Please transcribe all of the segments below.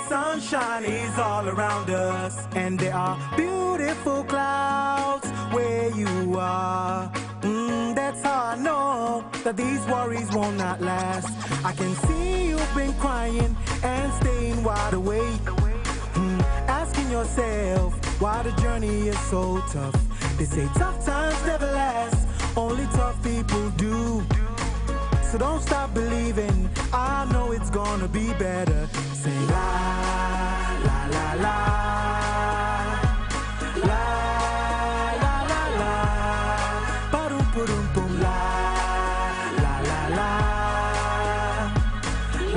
sunshine is all around us, and there are beautiful clouds where you are. That's how I know that these worries will not last. I can see you've been crying and staying wide awake, asking yourself why the journey is so tough. They say tough times never last, only tough people do. So don't stop believing, I know it's gonna be better. Say la, la, la, la, la, la, la, la, ba-dum, ba-dum, boom, la, la, la, la,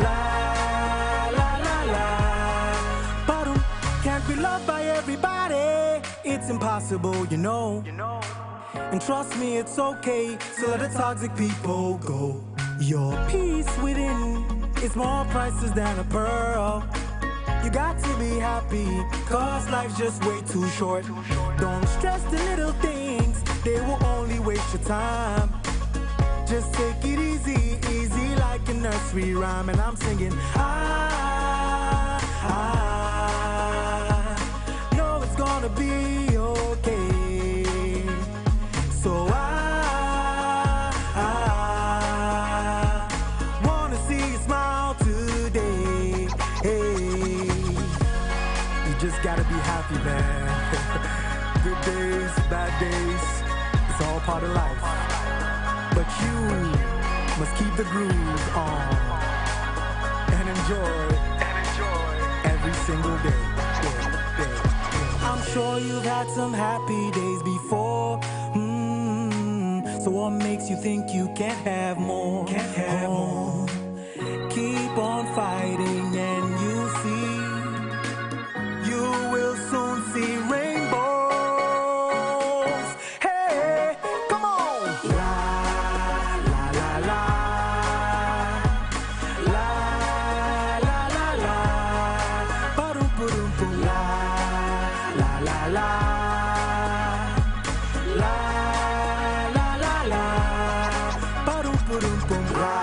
la, la, la, la, ba-dum. Can't be loved by everybody, it's impossible, you know. And trust me, it's okay, so let the toxic people go. Your peace within is more priceless than a pearl. You got to be happy, cause life's just way too short. Don't stress the little things, they will only waste your time. Just take it easy, easy like a nursery rhyme. And I'm singing, I know it's gonna be okay. So I wanna see you smile today. Hey, you just gotta be happy, man. Good days, bad days, it's all part of life. But you must keep the groove on and enjoy every single day. I'm sure you've had some happy days before. So what makes you think you can't have more? Keep on fighting and you'll see. You will soon see rainbows. Hey, come on! La, la, la, la. La, la, la, la. Ba-dum, ba-dum, boom. La, la, la, la. La, la, la, la. Ba-dum, ba-dum, boom. La,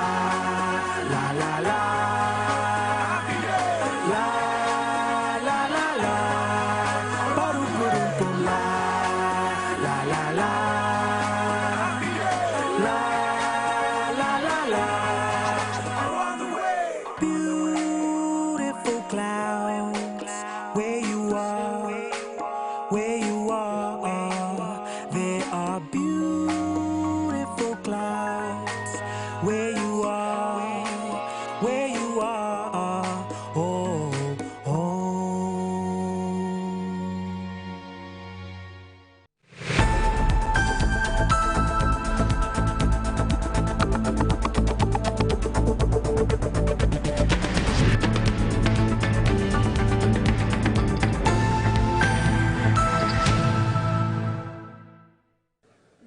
la, la, la. La, la, la, la. Ba-dum, ba-dum, boom. La, la, la, la. La, la, la, la. Around the way. Beautiful clouds, where you are, where you are. There are beautiful clouds, where you are, where you are. Oh, oh.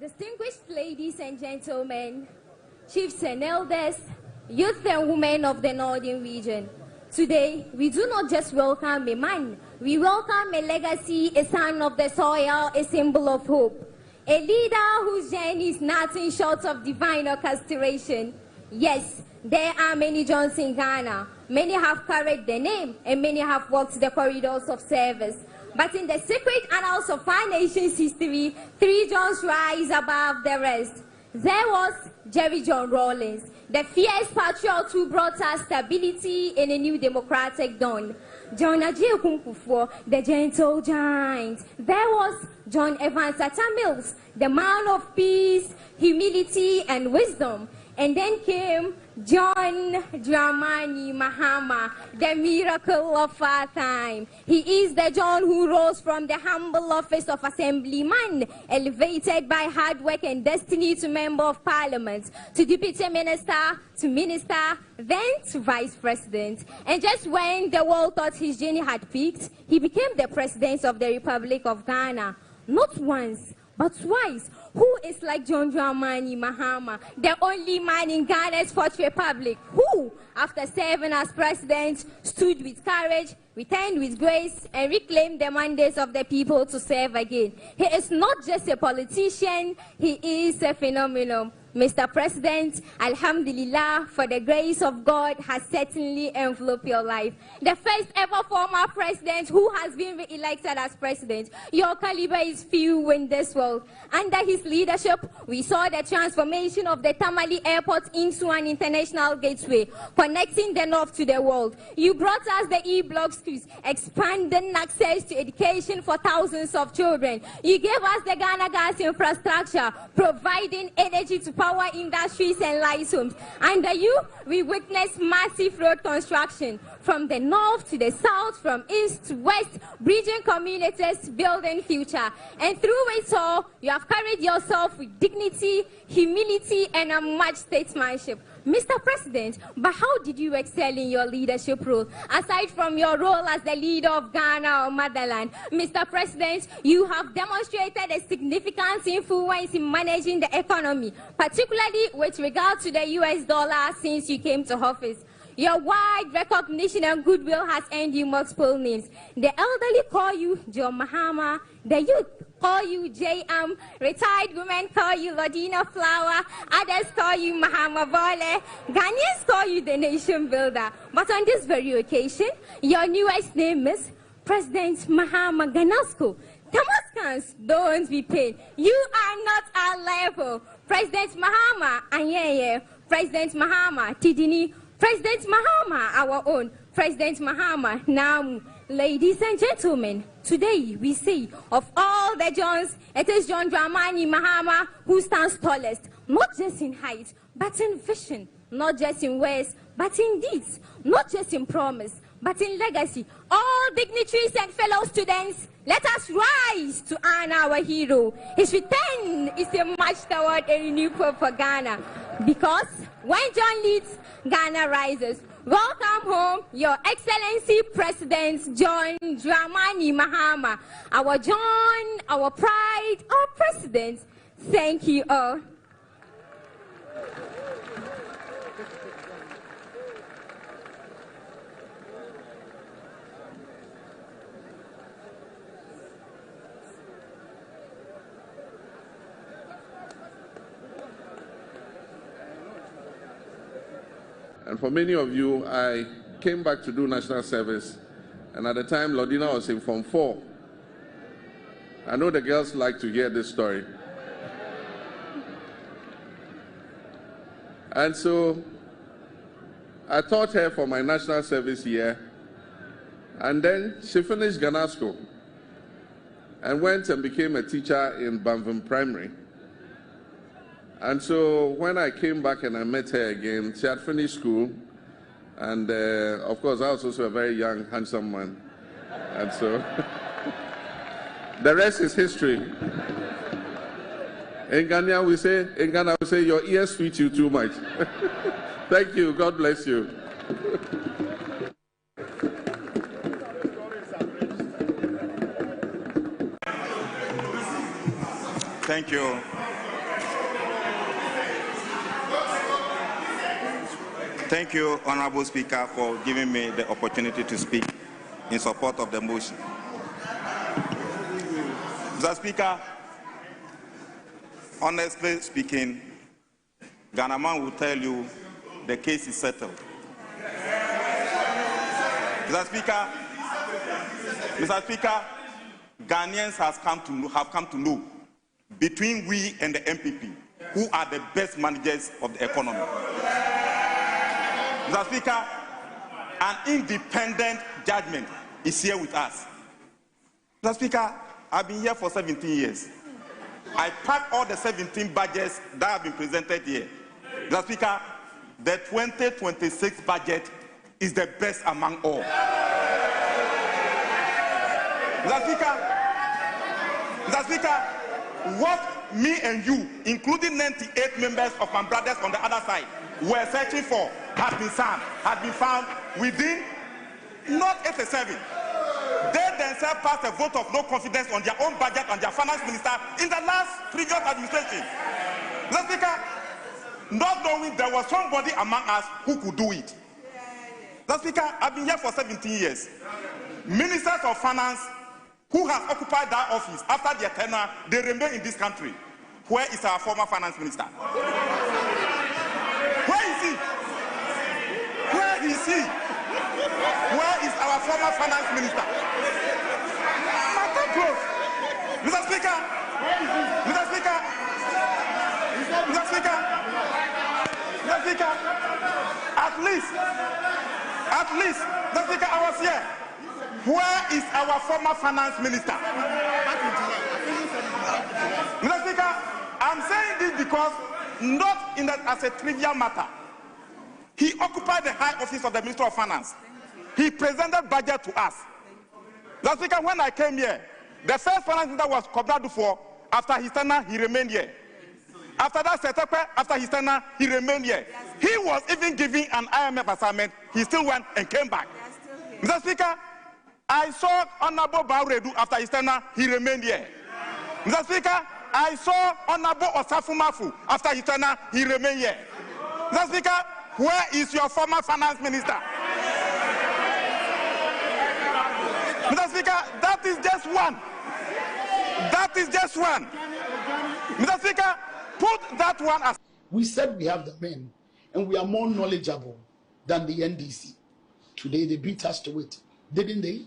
Distinguished ladies and gentlemen, chiefs and elders, youth and women of the Northern region. Today, we do not just welcome a man, we welcome a legacy, a son of the soil, a symbol of hope. A leader whose journey is nothing short of divine orchestration. Yes, there are many Johns in Ghana. Many have carried the name and many have walked the corridors of service. But in the secret annals of our nation's history, 3 Johns rise above the rest. There was Jerry John Rawlings, the fierce patriot who brought us stability in a new democratic dawn. John Ajay Kunkufo, the gentle giant. There was John Evans Atta Mills, the man of peace, humility, and wisdom. And then came John Dramani Mahama, the miracle of our time. He is the John who rose from the humble office of assemblyman, elevated by hard work and destiny to member of parliament, to deputy minister, to minister, then to vice president. And just when the world thought his journey had peaked, he became the president of the Republic of Ghana. Not once, but twice. Who is like John Dramani Mahama, the only man in Ghana's fourth republic, who, after serving as president, stood with courage, returned with grace, and reclaimed the mandates of the people to serve again? He is not just a politician, he is a phenomenon. Mr. President, Alhamdulillah, for the grace of God has certainly enveloped your life. The first ever former president who has been re-elected as president. Your caliber is few in this world. Under his leadership, we saw the transformation of the Tamale Airport into an international gateway, connecting the north to the world. You brought us the E-Block schools, expanding access to education for thousands of children. You gave us the Ghana Gas infrastructure, providing energy to power industries and light homes. Under you, we witnessed massive road construction from the north to the south, from east to west, bridging communities, building future. And through it all, you have carried yourself with dignity, humility, and a much statesmanship. Mr. President, but how did you excel in your leadership role? Aside from your role as the leader of Ghana or motherland, Mr. President, you have demonstrated a significant influence in managing the economy, particularly with regard to the US dollar since you came to office. Your wide recognition and goodwill has earned you multiple names. The elderly call you John Mahama, the youth call you J.M., retired women call you Lodina Flower, others call you Mahama Vole, Ghanaians call you the nation builder. But on this very occasion, your newest name is President Mahama Ganasco. Tamaskans, don't be paid. You are not our level. President Mahama Anyeye, President Mahama Tidini, President Mahama, our own, President Mahama Namu. Ladies and gentlemen, today we say of all the Johns, it is John Dramani Mahama who stands tallest, not just in height, but in vision, not just in words, but in deeds, not just in promise, but in legacy. All dignitaries and fellow students, let us rise to honor our hero. His return is a march toward a new hope for Ghana. Because when John leads, Ghana rises. Welcome home, Your Excellency President John Dramani Mahama. Our John, our pride, our president. Thank you all. And for many of you, I came back to do national service, and at the time, Lodina was in Form 4. I know the girls like to hear this story. And so, I taught her for my national service year, and then she finished Ghana School and went and became a teacher in Banvin Primary. And so when I came back and I met her again, she had finished school, and of course I was also a very young, handsome man. And so the rest is history. In Ghana we say, your ears fit you too much. Thank you. God bless you. Thank you. Thank you, Honorable Speaker, for giving me the opportunity to speak in support of the motion. Mr. Speaker, honestly speaking, Ghana man will tell you the case is settled. Mr. Speaker, Ghanaians have come to know between we and the MPP who are the best managers of the economy. Mr. Speaker, an independent judgment is here with us. Mr. Speaker, I've been here for 17 years. I packed all the 17 budgets that have been presented here. Mr. Speaker, the 2026 budget is the best among all. Mr. Speaker, what me and you, including 98 members of my brothers on the other side, were searching for has been found within not 87. They themselves passed a vote of no confidence on their own budget and their finance minister in the last previous administration. Mr. Speaker, not knowing there was somebody among us who could do it. Mr. Speaker, I've been here for 17 years. Ministers of finance who have occupied that office after their tenure, they remain in this country. Where is our former finance minister? he? Where is he? Where is our former finance minister? Matter close. Mr. Speaker. Mr. Speaker. Mr. Speaker. Mr. Speaker. At least, Mr. Speaker, I was here. Where is our former finance minister? Mr. Speaker, I'm saying this because not in that as a trivial matter. He occupied the high office of the Minister of Finance. He presented budget to us. Mr. Speaker, when I came here, the first finance minister was Kobna Dufo. After his tenure, he remained here. After that, Setepe, after his tenure, he remained here. He was even giving an IMF assignment. He still went and came back. Mr. Speaker, I saw Honorable Bauredu after his tenure, he remained here. Mr. Speaker, I saw Honorable Osafu Mafu after his tenure, he remained here. Mr. Speaker, where is your former finance minister? Mr. Speaker, that is just one. That is just one. Mr. Speaker, put that one as. We said we have the men and we are more knowledgeable than the NDC. Today they beat us to it, didn't they?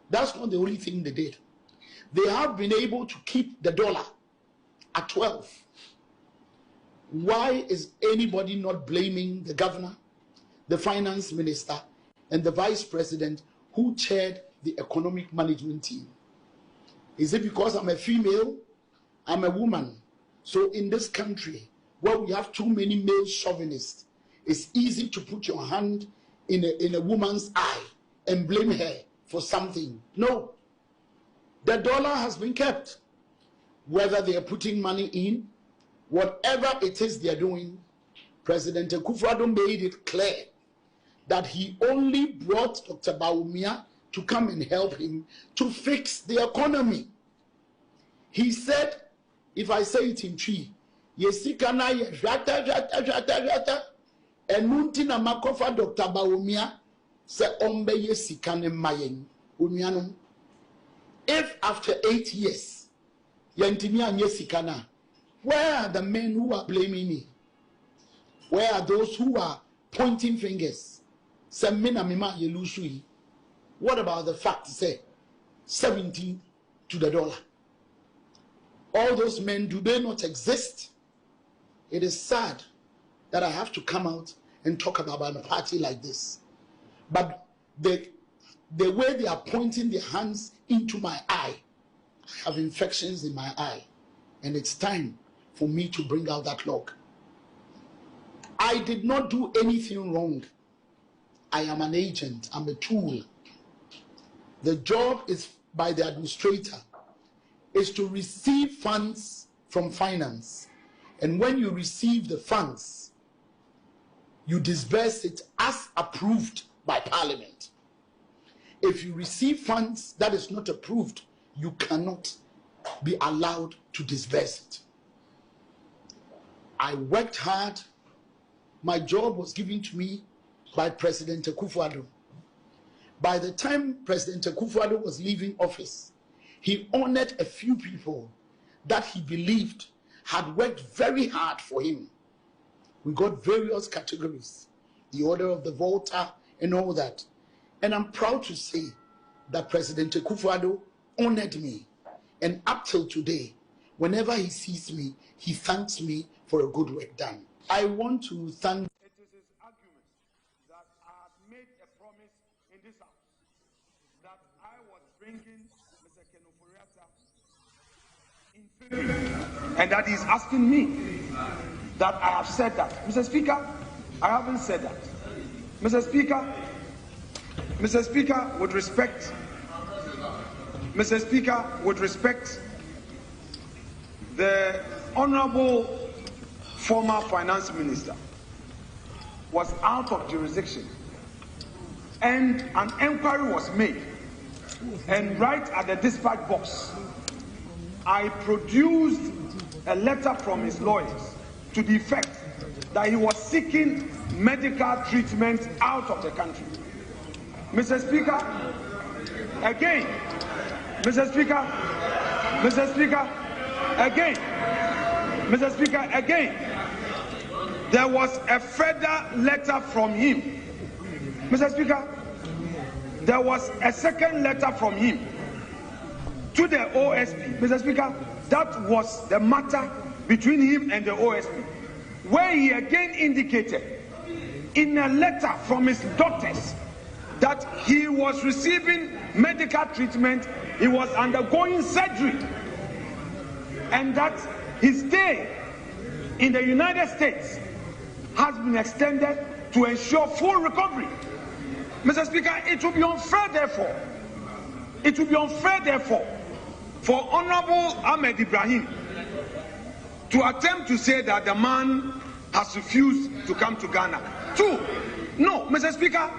That's not the only thing they did. They have been able to keep the dollar at 12. Why is anybody not blaming the governor, the finance minister, and the vice president who chaired the economic management team? Is it because I'm a female? I'm a woman. So in this country, where we have too many male chauvinists, it's easy to put your hand in a woman's eye and blame her for something. No. The dollar has been kept. Whether they are putting money in, whatever it is they are doing, President Akufo-Addo made it clear that he only brought Dr. Bawumia to come and help him to fix the economy. He said, if I say it in Twi, yesikana ye jata, enunti na makofa Dr. Bawumia se ombe yesikane mayen. Umianum. If after 8 years, yantimia yesikana, where are the men who are blaming me? Where are those who are pointing fingers? Semina mima yelusui. What about the fact say 17 to the dollar? All those men, do they not exist? It is sad that I have to come out and talk about a party like this. But the way they are pointing their hands into my eye, I have infections in my eye. And it's time for me to bring out that log. I did not do anything wrong. I am an agent. I'm a tool. The job is by the administrator is to receive funds from finance. And when you receive the funds, you disburse it as approved by Parliament. If you receive funds that is not approved, you cannot be allowed to disburse it. I worked hard. My job was given to me by President Akufo-Addo. By the time President Akufo-Addo was leaving office, he honored a few people that he believed had worked very hard for him. We got various categories, the Order of the Volta and all that. And I'm proud to say that President Akufo-Addo honored me. And up till today, whenever he sees me, he thanks me for a good work done. I want to thank. It is his argument that I have made a promise in this house that I was bringing Mr. Keno Foriata in February, and that he's asking me that I have said that. Mr. Speaker, I haven't said that. Mr. Speaker, with respect, the Honorable former finance minister was out of jurisdiction and an inquiry was made, and right at the dispatch box I produced a letter from his lawyers to the effect that he was seeking medical treatment out of the country. Mr. Speaker, again, Mr. Speaker, there was a further letter from him. Mr. Speaker, there was a second letter from him to the OSP. Mr. Speaker, that was the matter between him and the OSP, where he again indicated in a letter from his doctors that he was receiving medical treatment, he was undergoing surgery, and that his stay in the United States has been extended to ensure full recovery. Mr. Speaker, it would be unfair, therefore, for Honorable Ahmed Ibrahim to attempt to say that the man has refused to come to Ghana. Two, no, Mr. Speaker,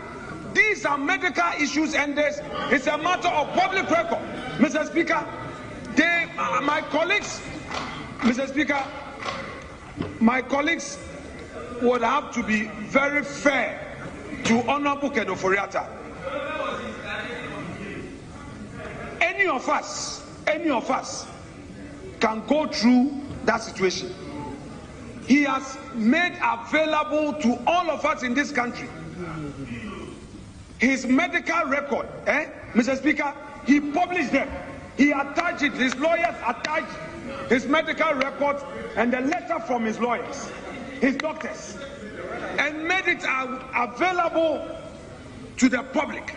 these are medical issues and it's a matter of public record. Mr. Speaker, my colleagues, Mr. Speaker, my colleagues would have to be very fair to Honorable Ken Ofori-Atta. Any of us can go through that situation. He has made available to all of us in this country his medical record. Mr. Speaker, he published them. He attached it. His lawyers attached his medical records and the letter from his lawyers, his doctors, and made it available to the public.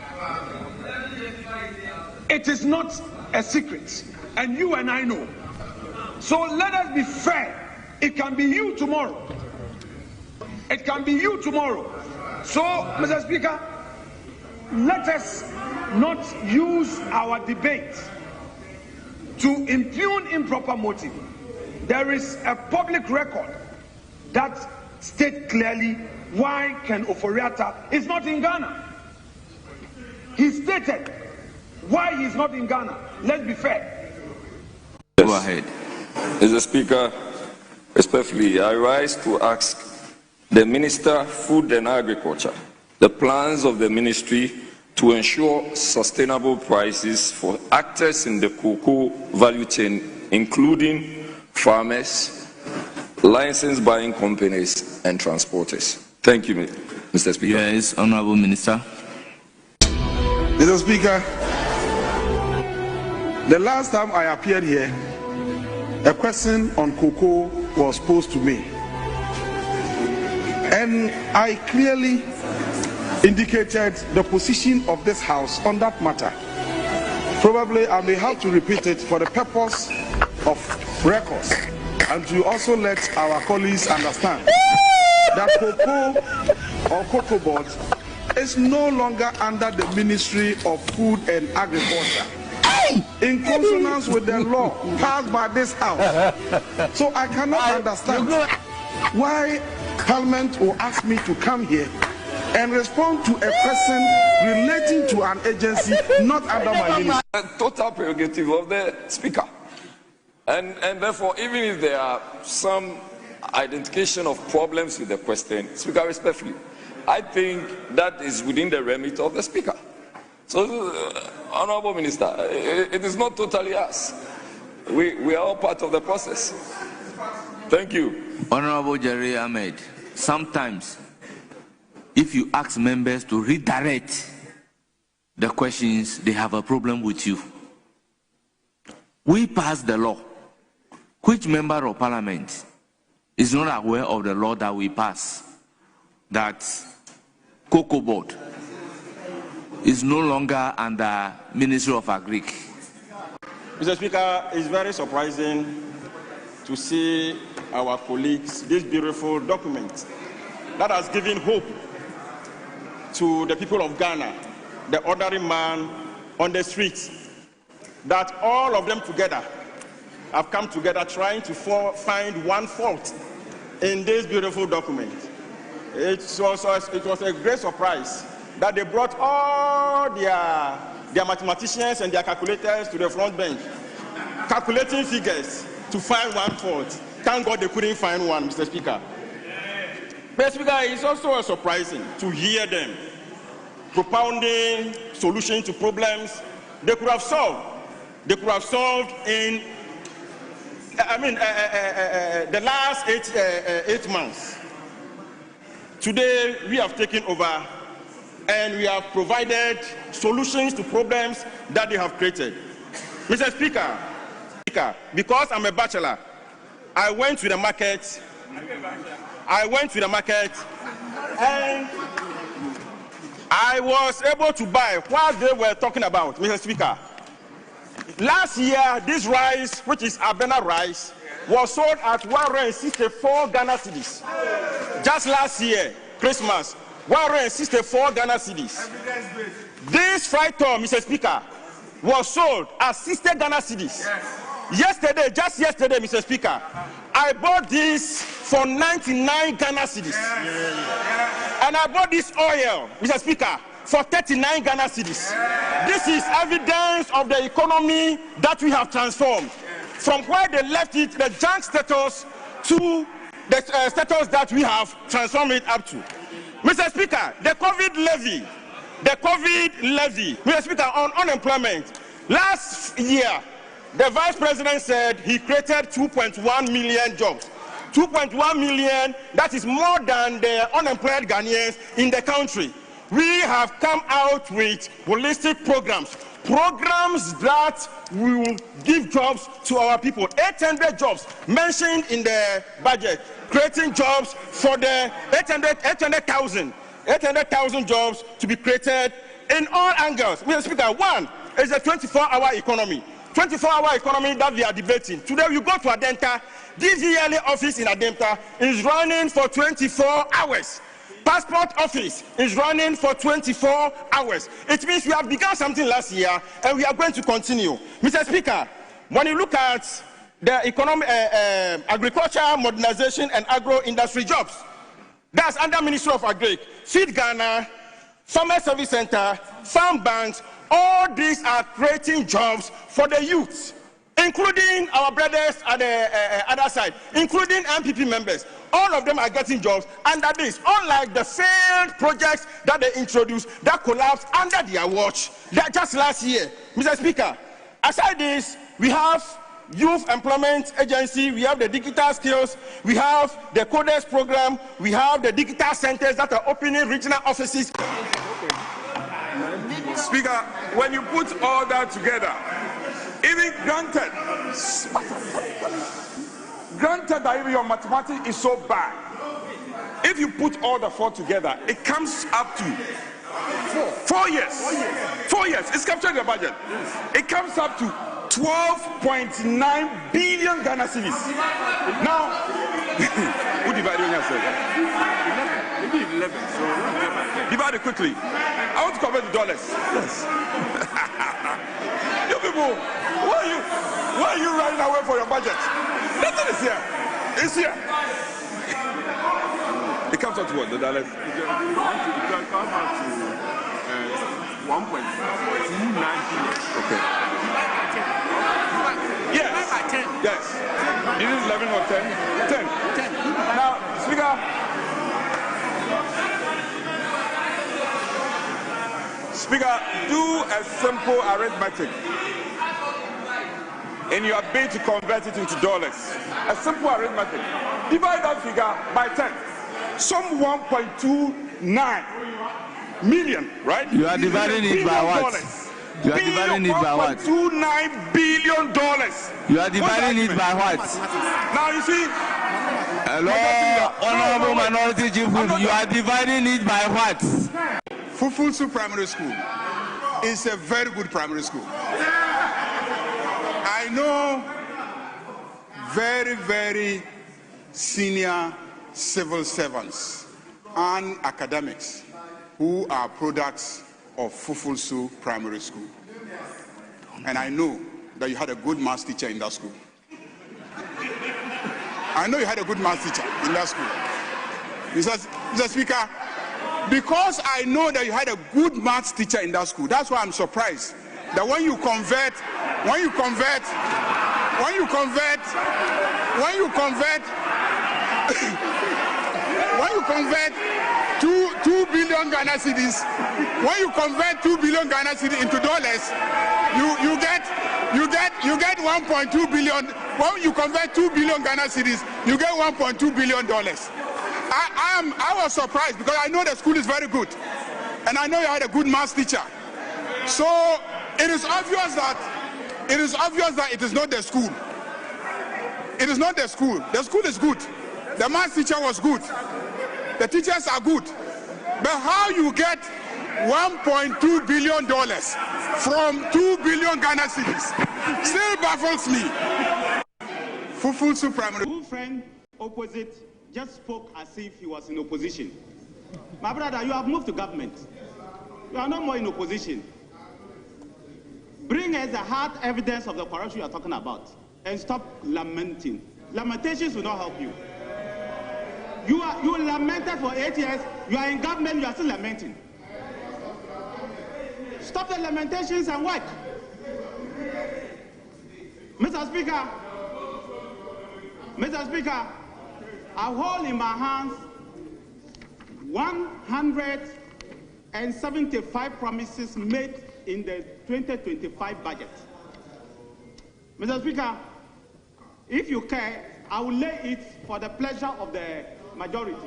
It is not a secret, and you and I know. So let us be fair. It can be you tomorrow. It can be you tomorrow. So, Mr. Speaker, let us not use our debate to impugn improper motive. There is a public record that states clearly why Ken Ofori-Atta is not in Ghana. He stated why he's not in Ghana. Let's be fair. Yes. Go ahead. Mr. Speaker, respectfully, I rise to ask the Minister, Food and Agriculture, the plans of the ministry to ensure sustainable prices for actors in the cocoa value chain, including farmers, licensed buying companies, and transporters. Thank you, Mr. Speaker. Yes, Honorable Minister. Mr. Speaker, the last time I appeared here, a question on cocoa was posed to me, and I clearly indicated the position of this House on that matter. Probably I may have to repeat it for the purpose of records and to also let our colleagues understand that cocoa or cocoa board is no longer under the Ministry of Food and Agriculture, in consonance with the law passed by this House. So I cannot understand why Parliament will ask me to come here and respond to a question relating to an agency not under my ministry. A total prerogative of the Speaker. And therefore, even if there are some identification of problems with the question, Speaker, respectfully, I think that is within the remit of the Speaker. So, Honorable Minister, it is not totally us. We are all part of the process. Thank you. Honorable Jerry Ahmed, sometimes if you ask members to redirect the questions, they have a problem with you. We passed the law. Which member of parliament is not aware of the law that we pass, that cocoa board is no longer under Ministry of Agric? Mr. Speaker, it's very surprising to see our colleagues this beautiful document that has given hope to the people of Ghana, the ordinary man on the streets, that all of them together have come together trying to find one fault in this beautiful document. It was a great surprise that they brought all their mathematicians and their calculators to the front bench, calculating figures to find one fault. Thank God they couldn't find one, Mr. Speaker. Mr. Speaker, it's also surprising to hear them propounding solutions to problems they could have solved. They could have solved in, the last eight months. today we have taken over and we have provided solutions to problems that they have created. Mr. Speaker, because I'm a bachelor, I went to the market. And I was able to buy what they were talking about, Mr. Speaker. Last year, this rice, which is Abena rice, was sold at 164 Ghana cedis. Just last year, Christmas, 164 Ghana cedis. This fighter, Mr. Speaker, was sold at 60 Ghana cedis. Yesterday, just yesterday, Mr. Speaker, I bought this for 99 Ghana cedis. And I bought this oil, Mr. Speaker, for 39 Ghana cedis. This is evidence of the economy that we have transformed from where they left it, the junk status, to the status that we have transformed it up to. Mr. Speaker, the COVID levy, Mr. Speaker, on unemployment. Last year, the Vice President said he created 2.1 million jobs. 2.1 million, that is more than the unemployed Ghanaians in the country. We have come out with holistic programs that will give jobs to our people. 800 jobs mentioned in the budget, creating jobs for the 800,000 jobs to be created in all angles. Mr. Speaker, one is a 24-hour economy. 24-hour economy that we are debating. Today we go to Adenta. DVLA office in Adenta is running for 24 hours. Passport office is running for 24 hours. It means we have begun something last year and we are going to continue. Mr. Speaker, when you look at the economic, agriculture, modernization and agro-industry jobs, that's under Ministry of Agri, Feed Ghana, Farmer Service Center, Farm Banks, all these are creating jobs for the youth, including our brothers at the other side, including MPP members. All of them are getting jobs under this, unlike the failed projects that they introduced that collapsed under their watch just last year. Mr. Speaker, aside this, we have Youth Employment Agency, we have the digital skills, we have the Coders program, we have the digital centers that are opening regional offices. Speaker, when you put all that together, even granted that even your mathematics is so bad, if you put all the four together, it comes up to 4 years. 4 years. It's captured in the budget. It comes up to 12.9 billion Ghana cedis. Now, who divided yourself? Maybe 11. So divide it quickly. I want to convert to dollars. Yes. You people, why are you running away for your budget? Nothing is here. It's here. It comes out to what? The dollars? It comes out to 1.29 billion. Okay. Yes. Yes. It is 11 or 10? 10. Now, Speaker. Speaker, do a simple arithmetic and you are able to convert it into dollars. A simple arithmetic. Divide that figure by 10. Some 1.29 million, right? You are dividing it by what? You are dividing it by what? $1.29 billion. You are dividing it by what? Now you see. Hello, Honorable Minority Chief, you are dividing it by what? Fufusu Primary School is a very good primary school. I know very, very senior civil servants and academics who are products of Fufusu Primary School. And I know that you had a good maths teacher in that school. I know you had a good maths teacher in that school. Mr. Speaker, because I know that you had a good maths teacher in that school, that's why I'm surprised that when you convert 2 billion Ghana cedis, when you convert 2 billion Ghana cedis into dollars, you get 1.2 billion. When you convert 2 billion Ghana cedis, you get 1.2 billion dollars. I was surprised because I know the school is very good. And I know you had a good maths teacher. So it is obvious that it is not the school. It is not the school. The school is good. The maths teacher was good. The teachers are good. But how you get $1.2 billion from 2 billion Ghana cedis still baffles me. Fufusu Primary. Good friend opposite just spoke as if he was in opposition. My brother, you have moved to government. You are no more in opposition. Bring us the hard evidence of the corruption you are talking about and stop lamenting. Lamentations will not help you. You lamented for 8 years. You are in government. You are still lamenting. Stop the lamentations and work. Mr. Speaker, I hold in my hands 175 promises made in the 2025 budget. Mr. Speaker, if you care, I will lay it for the pleasure of the majority.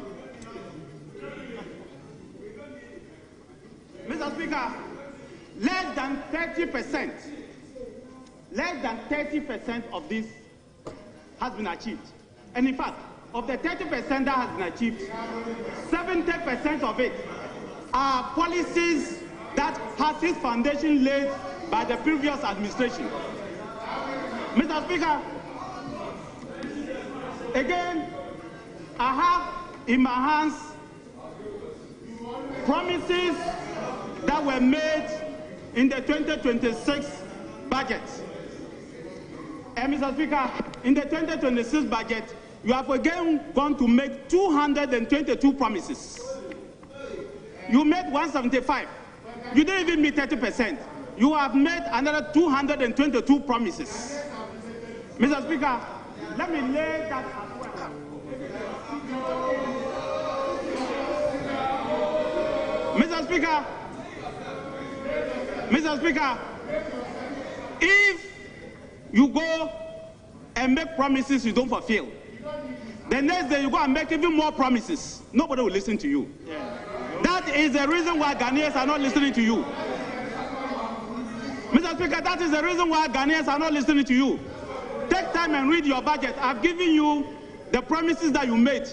Mr. Speaker, less than 30% of this has been achieved. And in fact, of the 30% that has been achieved, 70% of it are policies that has its foundation laid by the previous administration. Mr. Speaker, again, I have in my hands promises that were made in the 2026 budget. And Mr. Speaker, in the 2026 budget, you have again gone to make 222 promises. You made 175. You didn't even meet 30%. You have made another 222 promises. Mr. Speaker, let me lay that as well. Mr. Speaker, if you go and make promises you don't fulfill, the next day you go and make even more promises, nobody will listen to you. That is the reason why Ghanaians are not listening to you. Mr. Speaker, that is the reason why Ghanaians are not listening to you. Take time and read your budget. I've given you the promises that you made.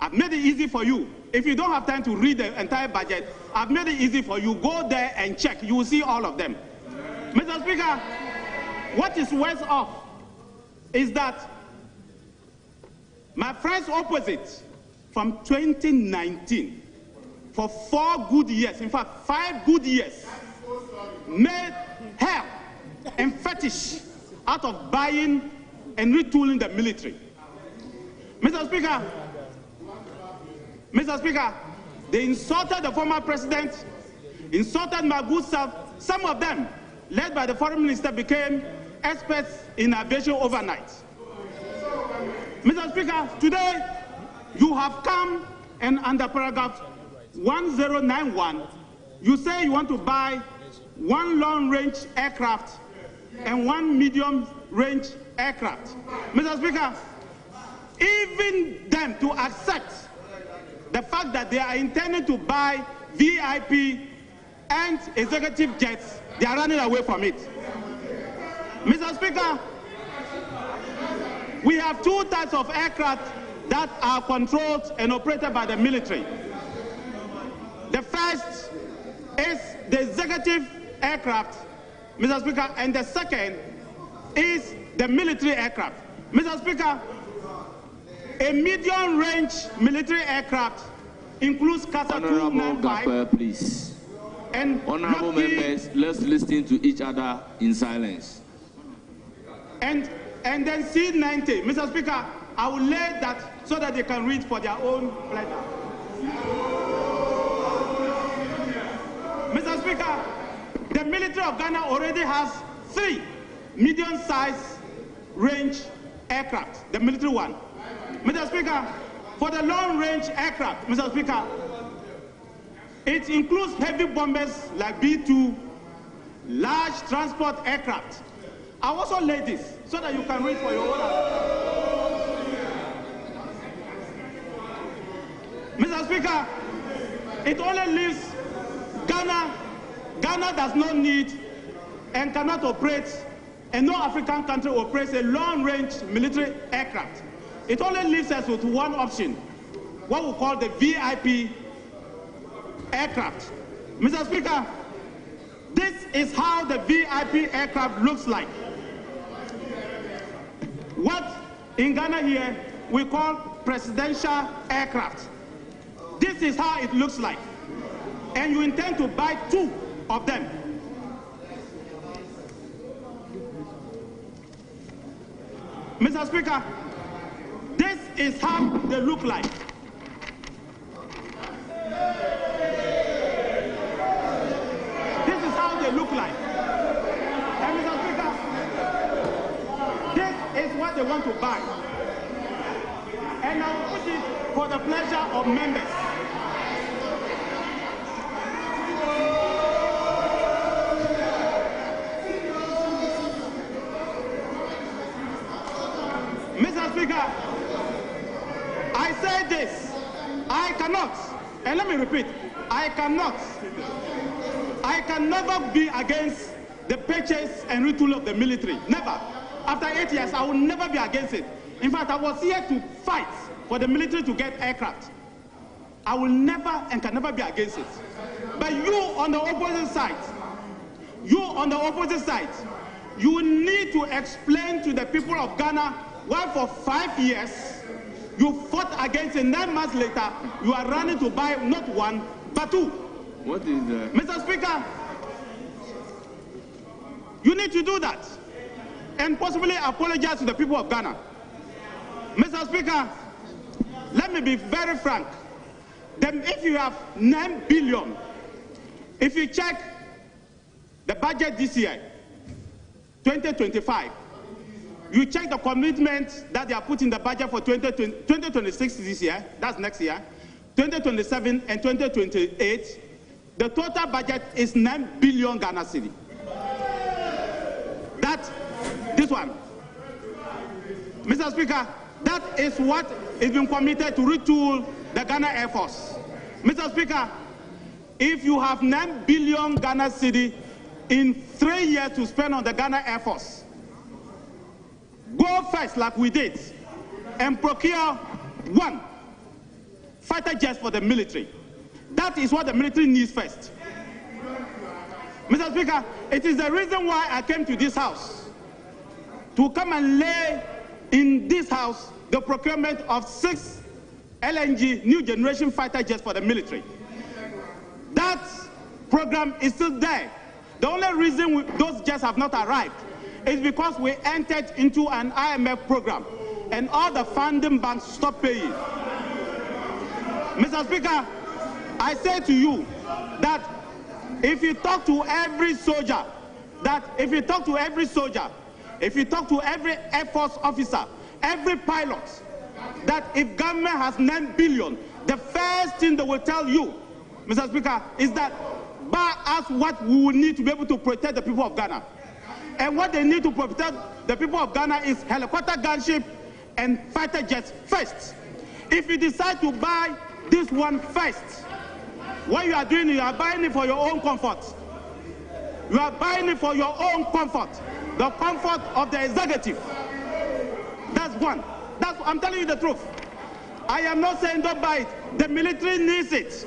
I've made it easy for you. If you don't have time to read the entire budget, I've made it easy for you. Go there and check. You will see all of them. Mr. Speaker, what is worse off is that my friends opposite from 2019, for 4 good years, in fact 5 good years, made hell and fetish out of buying and retooling the military. Mr. Speaker, they insulted the former president, insulted my good self. Some of them, led by the foreign minister, became experts in aviation overnight. Mr. Speaker, today you have come and under paragraph 1091, you say you want to buy 1 long-range aircraft and 1 medium-range aircraft. Mr. Speaker, even them to accept the fact that they are intending to buy VIP and executive jets, they are running away from it. Mr. Speaker, we have 2 types of aircraft that are controlled and operated by the military. The first is the executive aircraft, Mr. Speaker, and the second is the military aircraft. Mr. Speaker, a medium-range military aircraft includes Casa 295. Please. And honorable members, let's listen to each other in silence. And then C-90. Mr. Speaker, I will lay that so that they can read for their own pleasure. Mr. Speaker, the military of Ghana already has 3 medium-sized range aircraft, the military one. Mr. Speaker, for the long-range aircraft, Mr. Speaker, it includes heavy bombers like B-2, large transport aircraft. I also lay this so that you can read for your own. Speaker, it only leaves Ghana. Ghana does not need and cannot operate, and no African country operates a long-range military aircraft. It only leaves us with one option, what we call the VIP aircraft. Mr. Speaker, this is how the VIP aircraft looks like. What in Ghana here we call presidential aircraft. This is how it looks like. And you intend to buy 2 of them. Mr. Speaker, this is how they look like. This is how they look like. And Mr. Speaker, this is what they want to buy. And I will put it for the pleasure of members. Mr. Speaker, I say this, I cannot, and let me repeat, I can never be against the purchase and retool of the military, never. After 8 years, I will never be against it. In fact, I was here to fight for the military to get aircraft. I will never and can never be against it. But you on the opposite side, you need to explain to the people of Ghana why for 5 years you fought against it. 9 months later, you are running to buy not 1, but 2. What is that? Mr. Speaker, you need to do that and possibly apologize to the people of Ghana. Mr. Speaker, let me be very frank. Then if you have 9 billion, if you check the budget this year, 2025, you check the commitments that they are put in the budget for 2026 this year, that's next year, 2027 and 2028, the total budget is 9 billion Ghana cedi. This one. Mr. Speaker, that is what is being committed to retool the Ghana Air Force. Mr. Speaker, if you have 9 billion Ghana cedi in 3 years to spend on the Ghana Air Force, go first like we did and procure 1 fighter jet for the military. That is what the military needs first. Mr. Speaker, it is the reason why I came to this house to come and lay in this house the procurement of 6 LNG new generation fighter jets for the military. That program is still there. The only reason those jets have not arrived is because we entered into an IMF program and all the funding banks stopped paying. Mr. Speaker, I say to you that if you talk to every soldier, if you talk to every Air Force officer, every pilot, that if government has 9 billion, the first thing they will tell you, Mr. Speaker, is that buy us what we will need to be able to protect the people of Ghana. And what they need to protect the people of Ghana is helicopter gunship and fighter jets first. If you decide to buy this one first, what you are doing, you are buying it for your own comfort. You are buying it for your own comfort, the comfort of the executive. That's one. I'm telling you the truth. I am not saying don't buy it. The military needs it.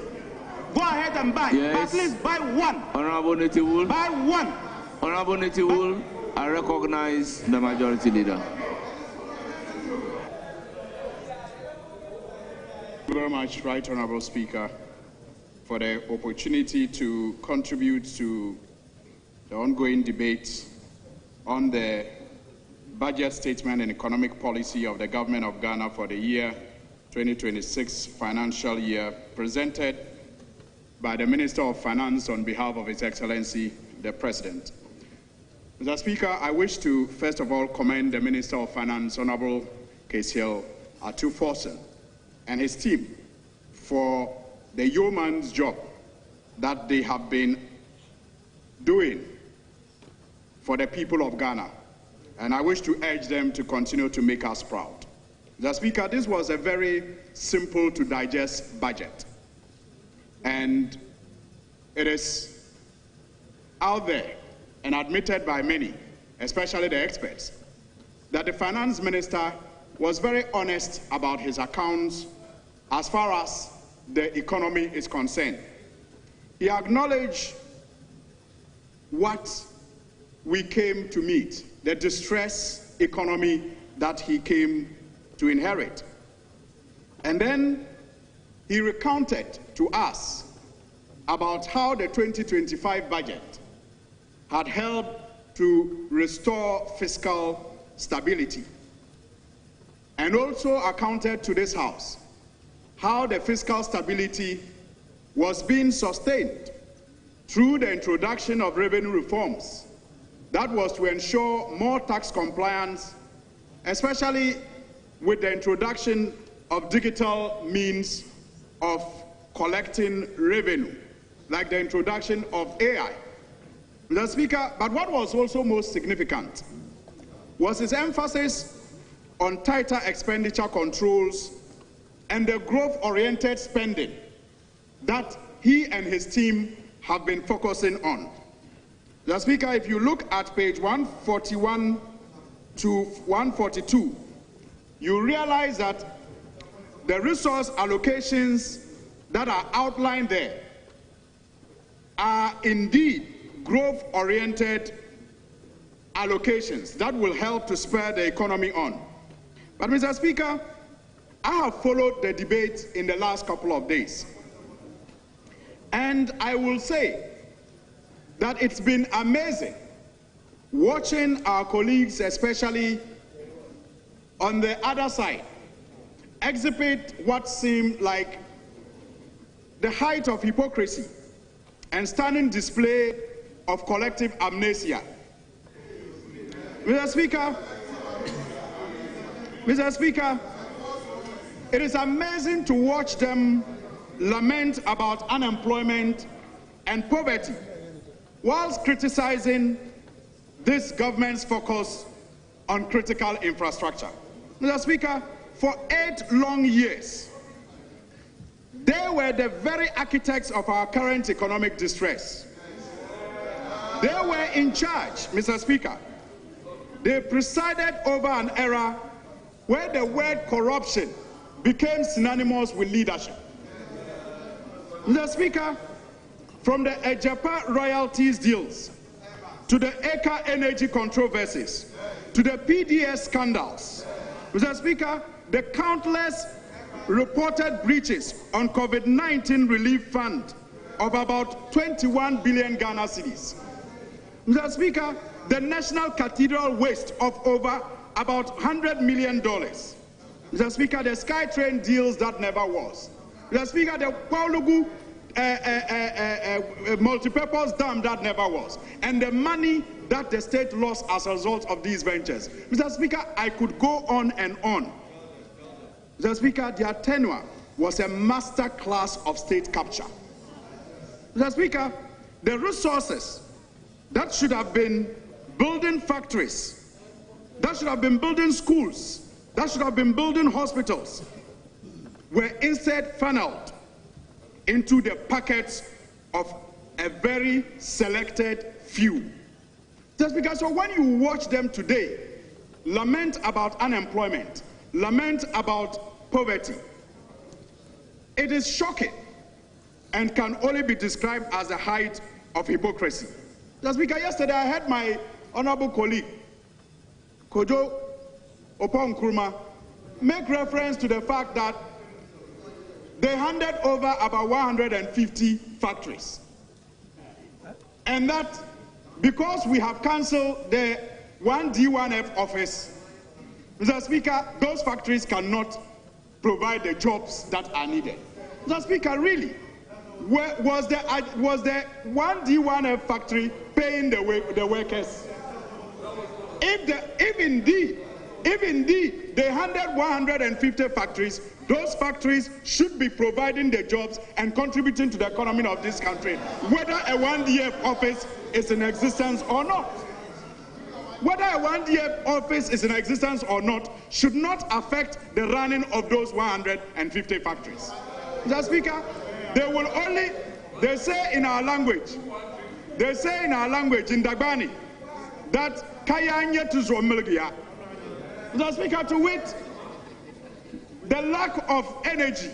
Go ahead and buy. Yes. But please buy 1. Honorable Netiwul. Buy 1. Honorable Netiwul, I recognize the majority leader. Thank you very much, Right Honorable Speaker, for the opportunity to contribute to the ongoing debate on the budget statement and economic policy of the government of Ghana for the year 2026 financial year, presented by the Minister of Finance on behalf of His Excellency, the President. Mr. Speaker, I wish to first of all commend the Minister of Finance, Honorable KCL Atu-Forson, and his team for the yeoman's job that they have been doing for the people of Ghana. And I wish to urge them to continue to make us proud. Mr. Speaker, this was a very simple to digest budget. And it is out there and admitted by many, especially the experts, that the finance minister was very honest about his accounts as far as the economy is concerned. He acknowledged what we came to meet, the distress economy that he came to inherit. And then he recounted to us about how the 2025 budget had helped to restore fiscal stability, and also accounted to this House how the fiscal stability was being sustained through the introduction of revenue reforms that was to ensure more tax compliance, especially with the introduction of digital means of collecting revenue, like the introduction of AI. Mr. Speaker, but what was also most significant was his emphasis on tighter expenditure controls and the growth-oriented spending that he and his team have been focusing on. Mr. Speaker, if you look at page 141 to 142, you realize that the resource allocations that are outlined there are indeed growth-oriented allocations that will help to spur the economy on. But, Mr. Speaker, I have followed the debate in the last couple of days, and I will say that it's been amazing watching our colleagues, especially on the other side, exhibit what seemed like the height of hypocrisy and stunning display of collective amnesia. Mr. Speaker, it is amazing to watch them lament about unemployment and poverty whilst criticizing this government's focus on critical infrastructure. Mr. Speaker, for 8 long years, they were the very architects of our current economic distress. They were in charge, Mr. Speaker. They presided over an era where the word corruption became synonymous with leadership. Mr. Speaker, from the Ejapa royalties deals, to the Eka energy controversies, to the PDS scandals, Mr. Speaker, the countless reported breaches on COVID-19 relief fund of about 21 billion Ghana cedis. Mr. Speaker, the National Cathedral waste of over about $100 million. Mr. Speaker, the SkyTrain deals that never was. Mr. Speaker, the Paulugu multipurpose dam that never was. And the money that the state lost as a result of these ventures. Mr. Speaker, I could go on and on. Mr. Speaker, their tenure was a master class of state capture. Mr. Speaker, the resources that should have been building factories, that should have been building schools, that should have been building hospitals, were instead funneled into the pockets of a very selected few. Just because, so when you watch them today lament about unemployment, lament about poverty, it is shocking and can only be described as the height of hypocrisy. Just because yesterday I heard my honorable colleague, Kojo Oppong Nkrumah, make reference to the fact that they handed over about 150 factories. And that because we have cancelled the 1D1F office, Mr. Speaker, those factories cannot provide the jobs that are needed. Mr. Speaker, really, was the 1D1F factory paying the workers? If indeed they handed 150 factories, those factories should be providing the jobs and contributing to the economy of this country, whether a 1DF office is in existence or not. Whether a 1DF office is in existence or not should not affect the running of those 150 factories. Mr. Speaker, They say in our language, in Dagbani, that Kayanya to Zomilgia. Mr. Speaker, to wit, the lack of energy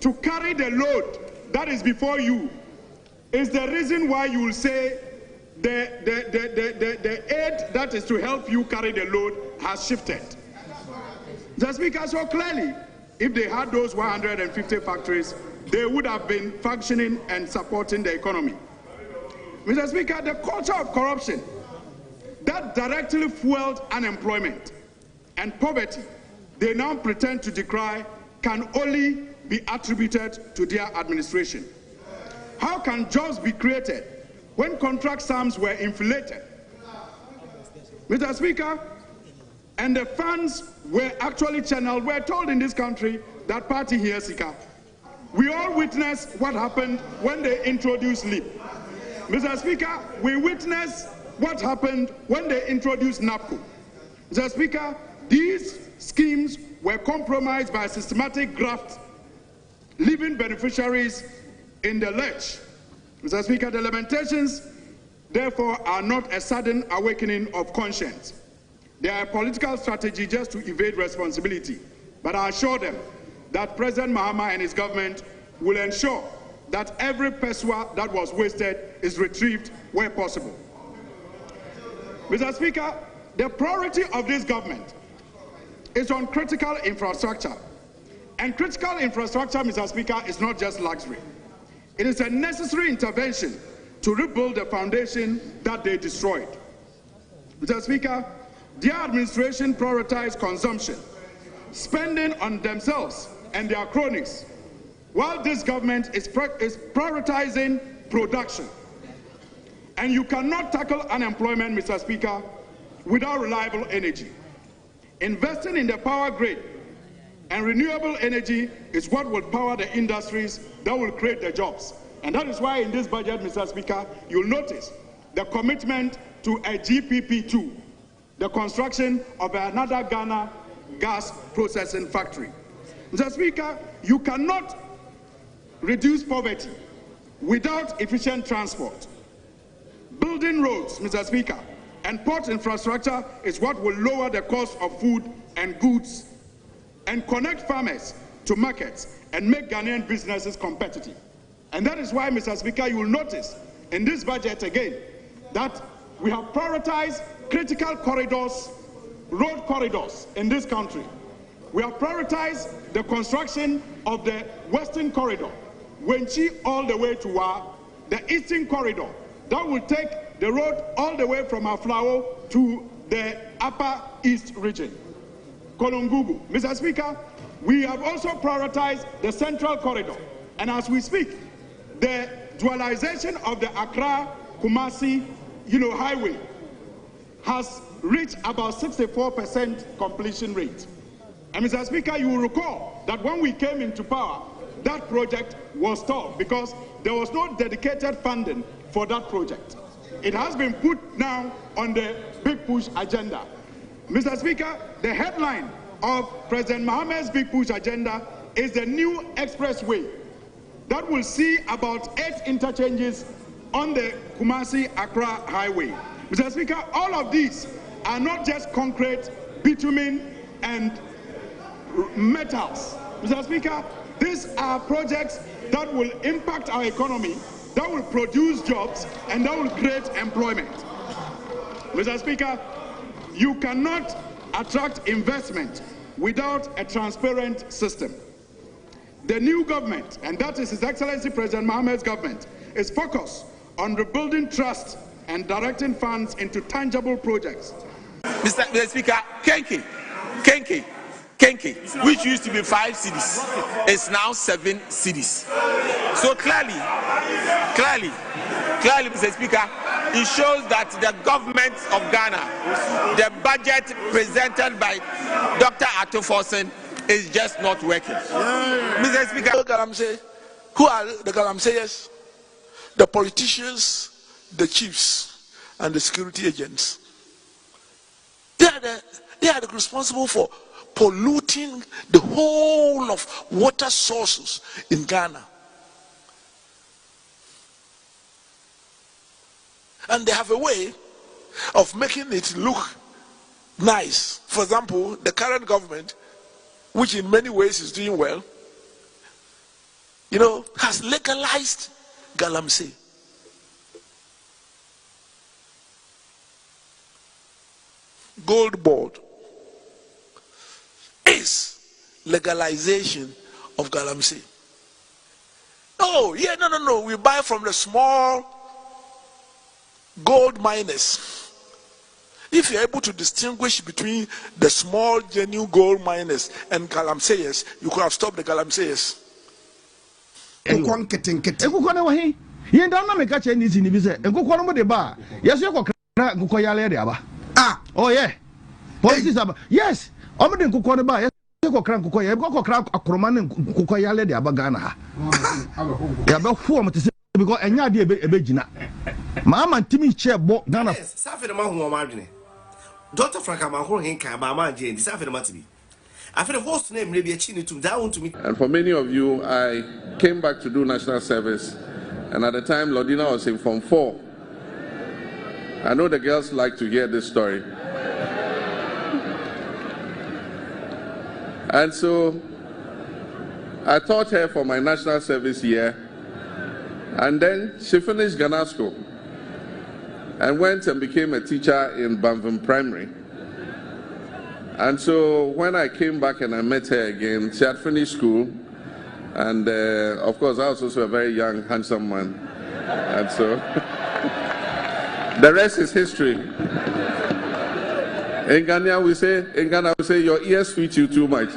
to carry the load that is before you is the reason why you will say the aid that is to help you carry the load has shifted. Mr. Speaker, so clearly, if they had those 150 factories, they would have been functioning and supporting the economy. Mr. Speaker, the culture of corruption that directly fueled unemployment and poverty they now pretend to decry can only be attributed to their administration. How can jobs be created when contract sums were inflated? Mr. Speaker, and the funds were actually channeled. We're told in this country that party here, Sika. We all witnessed what happened when they introduced LEAP. Mr. Speaker, we witnessed what happened when they introduced NAPCO. Mr. Speaker, these schemes were compromised by systematic graft, leaving beneficiaries in the lurch. Mr. Speaker, the lamentations, therefore, are not a sudden awakening of conscience. They are a political strategy just to evade responsibility. But I assure them that President Mahama and his government will ensure that every peswa that was wasted is retrieved where possible. Mr. Speaker, the priority of this government is on critical infrastructure. And critical infrastructure, Mr. Speaker, is not just luxury. It is a necessary intervention to rebuild the foundation that they destroyed. Mr. Speaker, their administration prioritized consumption, spending on themselves and their cronies, while this government is prioritizing production. And you cannot tackle unemployment, Mr. Speaker, without reliable energy. Investing in the power grid and renewable energy is what will power the industries that will create the jobs. And that is why in this budget, Mr. Speaker, you'll notice the commitment to a GPP2, the construction of another Ghana gas processing factory. Mr. Speaker, you cannot reduce poverty without efficient transport. Building roads, Mr. Speaker, and port infrastructure is what will lower the cost of food and goods and connect farmers to markets and make Ghanaian businesses competitive. And that is why, Mr. Speaker, you will notice in this budget again that we have prioritized critical corridors, road corridors in this country. We have prioritized the construction of the Western Corridor, Wenchi all the way to Wa, the Eastern Corridor. That will take the road all the way from Aflao to the Upper East region, Kolongugu. Mr. Speaker, we have also prioritized the Central Corridor. And as we speak, the dualization of the Accra-Kumasi, highway has reached about 64% completion rate. And Mr. Speaker, you will recall that when we came into power, that project was stalled because there was no dedicated funding for that project. It has been put now on the Big Push agenda. Mr. Speaker, the headline of President Mahama's Big Push agenda is the new expressway that will see about 8 interchanges on the Kumasi-Accra highway. Mr. Speaker, all of these are not just concrete, bitumen, and metals. Mr. Speaker, these are projects that will impact our economy, that will produce jobs, and that will create employment. Mr. Speaker, you cannot attract investment without a transparent system. The new government, and that is His Excellency President Mahama's government, is focused on rebuilding trust and directing funds into tangible projects. Mr. Speaker, Kenke, which used to be 5 cedis, is now 7 cedis. So clearly, Mr. Speaker, it shows that the government of Ghana, the budget presented by Dr. Ato Forson, is just not working. Mr. Speaker, who are the Galamseyers? The politicians, the chiefs, and the security agents. They are responsible for polluting the whole of water sources in Ghana. And they have a way of making it look nice. For example, the current government, which in many ways is doing well, has legalized galamsey. Gold board is legalization of galamsey. Oh, yeah, no. We buy from the small gold miners. If you're able to distinguish between the small genuine gold miners and galamseyers, you could have stopped the galamseyers. Oh yeah. Politics about yes. I'm the kuko ba yes ko kran kuko ye ko kran akroma ne kuko yale de abagana ha. Ya be form to say because enya de ebe gina. Ma ntimi che bo Ghana. Safi de ma hu o ma dwene. Dr. Frank Amanhoro hin kan ba ma je ndi safi de ma tibi. After the host name maybe a chini to that one to me. And for many of you, I came back to do national service, and at the time Lordina was in Form 4. I know the girls like to hear this story. And so I taught her for my national service year, and then she finished Ghana School and went and became a teacher in Banvin Primary. And so when I came back and I met her again, she had finished school, and of course I was also a very young, handsome man, and so the rest is history. In Ghana we say your ears fit you too much.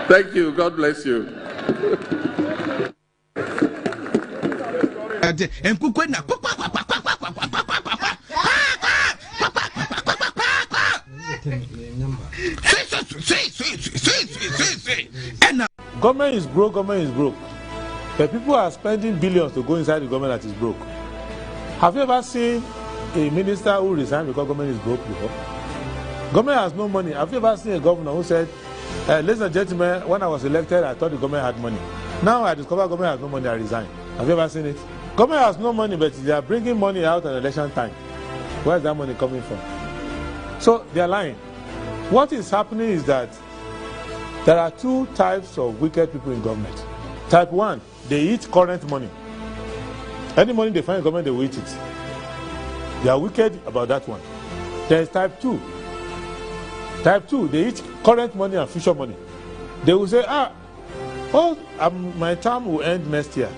Thank you. God bless you. Government is broke, but people are spending billions to go inside the government that is broke. Have you ever seen a minister who resigned because government is broke before? Government has no money. Have you ever seen a governor who said, ladies and gentlemen, when I was elected, I thought the government had money. Now I discover government has no money, I resign. Have you ever seen it? Government has no money, but they are bringing money out at election time. Where is that money coming from? So they are lying. What is happening is that there are two types of wicked people in government. Type 1, they eat current money. Any money they find in government, they will eat it. They are wicked about that one. There is type 2. Type 2, they eat current money and future money. They will say, my term will end next year.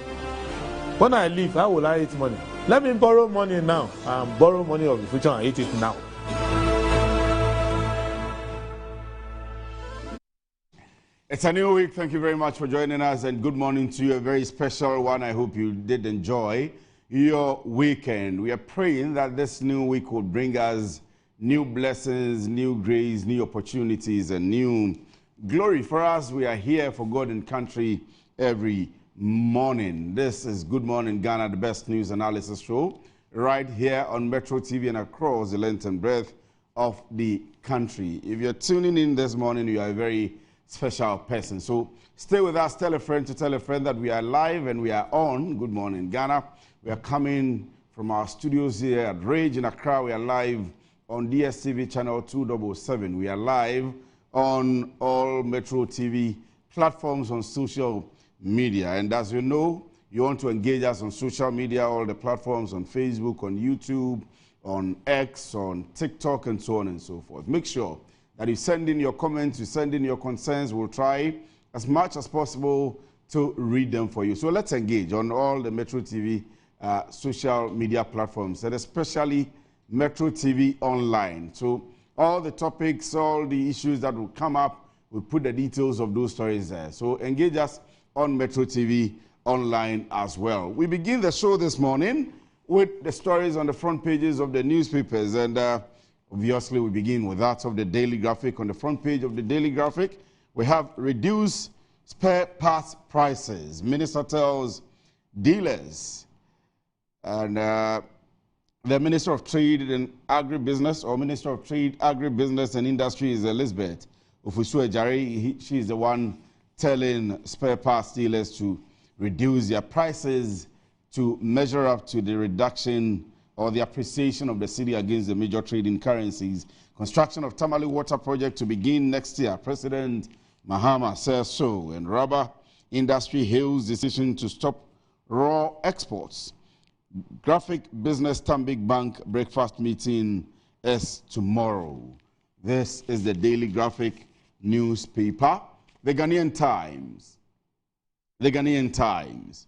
When I leave, how will I eat money? Let me borrow money now and borrow money of the future and eat it now. It's a new week. Thank you very much for joining us, and good morning to you. A very special one. I hope you did enjoy your weekend. We are praying that this new week will bring us new blessings, new grace, new opportunities, and new glory. For us, we are here for God and country every morning. This is Good Morning Ghana, the best news analysis show, right here on Metro TV and across the length and breadth of the country. If you're tuning in this morning, you are a very special person. So stay with us. Tell a friend to tell a friend that we are live and we are on Good Morning Ghana. We are coming from our studios here at Rage in Accra. We are live on DSTV channel 277. We are live on all Metro TV platforms on social media. And as you know, you want to engage us on social media, all the platforms on Facebook, on YouTube, on X, on TikTok, and so on and so forth. Make sure that you send in your comments, you send in your concerns. We'll try as much as possible to read them for you. So let's engage on all the Metro TV social media platforms, and especially Metro TV Online. So all the topics, all the issues that will come up, we'll put the details of those stories there. So engage us on Metro TV Online as well. We begin the show this morning with the stories on the front pages of the newspapers, and obviously, we begin with that of the Daily Graphic. On the front page of the Daily Graphic, we have reduced spare parts prices. Minister tells dealers. And the Minister of Trade and Agribusiness, or Minister of Trade, Agribusiness and Industry is Elizabeth Ofosu-Ejare. She is the one telling spare parts dealers to reduce their prices to measure up to the reduction or the appreciation of the cedi against the major trading currencies. Construction of Tamale Water Project to begin next year. President Mahama says so. And rubber industry hails decision to stop raw exports. Graphic Business Stanbic Bank breakfast meeting is tomorrow. This is the Daily Graphic newspaper. The Ghanaian Times. The Ghanaian Times.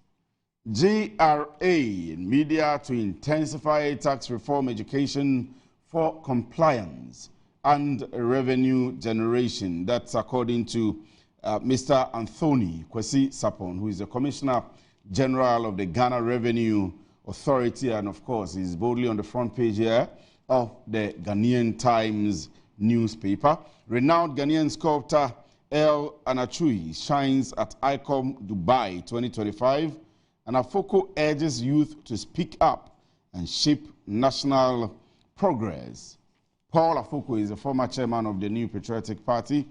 GRA in media to intensify tax reform education for compliance and revenue generation. That's according to Mr. Anthony Kwesi Sapon, who is the Commissioner General of the Ghana Revenue Authority, and of course is boldly on the front page here of the Ghanaian Times newspaper. Renowned Ghanaian sculptor El Anachui shines at ICOM Dubai 2025, and Afoko urges youth to speak up and shape national progress. Paul Afoko is the former chairman of the New Patriotic Party.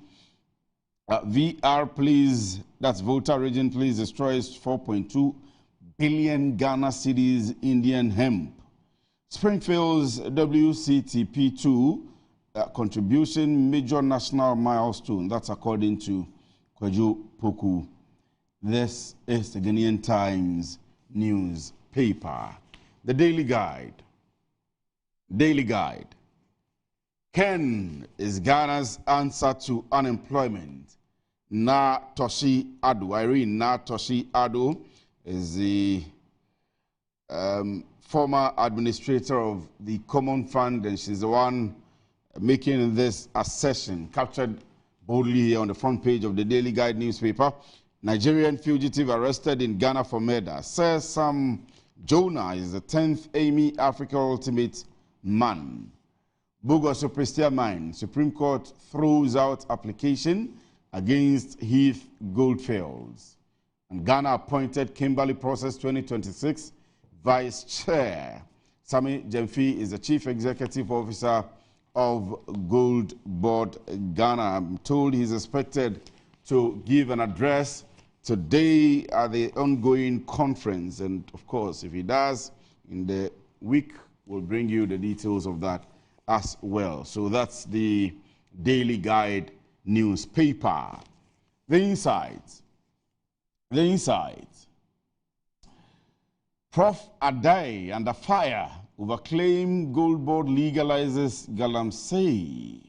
VR, please, that's Volta region, please, destroys 4.2 billion Ghana cedis Indian hemp. Springfield's WCTP2 contribution major national milestone. That's according to Kwadwo Poku. This is the Ghanaian Times newspaper. The Daily Guide. Daily Guide. Ken is Ghana's answer to unemployment. Na Toshi Ado. Irene Na Toshi Ado is the former administrator of the Common Fund, and she's the one making this assertion, captured boldly here on the front page of the Daily Guide newspaper. Nigerian fugitive arrested in Ghana for murder. Says Sam Jonah is the 10th Amy Africa Ultimate Man. Bogus Prestia Mine. Supreme Court throws out application against Heath Goldfields. And Ghana appointed Kimberley Process 2026 Vice Chair. Sami Jemfi is the Chief Executive Officer of Gold Board Ghana. I'm told he's expected to give an address today at the ongoing conference. And of course, if he does, in the week, we'll bring you the details of that as well. So that's the Daily Guide newspaper. The insights. The insights. Prof. Adai under fire over claim Gold Board legalizes galamsey.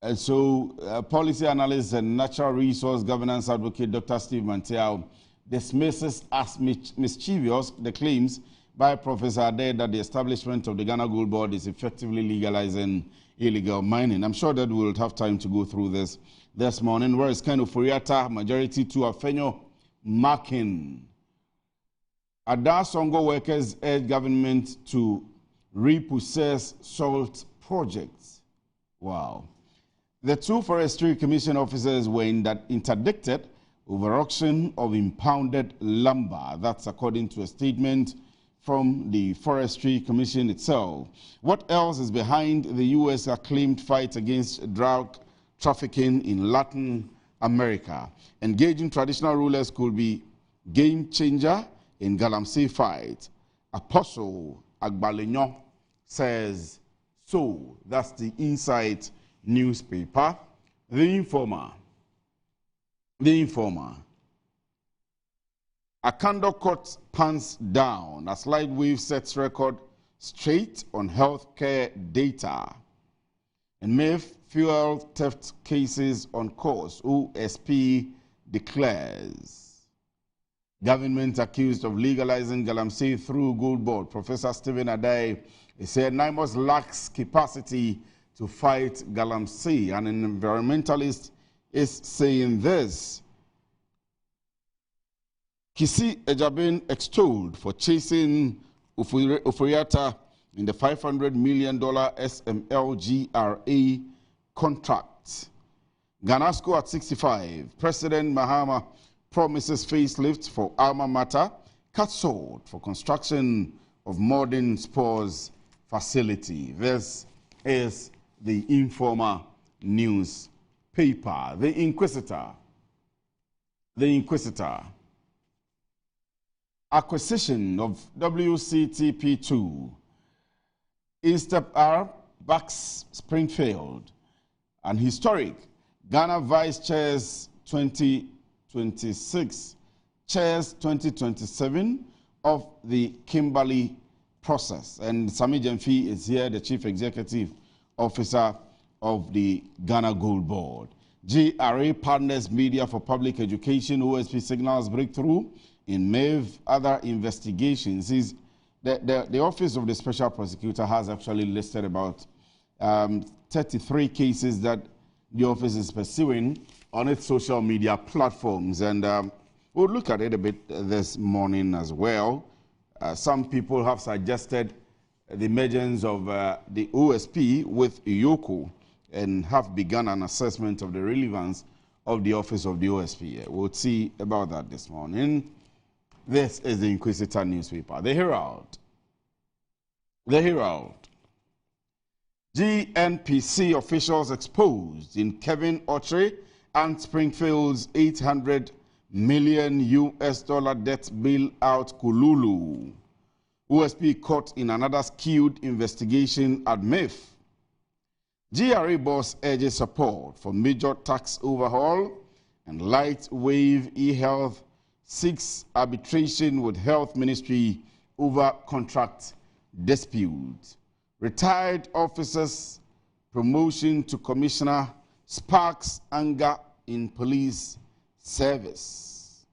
And so policy analyst and natural resource governance advocate Dr. Steve Mantiao dismisses as mischievous the claims by Professor Adai that the establishment of the Ghana Gold Board is effectively legalizing illegal mining. I'm sure that we'll have time to go through this morning. Whereas Ken Ofori-Atta, majority to Afenyo Marking. Ada Songo workers urge government to repossess salt projects. Wow. The two Forestry Commission officers were interdicted over auction of impounded lumber. That's according to a statement from the Forestry Commission itself. What else is behind the U.S. acclaimed fight against drug trafficking in Latin America? Engaging traditional rulers could be game changer in galamsey fight. Apostle Agbalenyo says so. That's the Insight newspaper. The Informer. The Informer. Akando Court pants down as Lightwave sets record straight on healthcare data. And MIF fuel theft cases on course. OSP declares. Government accused of legalizing galamsey through Gold Board. Professor Stephen Adai said NIMOS lacks capacity to fight galamsey. And an environmentalist is saying this. Kisi Ejabin extolled for chasing Ofori-Atta in the $500 million SMLGRA contract. Ghanasco at 65. President Mahama promises facelift for alma mater. Cut sword for construction of modern sports facility. This is the Informer newspaper. The Inquisitor. The Inquisitor. acquisition of WCTP2. Instep R backs Springfield. And historic Ghana Vice Chairs 2026, Chairs 2027 of the Kimberley process. And Sami Jemfi is here, the Chief Executive Officer of the Ghana Gold Board. GRA Partners Media for Public Education, OSP signals breakthrough in MAVE. Other investigations is the Office of the Special Prosecutor has actually listed about 33 cases that the office is pursuing on its social media platforms. And we'll look at it a bit this morning as well. Some people have suggested the emergence of the OSP with Yoko and have begun an assessment of the relevance of the office of the OSP. We'll see about that this morning. This is the Inquisitor newspaper, The Herald. The Herald. GNPC officials exposed in Kevin Otre and Springfield's $800 million debt bailout Kululu. OSP caught in another skewed investigation at MIF. GRA boss urges support for major tax overhaul, and Light Wave eHealth seeks arbitration with Health Ministry over contract dispute. Retired officers' promotion to commissioner sparks anger in police service.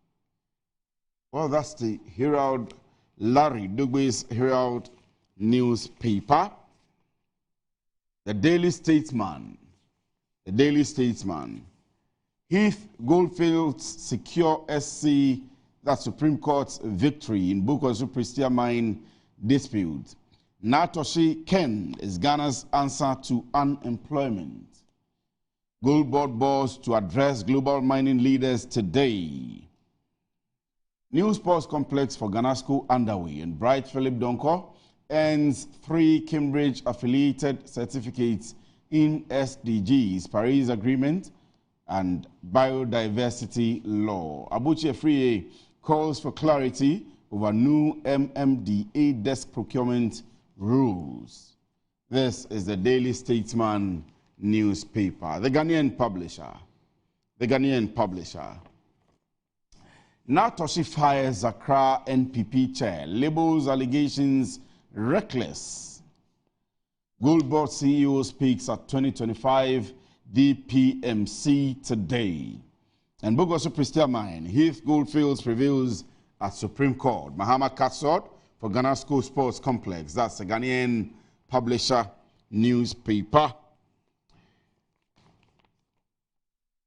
Well, that's the Herald, Larry Dugbe's Herald newspaper. The Daily Statesman. The Daily Statesman. Heath Goldfield's secure SC, that Supreme Court's victory in Bukosu Prestia mine dispute. Natoshi Ken is Ghana's answer to unemployment. Gold Board boss to address global mining leaders today. New sports complex for Ghana School underway, and Bright Philip Donko earns 3 Cambridge-affiliated certificates in SDGs, Paris Agreement, and biodiversity law. Abuchi Afriye calls for clarity over new MMDA desk procurement rules. This is the Daily Statesman newspaper. The Ghanaian publisher. The Ghanaian publisher. Natoshi fires Accra NPP chair, labels allegations reckless. Gold Board CEO speaks at 2025 DPMC today. And Bukosu Prestia mine, Heath Goldfields prevails at Supreme Court. Mahama Katsot for Ghana School Sports Complex. That's the Ghanaian publisher newspaper.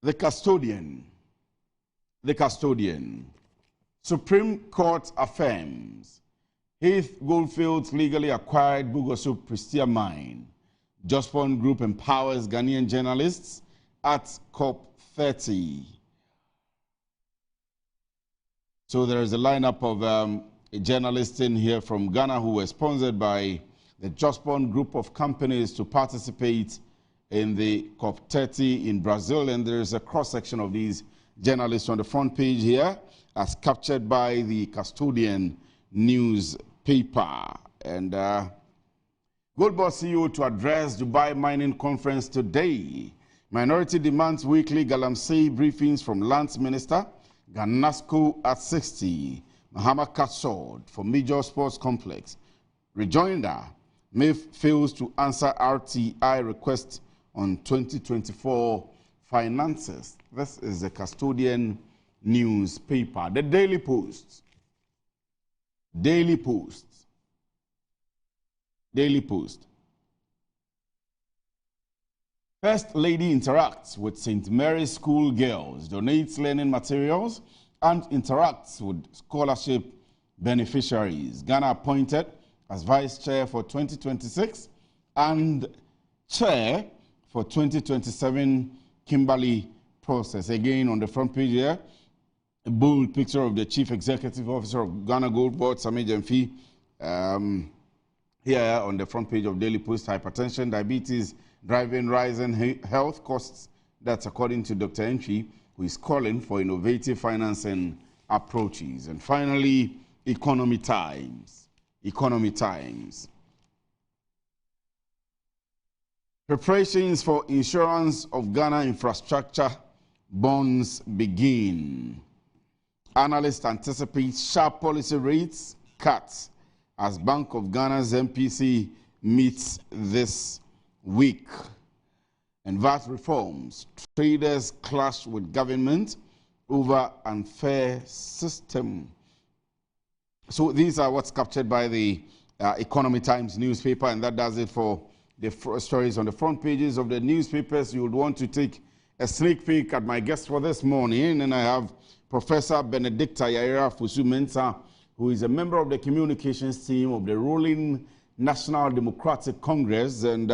The Custodian. The Custodian. Supreme Court affirms Heath Goldfields legally acquired Bukosu Prestia mine. Jospon Group empowers Ghanaian journalists at COP30. So there is a lineup of journalists in here from Ghana who were sponsored by the Jospon Group of companies to participate in the COP30 in Brazil. And there is a cross-section of these journalists on the front page here, as captured by the Custodian newspaper. And Gold Board CEO to address Dubai Mining Conference today. Minority demands weekly Galamsey briefings from Lands Minister. Ganasco at 60. Mahama Katsod for Major Sports Complex. Rejoinder. MIF fails to answer RTI request on 2024 finances. This is the Custodian newspaper. The Daily Post. Daily Post. Daily Post. First Lady interacts with St. Mary's School girls, donates learning materials, and interacts with scholarship beneficiaries. Ghana appointed as Vice Chair for 2026 and Chair for 2027 Kimberley process. Again, on the front page here, a bold picture of the Chief Executive Officer of Ghana Gold Board, Sami Jemfi. Here on the front page of Daily Post, hypertension, diabetes, driving rising health costs. That's according to Dr. Entry, who is calling for innovative financing approaches. And finally, Economy Times. Economy Times. Preparations for insurance of Ghana infrastructure bonds begin. Analysts anticipate sharp policy rates cuts as Bank of Ghana's MPC meets this week. And VAT reforms. Traders clash with government over unfair system. So these are what's captured by the Economy Times newspaper, and that does it for the stories on the front pages of the newspapers. You would want to take a sneak peek at my guest for this morning, and I have Professor Benedicta Yaira Fusu-Mensah, who is a member of the communications team of the ruling National Democratic Congress, and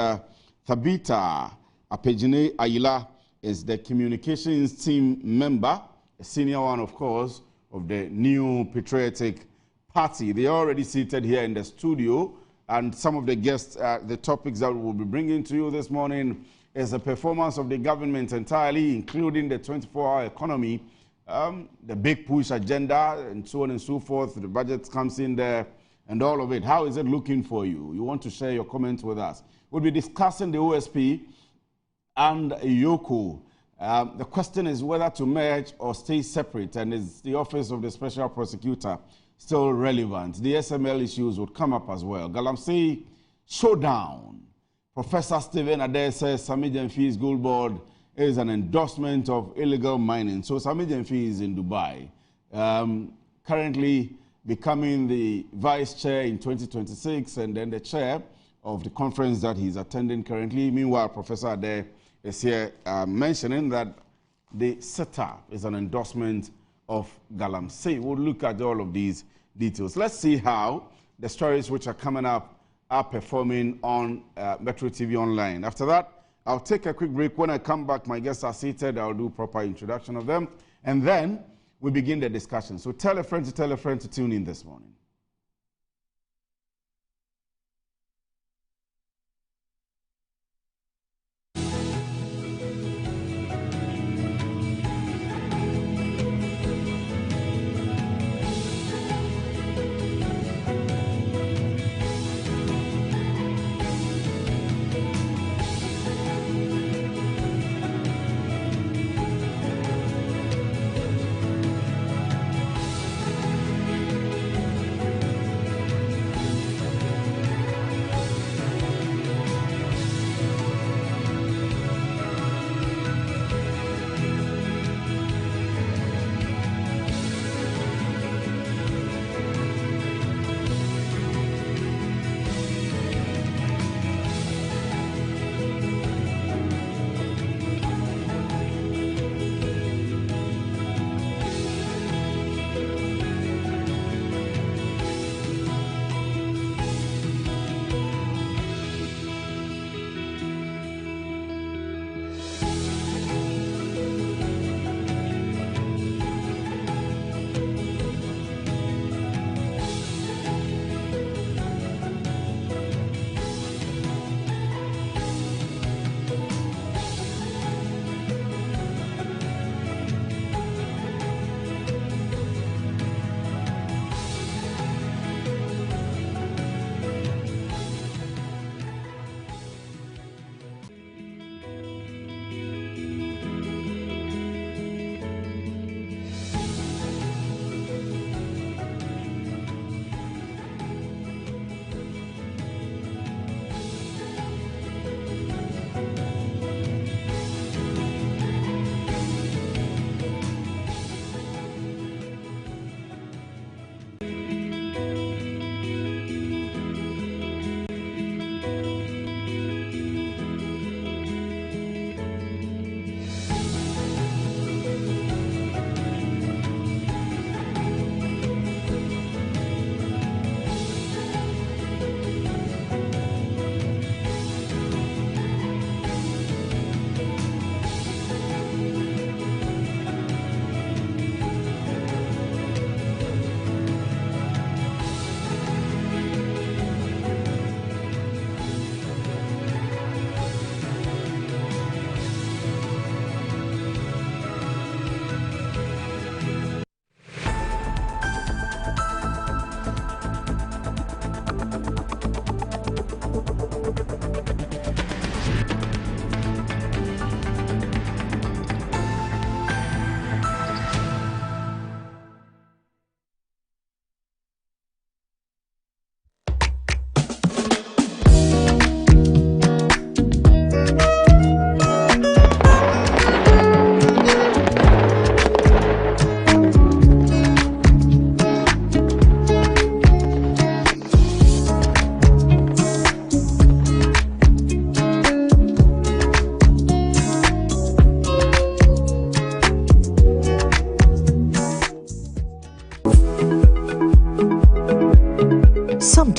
Thabita Apejine Ayila is the communications team member, a senior one, of course, of the New Patriotic Party. They are already seated here in the studio, and some of the guests, the topics that we will be bringing to you this morning is the performance of the government entirely, including the 24-hour economy, the big push agenda, and so on and so forth. The budget comes in there, and all of it. How is it looking for you? You want to share your comments with us. We'll be discussing the OSP and Yoko. The question is whether to merge or stay separate, and is the Office of the Special Prosecutor still relevant? The SML issues would come up as well. Galamsey showdown. Professor Stephen Adair says Sami Gyamfi's Gold Board is an endorsement of illegal mining. So Sami Gyamfi is in Dubai, currently becoming the vice chair in 2026, and then the chair of the conference that he's attending currently. Meanwhile, Professor Adair is here mentioning that the setup is an endorsement of Galamsey. We'll look at all of these details. Let's see how the stories which are coming up are performing on Metro TV Online. After that, I'll take a quick break. When I come back, my guests are seated. I'll do proper introduction of them, and then we begin the discussion. So tell a friend to tune in this morning.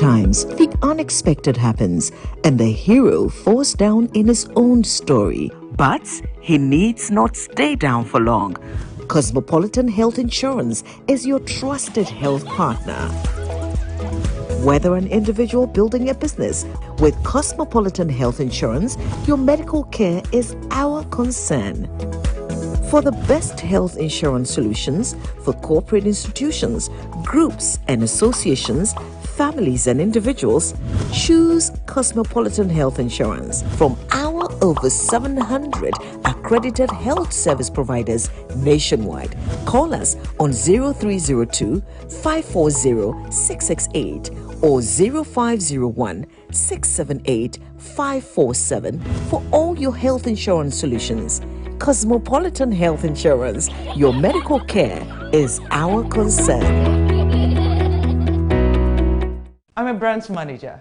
Sometimes the unexpected happens and the hero falls down in his own story. But he needs not stay down for long. Cosmopolitan Health Insurance is your trusted health partner. Whether an individual building a business, with Cosmopolitan Health Insurance, your medical care is our concern. For the best health insurance solutions for corporate institutions, groups and associations, families and individuals, choose Cosmopolitan Health Insurance from our over 700 accredited health service providers nationwide. Call us on 0302 540 668 or 0501 678 547 for all your health insurance solutions. Cosmopolitan Health Insurance, your medical care is our concern. I'm a brand manager.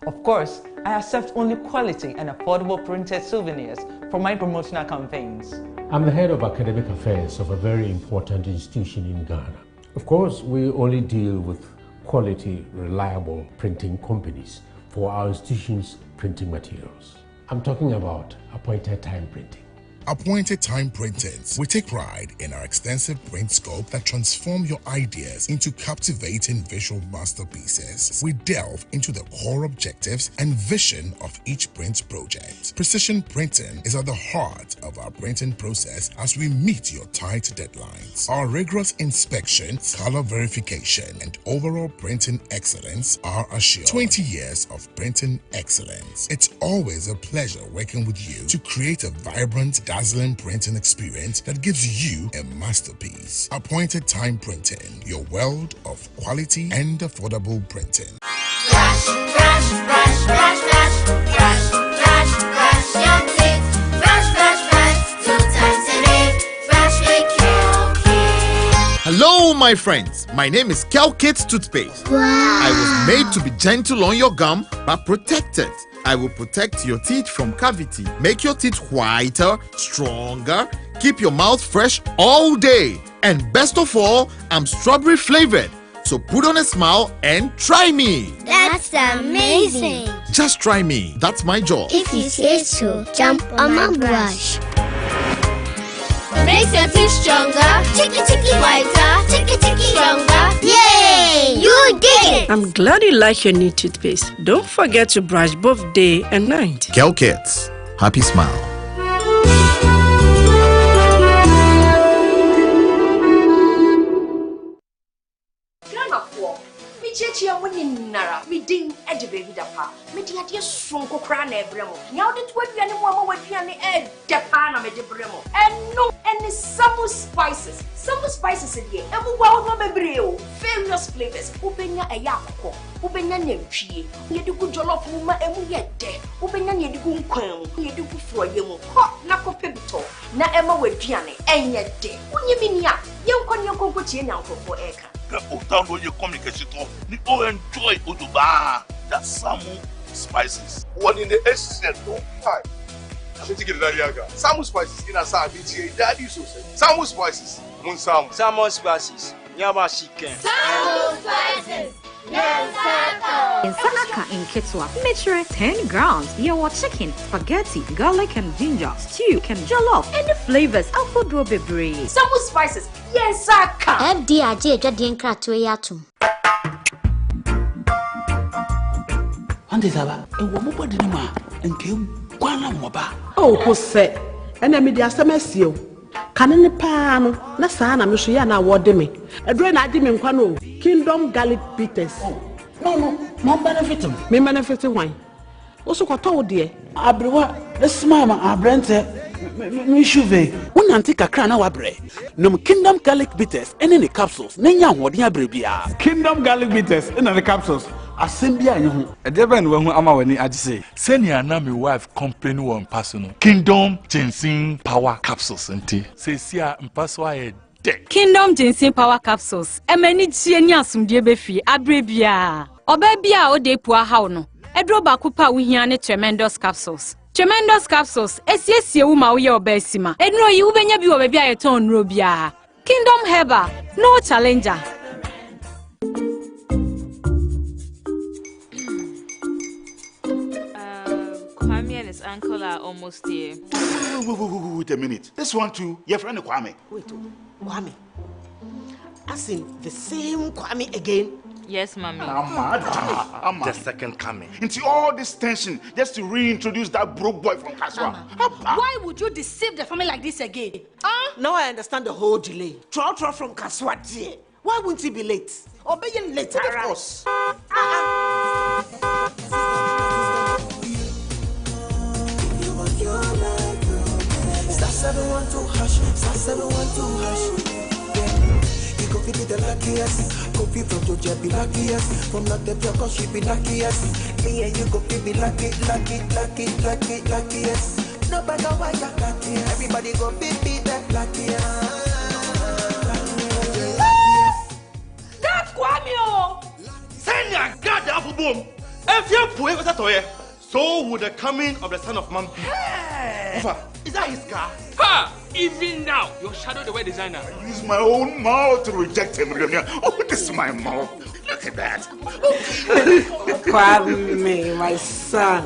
Of course, I accept only quality and affordable printed souvenirs for my promotional campaigns. I'm the head of academic affairs of a very important institution in Ghana. Of course, we only deal with quality, reliable printing companies for our institution's printing materials. I'm talking about appointed time printing. Appointed Time Printers. We take pride in our extensive print scope that transform your ideas into captivating visual masterpieces. We delve into the core objectives and vision of each print project. Precision printing is at the heart of our printing process as we meet your tight deadlines. Our rigorous inspection, color verification, and overall printing excellence are assured. 20 years of printing excellence. It's always a pleasure working with you to create a vibrant, dazzling printing experience that gives you a masterpiece. Appointed Time Printing, your world of quality and affordable printing. Brush, brush, brush, brush, brush, brush, brush, brush your teeth. Brush, brush, brush, 2 times a day. Brush with Kel-Kit. Hello, my friends. My name is Kel-Kit's toothpaste. Wow. I was made to be gentle on your gum, but protected. I will protect your teeth from cavity, make your teeth whiter, stronger, keep your mouth fresh all day. And best of all, I'm strawberry flavored. So put on a smile and try me. That's amazing. Just try me. That's my job. If you say so, jump on my brush. Makes your teeth stronger, chicky chicky whiter, chicky chicky stronger. Yay! You did it! I'm glad you like your new toothpaste. Don't forget to brush both day and night. Kel-Kit, happy smile. Chia winning Nara, me ding edge baby dapa, me dear son cocran ebremo. Now that what we are with piano ed depana me de bremo. And no any summer spices. Summer spices in here, and we will not be breo. Various flavors, Ubenya a yako, Ubenya nemchi, you do good jollof woman and we get dead. Ubenya you do quam, you do for you, hot nako pibito. Na Emma with piano, and yet dead. When you mean ya, you can your cocoa now for Eka. Down your communication, you all enjoy Uduba, that Samu spices. One in the essence, don't fight. I'm going to get that yaga. Samu spices in a Sabi, Daddy so said. Samu spices, Munsam. Samu spices, Yama chicken. Samu spices, In Sanaka in Ketwa, measure 10 grams. You want chicken, spaghetti, garlic and ginger, stew, and jollof, and the flavors of food will be brave. Samu spices, yes, I can. FDIJ Jadien Kratuatum. Andesaba, and one more dinner, and came one moba. Oh, Jose, and I made the SMS. Cannon pan, Nasana, Michiana, what me. A drain I didn't quano, Kingdom Garlic Bitters. No, more benefiting. Me benefiting wine. Also, what told dear? Abrewa, the smama, our brand, Michuve. One antique crown our bread. No Kingdom Garlic Bitters, and any capsules, Nanya, what ya bribia. Kingdom Garlic Bitters, and the capsules. Assembly, a devil when Amawani I say, Senior Nami wife complain one personal. Kingdom Ginseng Power Capsules and tea. Say, see, I'm passway. Kingdom Ginseng Power Capsules. A many genius from Debefi, Abrebia. Obebia o de poor hauno. Edroba Kupa Wihiane Tremendous Capsules. Tremendous Capsules. Yes, you ma your besima. And no, you when you be over a ton rubia. Kingdom Herbal. No challenger. and his uncle are almost here. Wait a minute. This one too, your friend Kwame. Wait, Kwame. As in the same Kwame again? Yes, Mommy. I'm the second coming. Into all this tension just to reintroduce that broke boy from Kaswa. Why would you deceive the family like this again? Now I understand the whole delay. Troll from Kaswa. Why wouldn't he be late? Or be later? Of course. Star 712 hush, star 712 hush. You go be the luckiest. Copy from Georgia be luckiest. From not the cause she be luckiest. Me and you go be luckiest. No matter why you're luckiest. Everybody go be that luckiest. That's Kwame! Send your God the apple boom. If you put it toy, so would the coming of the son of man be. Hey. Is that his car? Ha! Even now, your shadow the way designer. I use my own mouth to reject him. Oh, this is my mouth. Look at that. Kwame, my son.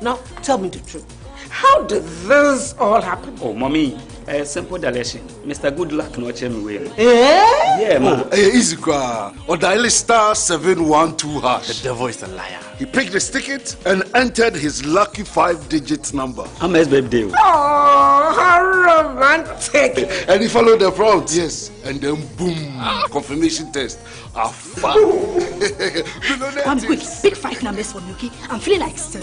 Now, tell me the truth. How did this all happen? Oh, Mommy, simple direction. Mr. Goodluck no check me way. Yeah, man. Easy car. Or dial star 712 hash. The devil is a liar. He picked his ticket and entered his lucky 5-digit number. I'm a baby deal. Oh, how romantic. And he followed the prompt, yes. And then boom, confirmation test. I'm quick. Pick 5 numbers for me, okay? I'm feeling like 7.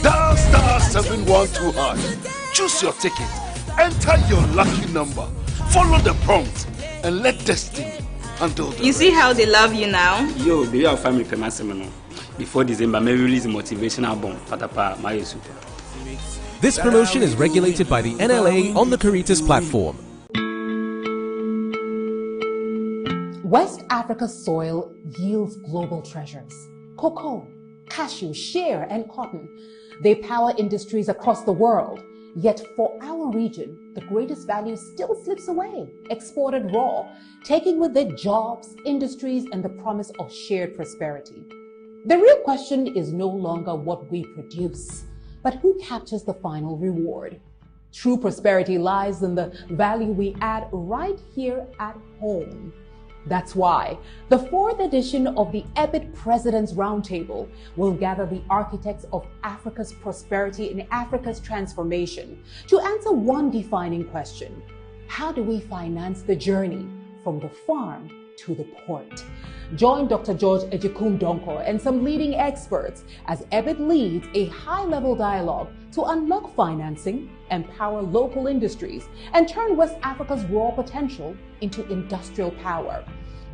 Dial star 712 hash. Choose your ticket. Enter your lucky number. Follow the prompt and let destiny handle the You see how they love you now? Yo, do you have family payment? Before December, may release a motivational album. Patapa, my super. This promotion is regulated by the NLA on the Caritas platform. West Africa's soil yields global treasures. Cocoa, cashew, shea, and cotton. They power industries across the world. Yet for our region, the greatest value still slips away, exported raw, taking with it jobs, industries, and the promise of shared prosperity. The real question is no longer what we produce, but who captures the final reward. True prosperity lies in the value we add right here at home. That's why the 4th edition of the EBIT President's Roundtable will gather the architects of Africa's prosperity and Africa's transformation to answer one defining question. How do we finance the journey from the farm to the port? Join Dr. George Ejikum Donkor and some leading experts as EBIT leads a high-level dialogue to unlock financing, empower local industries, and turn West Africa's raw potential into industrial power.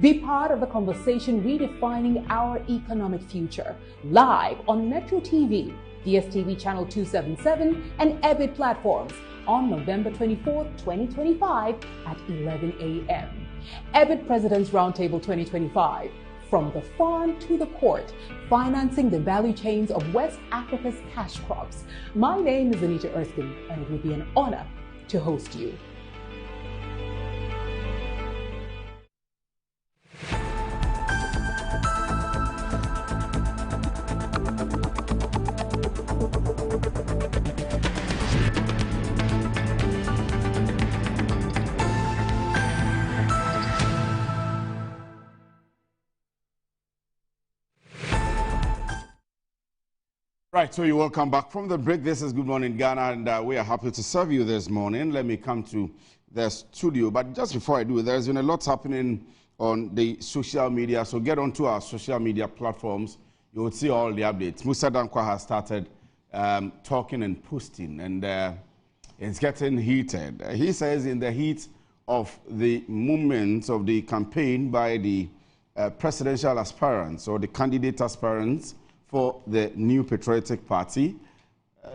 Be part of the conversation redefining our economic future, live on Metro TV, DSTV Channel 277, and EBIT platforms on November 24, 2025 at 11 a.m. EBIT President's Roundtable 2025. From the farm to the port, financing the value chains of West Africa's cash crops. My name is Anita Erskine, and it would be an honor to host you. Right, so you're welcome back from the break. This is Good Morning Ghana, and we are happy to serve you this morning. Let me come to the studio, but just before I do, there's been a lot happening on the social media, so get onto our social media platforms. You will see all the updates. Musa Dankwa has started talking and posting, and it's getting heated. He says in the heat of the movement of the campaign by the presidential aspirants or the candidate aspirants for the New Patriotic Party,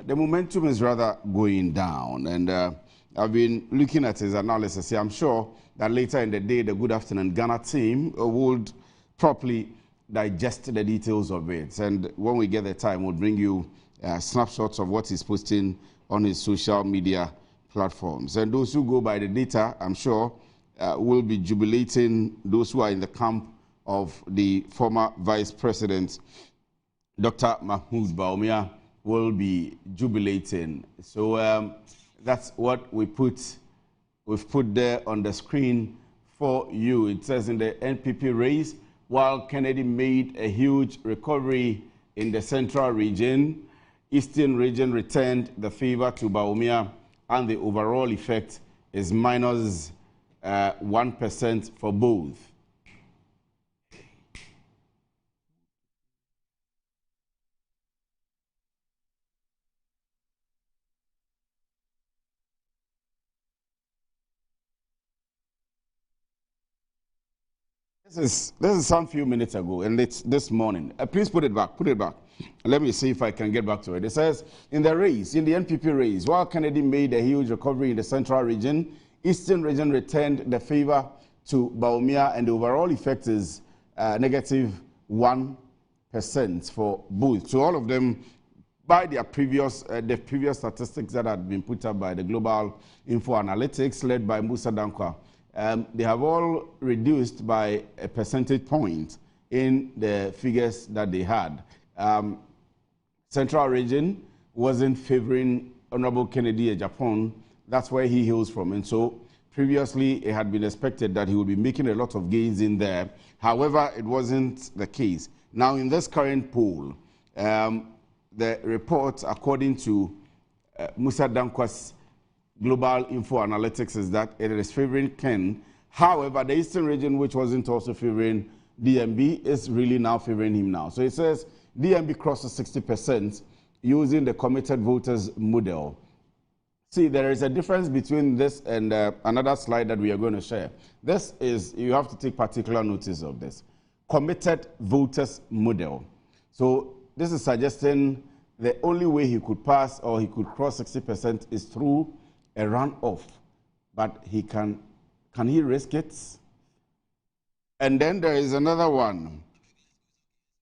the momentum is rather going down. And I've been looking at his analysis here. I'm sure that later in the day, the Good Afternoon Ghana team would properly digest the details of it. And when we get the time, we'll bring you snapshots of what he's posting on his social media platforms. And those who go by the data, I'm sure, will be jubilating those who are in the camp of the former Vice President Dr. Mahmoud Bawumia will be jubilating. So that's what we've put there on the screen for you. It says in the NPP race, while Kennedy made a huge recovery in the central region, Eastern region returned the favor to Bawumia, and the overall effect is minus 1% for both. This is some few minutes ago, and it's this morning. Please put it back. Let me see if I can get back to it. It says, in the NPP race, while Kennedy made a huge recovery in the central region, Eastern region returned the favor to Bawumia, and the overall effect is negative 1% for both. So all of them, by their previous statistics that had been put up by the Global Info Analytics, led by Musa Dankwa, they have all reduced by a percentage point in the figures that they had. Central region wasn't favoring Honorable Kennedy Agyapong. That's where he hails from. And so previously it had been expected that he would be making a lot of gains in there. However, it wasn't the case. Now in this current poll, the report, according to Musa Dankwa's Global Info Analytics, is that it is favoring Ken. However, the Eastern region, which wasn't also favoring DMB, is really now favoring him now. So it says DMB crosses 60% using the committed voters model. See, there is a difference between this and another slide that we are going to share. This is, you have to take particular notice of this. Committed voters model. So this is suggesting the only way he could pass or he could cross 60% is through a runoff, but can he risk it? And then there is another one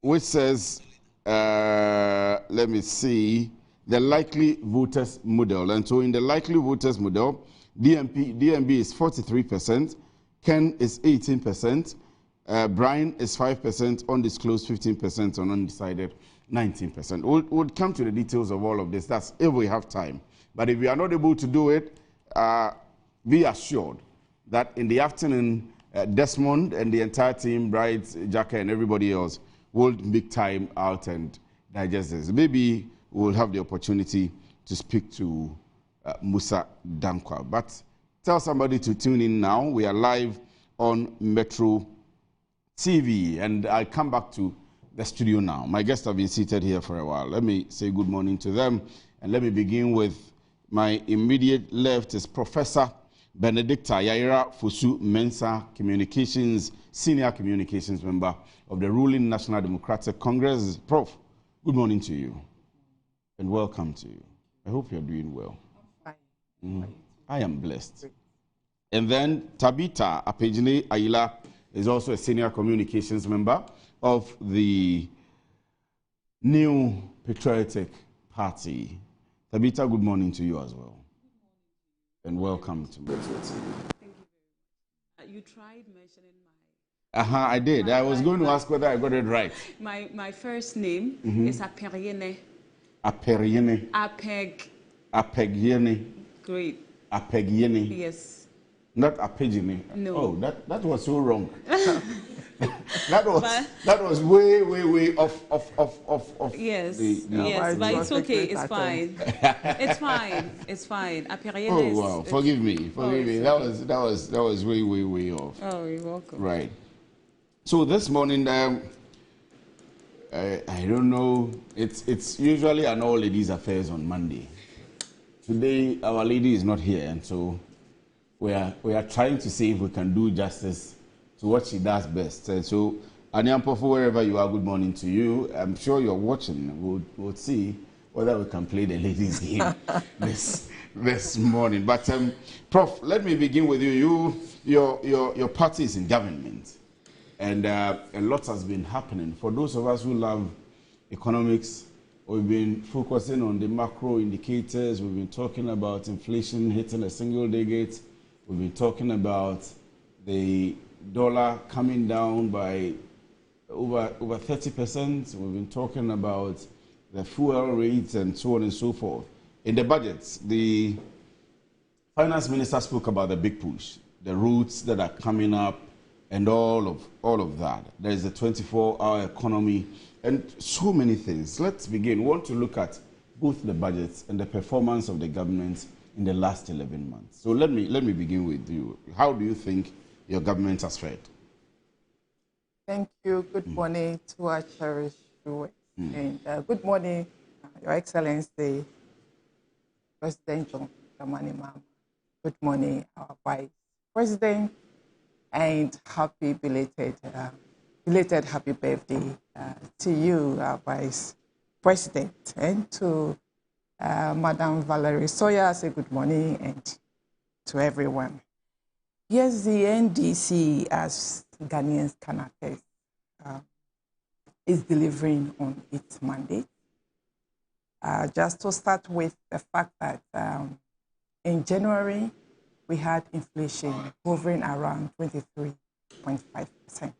which says, let me see, the likely voters model. And so in the likely voters model, DMB is 43%, Ken is 18%, Brian is 5%, undisclosed 15%, and undecided 19%. We'll come to the details of all of this. That's if we have time. But if we are not able to do it, be assured that in the afternoon, Desmond and the entire team, Bright, Jacka, and everybody else will make time out and digest this. Maybe we'll have the opportunity to speak to Musa Dankwa. But tell somebody to tune in now. We are live on Metro TV, and I'll come back to the studio now. My guests have been seated here for a while. Let me say good morning to them, and let me begin with my immediate left is Professor Benedicta Yaira Fosu Mensah, Senior Communications Member of the ruling National Democratic Congress. Prof, good morning to you, and welcome to you. I hope you're doing well. I am blessed. And then Tabitha Apejine Ayila is also a Senior Communications Member of the New Patriotic Party. Tabitha, good morning to you as well. And welcome to Metro TV. Thank you. You tried mentioning my... I did. I was going to ask whether I got it right. My first name is Aperiene. Aperiene. Apegiene. Great. Apegiene. Yes. Not Apegine. No. Oh, that was so wrong. that was way off. Yes, no. Yes, but it's okay. It's fine. It's fine. It's fine. Oh wow! Forgive me. That was way off. Oh, you're welcome. Right. So this morning, I don't know. It's usually an all ladies affairs on Monday. Today our lady is not here, and so we are trying to see if we can do justice to what she does best. And so, Anyampofu, wherever you are, good morning to you. I'm sure you're watching. We'll see whether we can play the ladies' game this morning. But Prof, let me begin with you. Your party is in government, and a lot has been happening. For those of us who love economics, we've been focusing on the macro indicators. We've been talking about inflation hitting a single digit. We've been talking about the dollar coming down by over 30%. We've been talking about the fuel rates and so on and so forth. In the budget, the finance minister spoke about the big push, the routes that are coming up, and all of that. There is a 24-hour economy and so many things. Let's begin. We want to look at both the budgets and the performance of the government in the last 11 months. So let me begin with you. How do you think your government has fared? Thank you. Good morning to our cherished viewers. And good morning, Your Excellency, President John Dramani Mahama. Good morning, our Vice President, and happy belated happy birthday to you, our Vice President, and to Madam Valerie Sawyer. Say good morning, and to everyone. Yes, the NDC, as Ghanaians can attest, is delivering on its mandate. Just to start with the fact that in January, we had inflation hovering around 23.5%.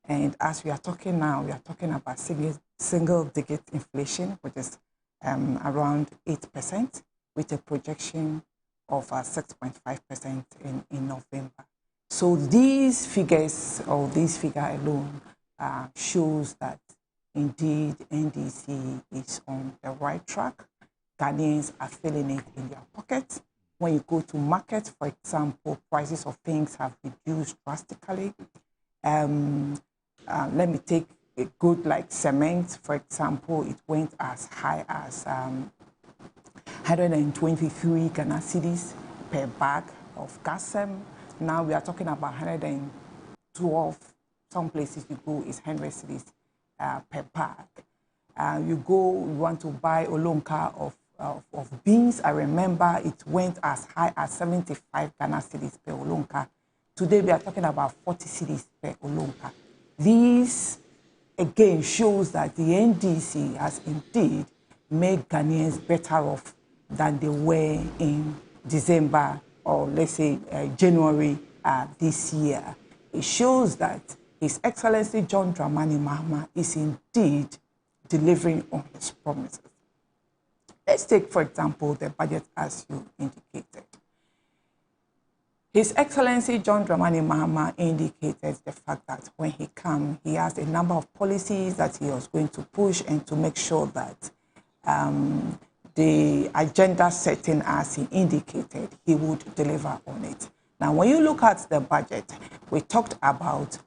And as we are talking now, we are talking about single-digit inflation, which is around 8%, with a projection of 6.5% in November. So these figures, or this figure alone, shows that indeed NDC is on the right track. Ghanaians are feeling it in their pockets. When you go to market, for example, prices of things have reduced drastically. Let me take a good like cement, for example, it went as high as 123 Ghana cedis per bag of GASEM. Now we are talking about 112. Some places you go is 100 cedis per bag. You want to buy Olonka of beans. I remember it went as high as 75 Ghana cedis per Olonka. Today we are talking about 40 cedis per Olonka. This again shows that the NDC has indeed made Ghanaians better off than they were in December, or let's say January this year. It shows that His Excellency John Dramani Mahama is indeed delivering on his promises. Let's take, for example, the budget as you indicated. His Excellency John Dramani Mahama indicated the fact that when he comes, he has a number of policies that he was going to push and to make sure that the agenda setting as he indicated, he would deliver on it. Now, when you look at the budget, we talked about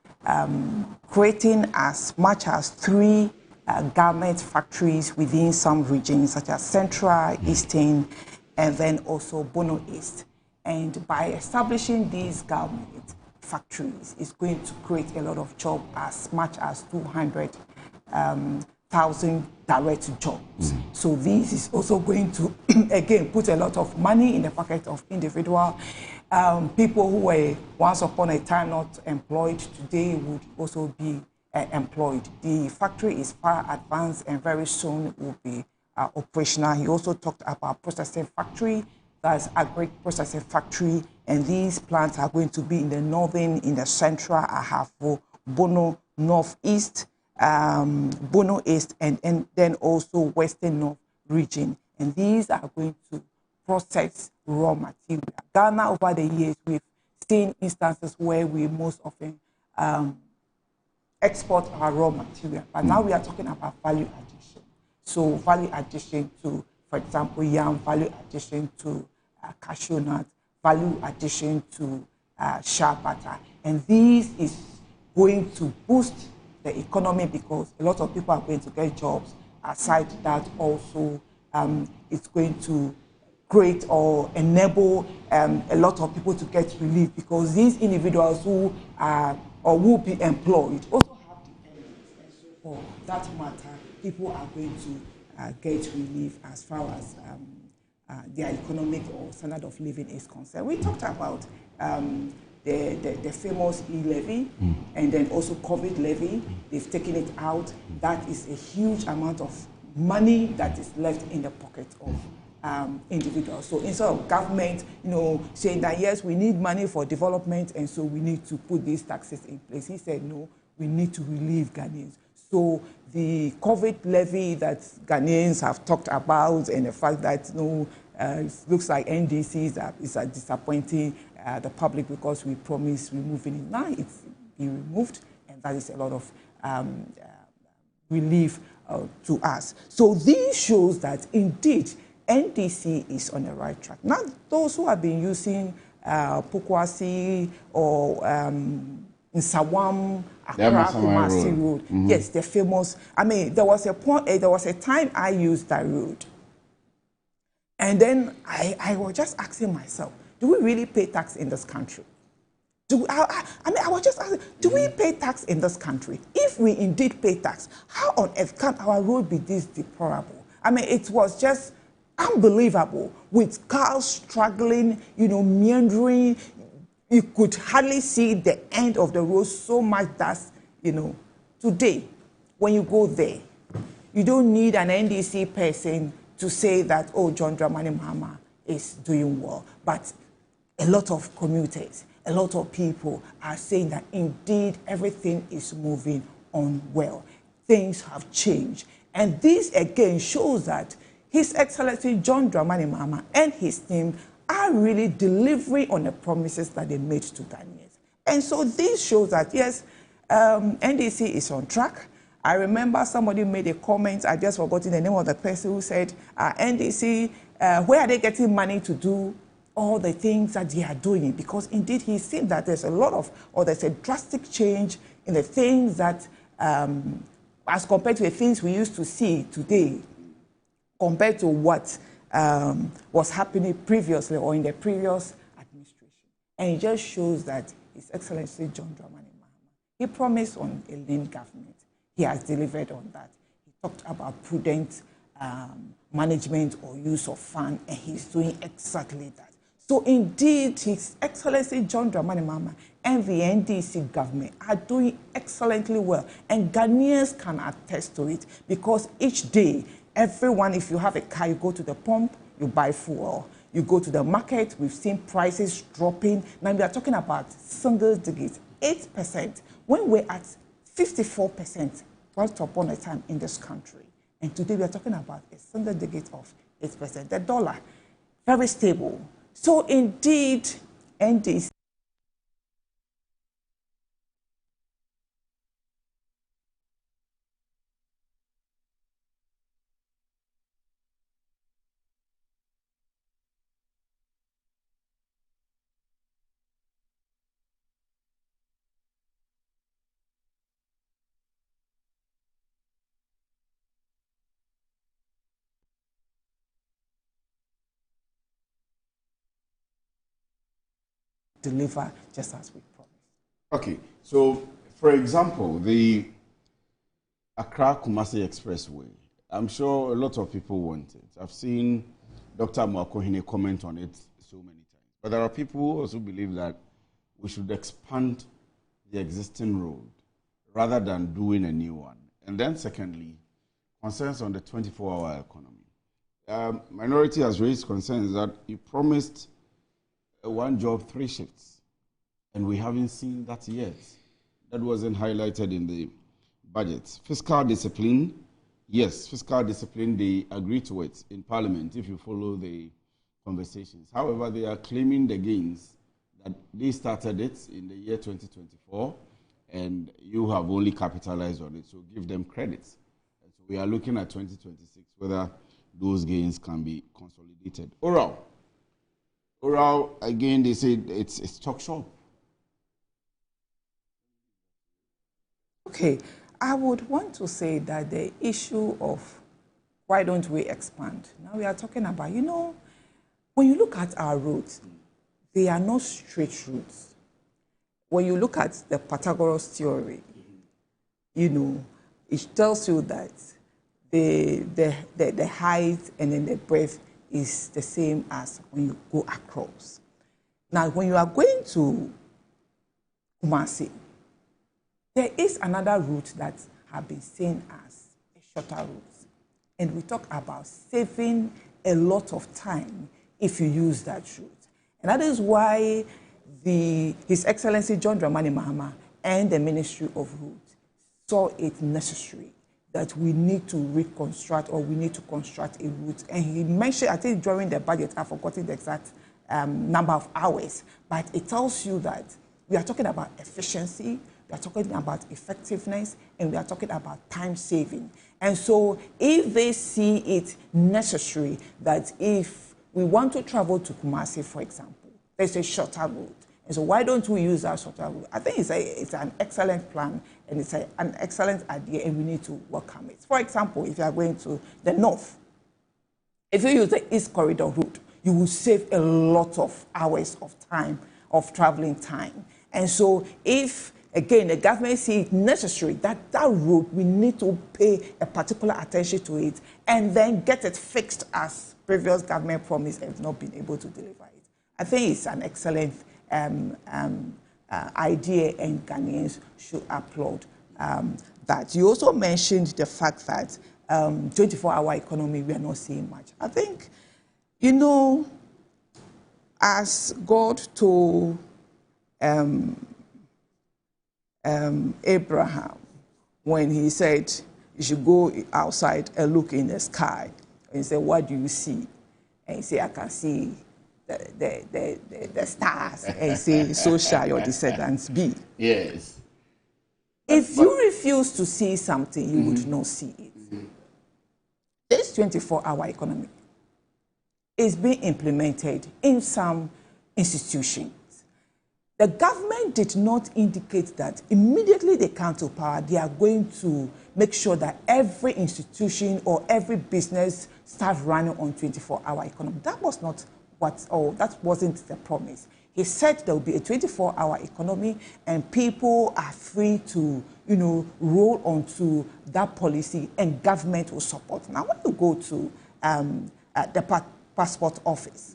creating as much as 3 garment factories within some regions, such as Central, Eastern, and then also Bono East. And by establishing these garment factories, it's going to create a lot of jobs, as much as 200,000 direct jobs. So this is also going to, again, put a lot of money in the pocket of individual people who were once upon a time not employed, today would also be employed. The factory is far advanced and very soon will be operational. He also talked about processing factory, that's agri processing factory, and these plants are going to be in the northern, in the central, Ahafo, Bono, northeast, Bono East, and then also Western North region. And these are going to process raw material. Ghana, over the years, we've seen instances where we most often export our raw material, but now we are talking about value addition. So value addition to, for example, yam, value addition to cashew nut, value addition to shea butter. And this is going to boost the economy because a lot of people are going to get jobs. Aside that, also it's going to create or enable a lot of people to get relief, because these individuals who are or will be employed also have dependents. And so for that matter, people are going to get relief as far as their economic or standard of living is concerned. We talked about the famous e-levy and then also COVID levy. They've taken it out. That is a huge amount of money that is left in the pocket of individuals. So instead of government, saying that yes, we need money for development and so we need to put these taxes in place, he said no, we need to relieve Ghanaians. So the COVID levy that Ghanaians have talked about, and the fact that it looks like NDC is disappointing the public because we promised removing it. Now it's been removed, and that is a lot of relief to us. So this shows that indeed NDC is on the right track. Now those who have been using Pokwasi or Nsawam, Accra, Kumasi Road. Yes, they're famous. I mean, there was a time I used that road. And then I was just asking myself, do we really pay tax in this country? I was just asking, do we pay tax in this country? If we indeed pay tax, how on earth can our road be this deplorable? I mean, it was just unbelievable, with cars struggling, meandering. You could hardly see the end of the road, so much dust, Today, when you go there, you don't need an NDC person to say that, oh, John Dramani Mahama is doing well. But a lot of commuters, a lot of people are saying that indeed everything is moving on well. Things have changed. And this again shows that His Excellency John Dramani Mahama and his team are really delivering on the promises that they made to Ghanaians. And so this shows that, yes, NDC is on track. I remember somebody made a comment, I just forgot the name of the person, who said, NDC, where are they getting money to do all the things that they are doing? Because indeed he said that there's a drastic change in the things that, as compared to the things we used to see today, compared to what was happening previously or in the previous administration. And it just shows that His Excellency John Dramani Mahama, he promised on a lean government. He has delivered on that. He talked about prudent management or use of funds, and he's doing exactly that. So indeed, His Excellency John Dramani Mahama and the NDC government are doing excellently well. And Ghanaians can attest to it, because each day, everyone, if you have a car, you go to the pump, you buy fuel. You go to the market, we've seen prices dropping. Now we are talking about single digits, 8%, when we're at 54% once upon a time in this country. And today we are talking about a single digit of 8%. The dollar, very stable. So indeed, NDC deliver just as we promised. Okay, so for example, the Accra-Kumasi Expressway, I'm sure a lot of people want it. I've seen Dr. Mwakohine comment on it so many times. But there are people who also believe that we should expand the existing road rather than doing a new one. And then secondly, concerns on the 24-hour economy. Minority has raised concerns that you promised one job, 3 shifts, and we haven't seen that yet. That wasn't highlighted in the budget. Fiscal discipline, yes, fiscal discipline, they agree to it in Parliament if you follow the conversations. However, they are claiming the gains that they started it in the year 2024, and you have only capitalized on it, so give them credit. And so we are looking at 2026, whether those gains can be consolidated. Oral, again, they say it's talk shop. Okay, I would want to say that the issue of why don't we expand? Now we are talking about, when you look at our roads, they are not straight routes. When you look at the Pythagoras theory, it tells you that the height and then the breadth is the same as when you go across. Now, when you are going to Kumasi, there is another route that has been seen as a shorter route. And we talk about saving a lot of time if you use that route. And that is why His Excellency John Dramani Mahama and the Ministry of Roads saw it necessary that we need to reconstruct or we need to construct a route. And he mentioned, I think during the budget, I've forgotten the exact number of hours, but it tells you that we are talking about efficiency, we are talking about effectiveness, and we are talking about time saving. And so if they see it necessary that if we want to travel to Kumasi, for example, there's a shorter route. And so why don't we use that shorter route? I think it's an excellent plan and it's an excellent idea and we need to welcome it. For example, if you are going to the north, if you use the East Corridor route, you will save a lot of hours of time, of traveling time. And so if, again, the government sees it necessary that route, we need to pay a particular attention to it and then get it fixed as previous government promised and have not been able to deliver it. I think it's an excellent idea and Ghanaians should applaud that. You also mentioned the fact that 24-hour economy, we are not seeing much. I think, you know, as God told Abraham when he said you should go outside and look in the sky, and he said, what do you see? And he said, I can see the stars. And he said, so shall your descendants be. Yes. If you refuse to see something, you would not see it. This 24-hour economy is being implemented in some institutions. The government did not indicate that immediately they come to power, they are going to make sure that every institution or every business starts running on 24-hour economy. That was not that wasn't the promise. He said there will be a 24-hour economy and people are free to, you know, roll onto that policy and government will support. Now, when you go to the passport office,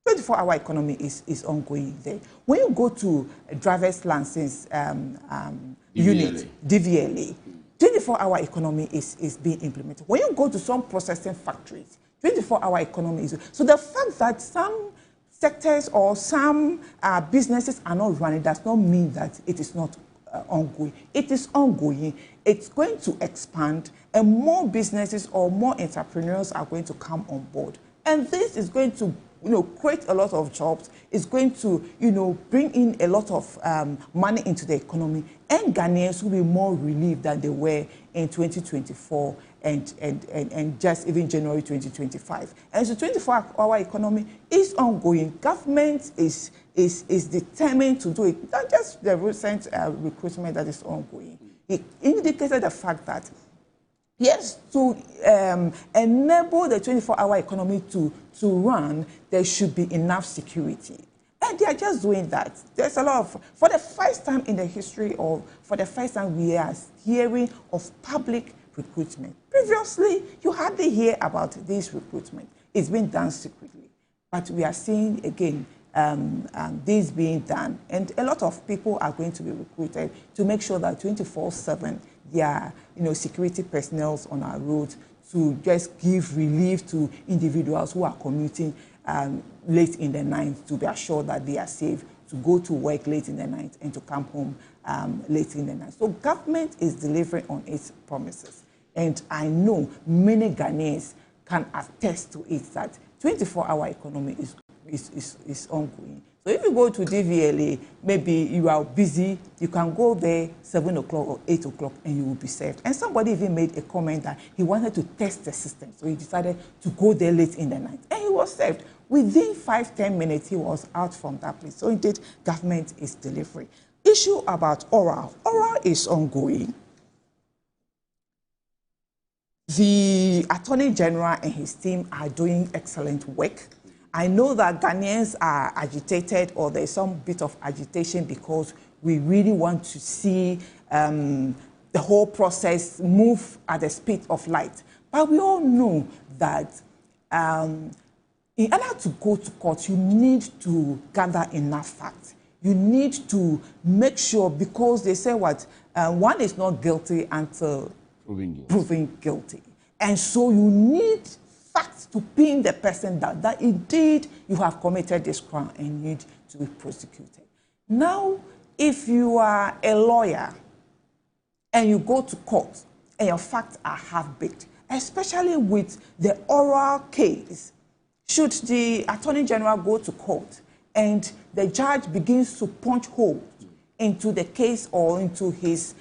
24-hour economy is ongoing there. When you go to a driver's license unit, DVLA, 24-hour economy is being implemented. When you go to some processing factories, 24-hour economy is... So the fact that some sectors or some businesses are not running does not mean that it is not ongoing. It is ongoing. It's going to expand and more businesses or more entrepreneurs are going to come on board. And this is going to, you know, create a lot of jobs. It's going to, you know, bring in a lot of money into the economy. And Ghanaians will be more relieved than they were in 2024 and just even January 2025. And so 24-hour economy is ongoing. Government is determined to do it. Not just the recent recruitment that is ongoing. It indicated the fact that, yes, to enable the 24-hour economy to run, there should be enough security. And they are just doing that. There's a lot of, for the first time in the history of, for the first time we are hearing of public recruitment. Previously, you hardly hear about this recruitment. It's been done secretly. But we are seeing, again, this being done. And a lot of people are going to be recruited to make sure that 24/7, there are, you know, security personnel on our roads to just give relief to individuals who are commuting late in the night, to be assured that they are safe, to go to work late in the night and to come home late in the night. So government is delivering on its promises. And I know many Ghanaians can attest to it that 24-hour economy is ongoing. So if you go to DVLA, maybe you are busy, you can go there 7 o'clock or 8 o'clock and you will be served. And somebody even made a comment that he wanted to test the system. So he decided to go there late in the night. And he was served. Within 5-10 minutes, he was out from that place. So indeed, government is delivering. Issue about oral. Oral is ongoing. The Attorney General and his team are doing excellent work. I know that Ghanaians are agitated, or there's some bit of agitation because we really want to see the whole process move at the speed of light. But we all know that in order to go to court, you need to gather enough facts. You need to make sure, because they say what, one is not guilty until proven guilty. And so you need facts to pin the person down, that indeed you have committed this crime and need to be prosecuted. Now, if you are a lawyer and you go to court and your facts are half-baked, especially with the oral case, should the Attorney General go to court and the judge begins to punch holes into the case or into his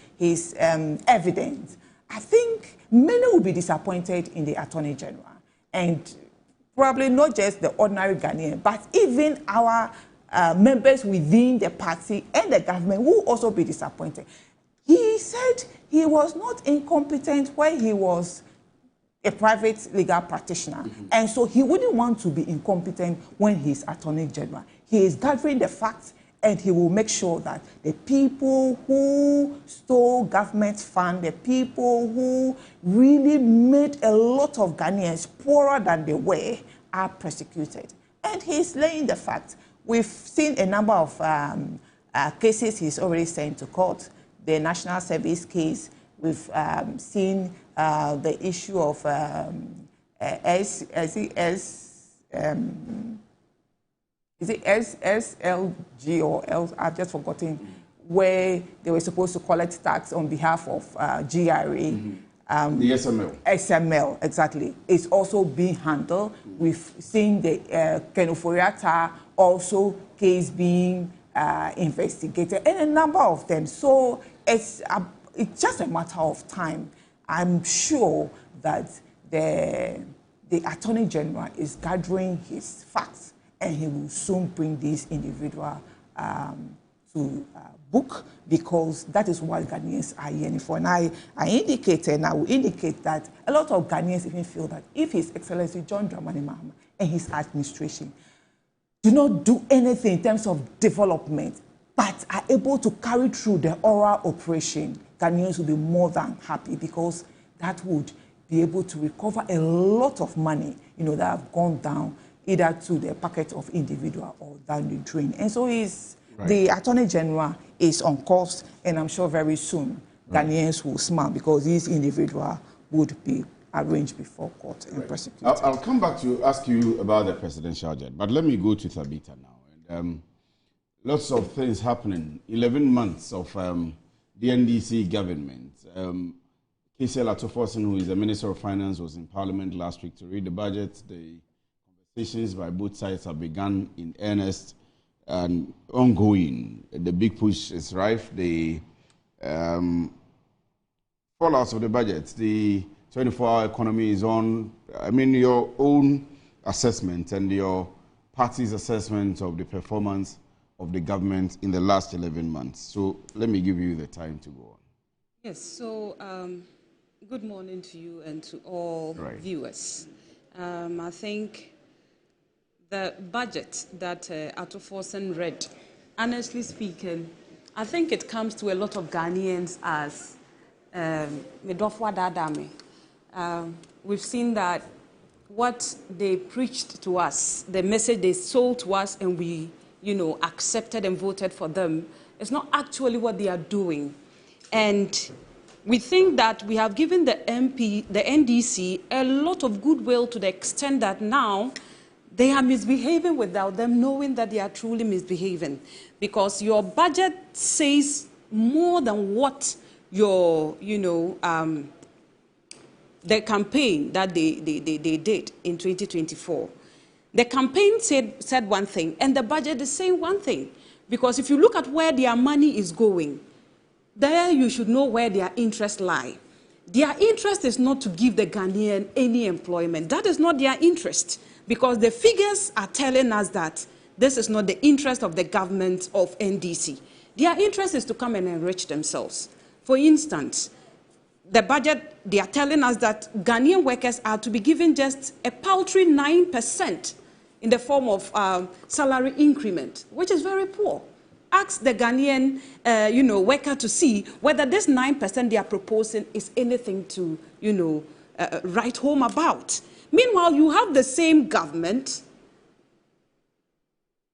evidence, I think many will be disappointed in the Attorney General. And probably not just the ordinary Ghanaian, but even our members within the party and the government will also be disappointed. He said he was not incompetent when he was a private legal practitioner. And so he wouldn't want to be incompetent when he's Attorney General. He is gathering the facts, and he will make sure that the people who stole government funds, the people who really made a lot of Ghanaians poorer than they were, are prosecuted. And he's laying the facts. We've seen a number of cases he's already sent to court. The National Service case, we've seen the issue of SLG or L, I've just forgotten, where they were supposed to collect tax on behalf of GRA. The SML. SML, exactly. It's also being handled. We've seen the Kenoforiata also case being investigated, and a number of them. So it's just a matter of time. I'm sure that the Attorney General is gathering his facts, and he will soon bring this individual to book, because that is what Ghanaians are yearning for. And I indicated, and I will indicate that a lot of Ghanaians even feel that if His Excellency John Dramani Mahama and his administration do not do anything in terms of development, but are able to carry through the oral operation, Ghanaians will be more than happy, because that would be able to recover a lot of money, that have gone down either to the pocket of individual or down the drain. And so the Attorney General is on course, and I'm sure very soon Ghanaians will smile, because this individual would be arranged before court and prosecuted. I'll come back to ask you about the presidential jet, but let me go to Tabitha now. And, lots of things happening. 11 months of the NDC government. KCL Atoforsen, who is the Minister of Finance, was in Parliament last week to read the budget. The conversations by both sides have begun in earnest and ongoing. The big push is rife. The fallout of the budget, the 24-hour economy is on. I mean, your own assessment and your party's assessment of the performance of the government in the last 11 months. So let me give you the time to go on. Yes, so good morning to you and to all viewers. I think the budget that Atoforsen read, honestly speaking, I think it comes to a lot of Ghanaians as Medofwa Dadame. We've seen that what they preached to us, the message they sold to us, and we accepted and voted for them, it's not actually what they are doing. And we think that we have given the NDC, a lot of goodwill to the extent that now they are misbehaving without them knowing that they are truly misbehaving. Because your budget says more than what your, the campaign that they did in 2024. The campaign said one thing, and the budget is saying one thing. Because if you look at where their money is going, there you should know where their interests lie. Their interest is not to give the Ghanaian any employment. That is not their interest, because the figures are telling us that this is not the interest of the government of NDC. Their interest is to come and enrich themselves. For instance, the budget, they are telling us that Ghanaian workers are to be given just a paltry 9% in the form of salary increment, which is very poor. Ask the Ghanaian, worker to see whether this 9% they are proposing is anything to, write home about. Meanwhile, you have the same government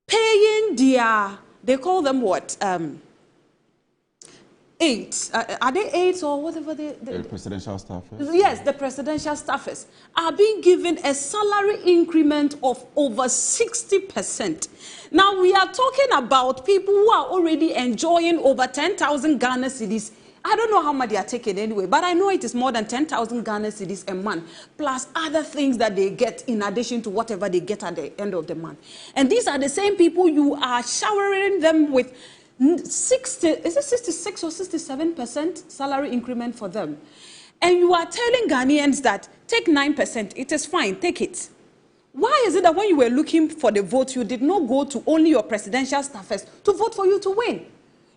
paying they call them what? 8. Are they 8 or whatever the presidential staffers? Yes, the presidential staffers are being given a salary increment of over 60%. Now, we are talking about people who are already enjoying over 10,000 Ghana cedis. I don't know how much they are taking anyway, but I know it is more than 10,000 Ghana cedis a month, plus other things that they get in addition to whatever they get at the end of the month. And these are the same people you are showering them with 66 or 67% salary increment for them. And you are telling Ghanaians that take 9%, it is fine, take it. Why is it that when you were looking for the vote, you did not go to only your presidential staffers to vote for you to win?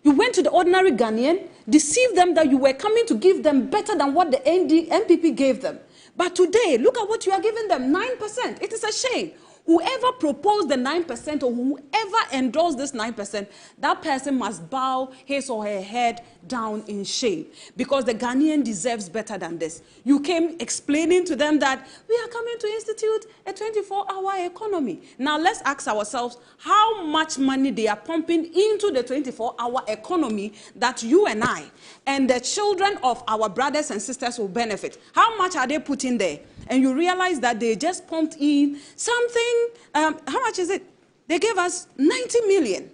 You went to the ordinary Ghanaian, deceived them that you were coming to give them better than what the NPP gave them. But today, look at what you are giving them, 9%. It is a shame. Whoever proposed the 9% or whoever endorsed this 9%, that person must bow his or her head down in shame, because the Ghanaian deserves better than this. You came explaining to them that we are coming to institute a 24-hour economy. Now let's ask ourselves how much money they are pumping into the 24-hour economy that you and I and the children of our brothers and sisters will benefit. How much are they putting there? And you realize that they just pumped in something, how much is it? They gave us 90 million.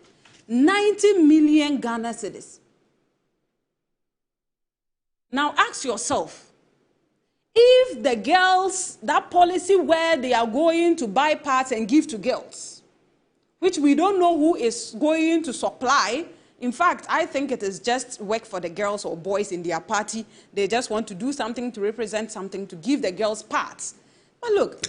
90 million Ghana cedis. Now ask yourself, if the girls, that policy where they are going to buy parts and give to girls, which we don't know who is going to supply. In fact, I think it is just work for the girls or boys in their party. They just want to do something to represent something to give the girls parts. But look,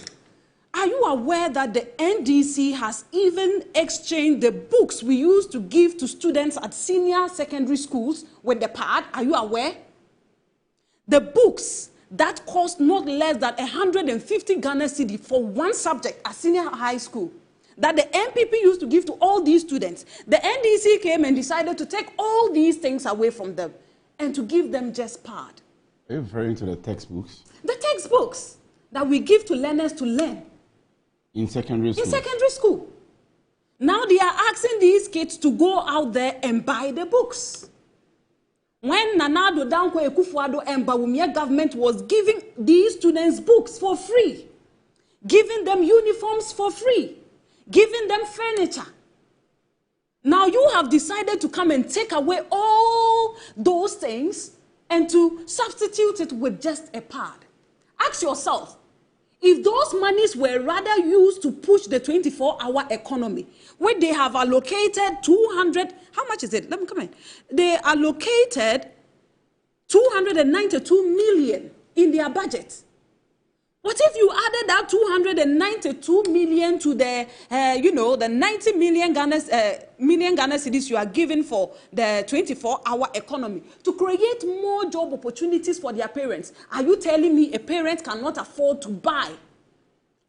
are you aware that the NDC has even exchanged the books we used to give to students at senior secondary schools with the pad? Are you aware? The books that cost not less than 150 Ghana cedi for one subject at senior high school, that the NPP used to give to all these students. The NDC came and decided to take all these things away from them and to give them just part. Are you referring to the textbooks? The textbooks that we give to learners to learn. In secondary school? In secondary school. Now they are asking these kids to go out there and buy the books. When Nana Addo Dankwa Akufo-Addo and Bawumia government was giving these students books for free, giving them uniforms for free, giving them furniture. Now you have decided to come and take away all those things and to substitute it with just a pad. Ask yourself, if those monies were rather used to push the 24-hour economy, where they have allocated 200, how much is it? Let me come in. They allocated 292 million in their budget. What if you added that 292 million to the, the 90 million Ghana cedis you are giving for the 24-hour economy to create more job opportunities for their parents? Are you telling me a parent cannot afford to buy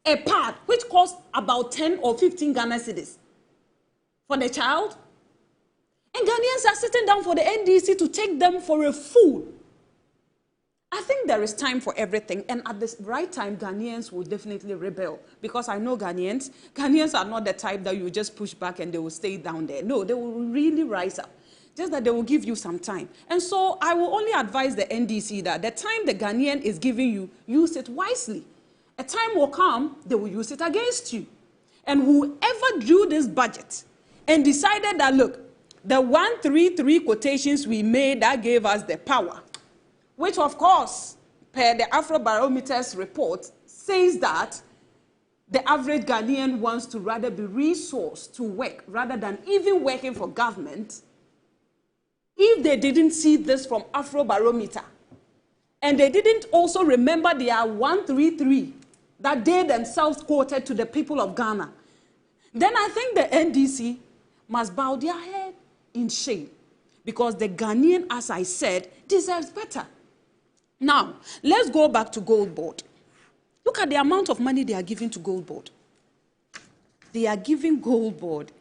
a pad which costs about 10 or 15 Ghana cedis for the child? And Ghanaians are sitting down for the NDC to take them for a fool. I think there is time for everything, and at the right time, Ghanaians will definitely rebel, because I know Ghanaians are not the type that you just push back and they will stay down there. No, they will really rise up, just that they will give you some time. And so I will only advise the NDC that the time the Ghanaian is giving you, use it wisely. A time will come, they will use it against you. And whoever drew this budget and decided that, look, the 133 quotations we made that gave us the power, which of course, per the Afrobarometer's report, says that the average Ghanaian wants to rather be resourced to work rather than even working for government. If they didn't see this from Afrobarometer, and they didn't also remember their 133 that they themselves quoted to the people of Ghana, then I think the NDC must bow their head in shame, because the Ghanaian, as I said, deserves better. Now, let's go back to Gold Board. Look at the amount of money they are giving to Gold Board. They are giving Gold Board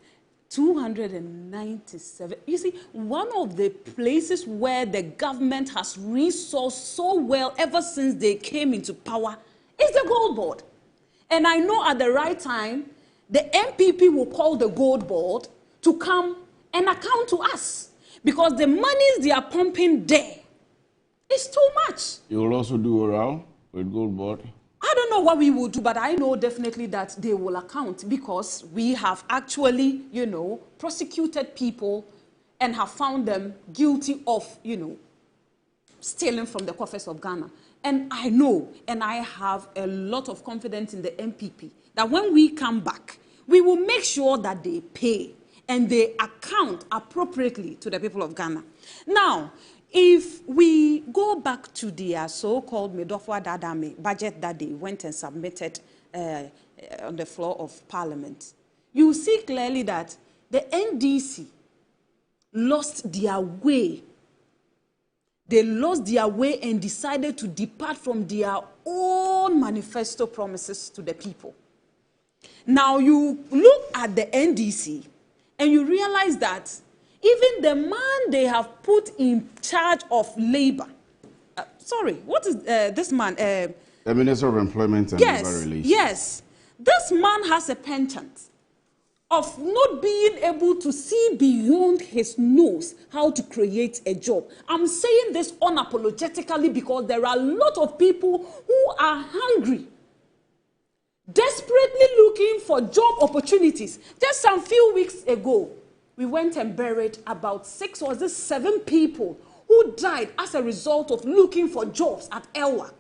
297. You see, one of the places where the government has resourced so well ever since they came into power is the Gold Board. And I know at the right time, the MPP will call the Gold Board to come and account to us. because the monies they are pumping there is too much. You will also do oral with Gold Board? I don't know what we will do, but I know definitely that they will account, because we have actually, you know, prosecuted people and have found them guilty of, you know, stealing from the coffers of Ghana. And I know, and I have a lot of confidence in the MPP, that when we come back, we will make sure that they pay and they account appropriately to the people of Ghana. Now, if we go back to their so-called Medofwa Dadame budget that they went and submitted on the floor of Parliament, you see clearly that the NDC lost their way. They lost their way and decided to depart from their own manifesto promises to the people. Now you look at the NDC and you realize that even the man they have put in charge of labor, what is this man? The Minister of Employment and Labor Relations. Yes, this man has a penchant of not being able to see beyond his nose how to create a job. I'm saying this unapologetically because there are a lot of people who are hungry, desperately looking for job opportunities. Just some few weeks ago, we went and buried about 6 or 7 people who died as a result of looking for jobs at ELWAC.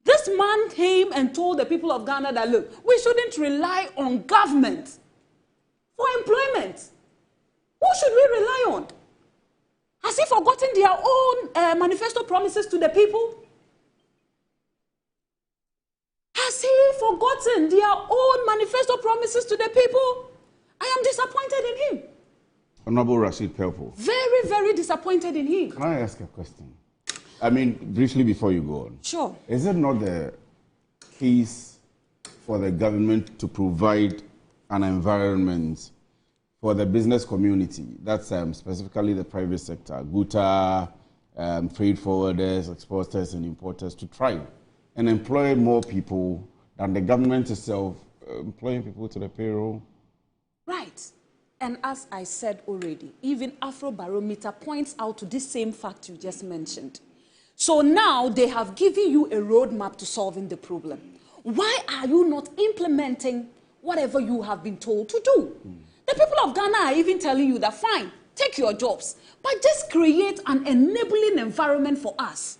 This man came and told the people of Ghana that, look, we shouldn't rely on government for employment. Who should we rely on? Has he forgotten their own manifesto promises to the people? Has he forgotten their own manifesto promises to the people? I am disappointed in him. Honorable Rashid Pelpo. Very, very disappointed in him. Can I ask a question? I mean, briefly before you go on. Sure. Is it not the case for the government to provide an environment for the business community, that's specifically the private sector, GUTA, trade forwarders, exporters and importers, to thrive and employ more people than the government itself employing people to the payroll? Right. And as I said already, even Afrobarometer points out to this same fact you just mentioned. So now they have given you a roadmap to solving the problem. Why are you not implementing whatever you have been told to do? The people of Ghana are even telling you that, fine, take your jobs, but just create an enabling environment for us.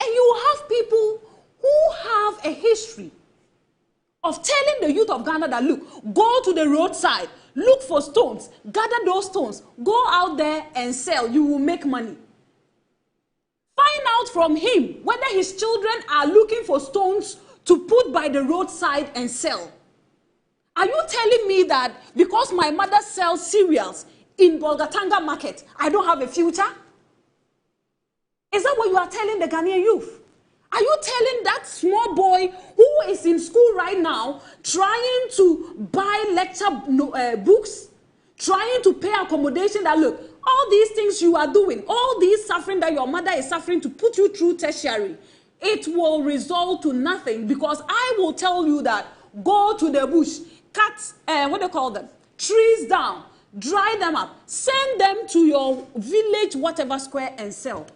And you have people who have a history of telling the youth of Ghana that, look, go to the roadside, look for stones, gather those stones, go out there and sell, you will make money. Find out from him whether his children are looking for stones to put by the roadside and sell. Are you telling me that because my mother sells cereals in Bolgatanga market, I don't have a future? Is that what you are telling the Ghanaian youth? Are you telling that small boy who is in school right now, trying to buy lecture books, trying to pay accommodation, that look, all these things you are doing, all these suffering that your mother is suffering to put you through tertiary, it will result to nothing, because I will tell you that go to the bush, cut, what do you call them? Trees down, dry them up, send them to your village, whatever square, and sell.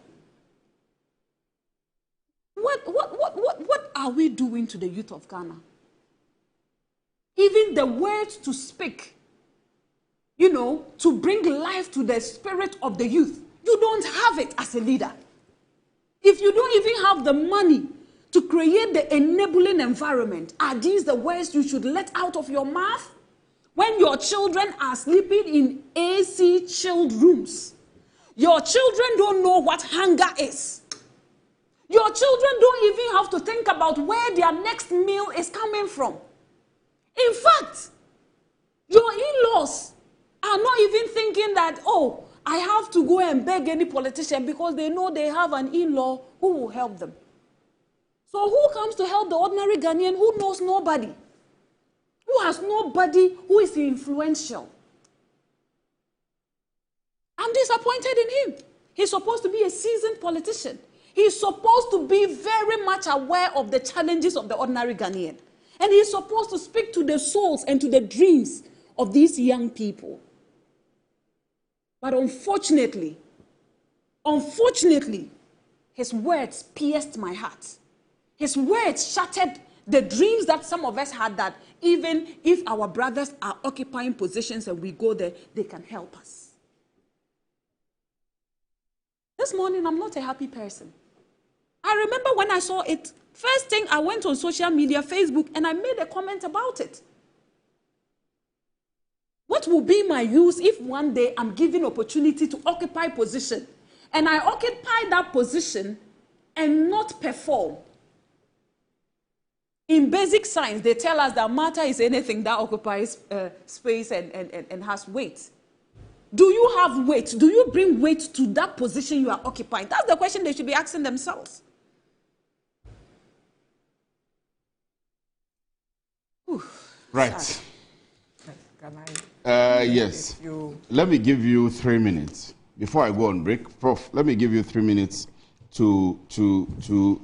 What are we doing to the youth of Ghana? Even the words to speak, you know, to bring life to the spirit of the youth, you don't have it as a leader. If you don't even have the money to create the enabling environment, are these the words you should let out of your mouth? When your children are sleeping in AC chilled rooms, your children don't know what hunger is. Your children don't even have to think about where their next meal is coming from. In fact, your in-laws are not even thinking that, oh, I have to go and beg any politician, because they know they have an in-law who will help them. So who comes to help the ordinary Ghanaian who knows nobody? Who has nobody who is influential? I'm disappointed in him. He's supposed to be a seasoned politician. He's supposed to be very much aware of the challenges of the ordinary Ghanaian. And he's supposed to speak to the souls and to the dreams of these young people. But unfortunately, his words pierced my heart. His words shattered the dreams that some of us had, that even if our brothers are occupying positions and we go there, they can help us. This morning, I'm not a happy person. I remember when I saw it, first thing I went on social media, Facebook, and I made a comment about it. What will be my use if one day I'm given opportunity to occupy position and I occupy that position and not perform? In basic science, they tell us that matter is anything that occupies space and has weight. Do you have weight? Do you bring weight to that position you are occupying? That's the question they should be asking themselves. Whew. Right. Yes. Let me give you 3 minutes. Before I go on break, Prof, let me give you 3 minutes to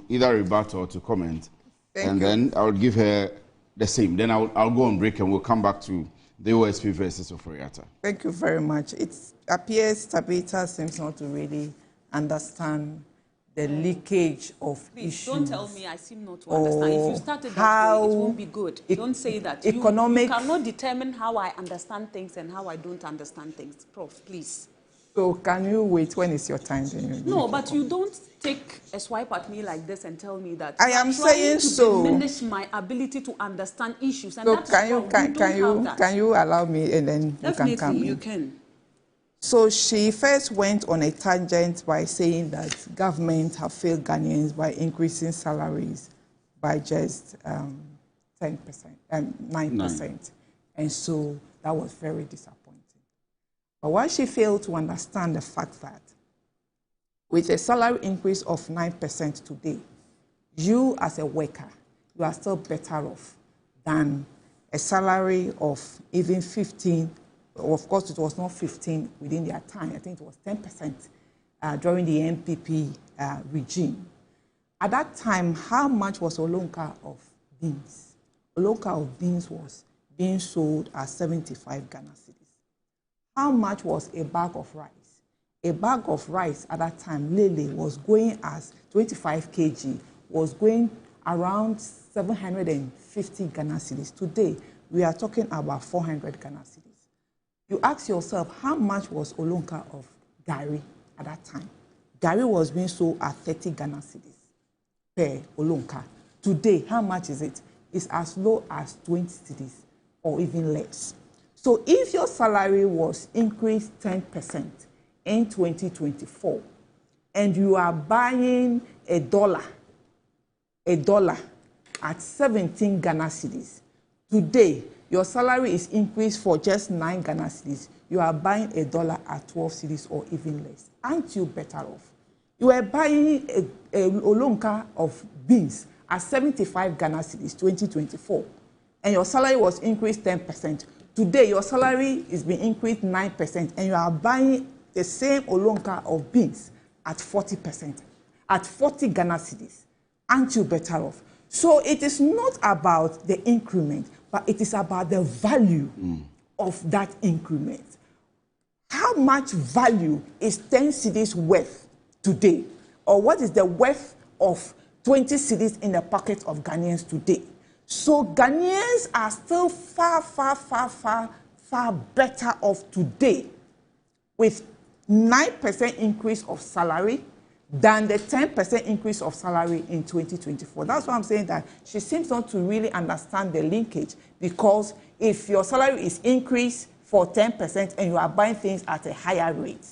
either rebut or to comment. Then I'll give her the same. Then I'll go on break and we'll come back to the OSP versus Ofori-Atta. Thank you very much. It appears Tabitha seems not to really understand the leakage of issues. Don't tell me I seem not to understand. If you started that way, it won't be good. Don't say that. You cannot determine how I understand things and how I don't understand things. Prof, please. So can you wait? When is your time? No, but you don't take a swipe at me like this and tell me that I am saying so. Diminish my ability to understand issues. And So that's can you allow me and then Definitely, you can come in? you can. So she first went on a tangent by saying that government have failed Ghanaians by increasing salaries by just 9%. And so that was very disappointing. But what she failed to understand the fact that with a salary increase of 9% today, you as a worker, you are still better off than a salary of even 15. Of course, it was not 15 within their time. I think it was 10% during the NPP regime. At that time, how much was Olonka of beans? Olonka of beans was being sold at 75 Ghana cedis. How much was a bag of rice? A bag of rice at that time, Lele, was going as 25 kg, was going around 750 Ghana cedis. Today, we are talking about 400 Ghana cedis. You ask yourself, how much was Olonka of Gari at that time? Gari was being sold at 30 Ghana cedis per Olonka. Today, how much is it? It's as low as 20 cedis or even less. So if your salary was increased 10% in 2024 and you are buying a dollar at 17 Ghana cedis, today, your salary is increased for just 9 Ghana cedis. You are buying a dollar at 12 cedis or even less. Aren't you better off? You are buying a Olonka of beans at 75 Ghana cedis 2024, and your salary was increased 10%. Today, your salary is being increased 9%, and you are buying the same Olonka of beans at 40%, at 40 Ghana cedis. Aren't you better off? So it is not about the increment, but it is about the value of that increment. How much value is 10 cedis worth today? Or what is the worth of 20 cedis in the pocket of Ghanaians today? So Ghanaians are still far better off today with 9% increase of salary than the 10% increase of salary in 2024. That's why I'm saying that she seems not to really understand the linkage, because if your salary is increased for 10% and you are buying things at a higher rate,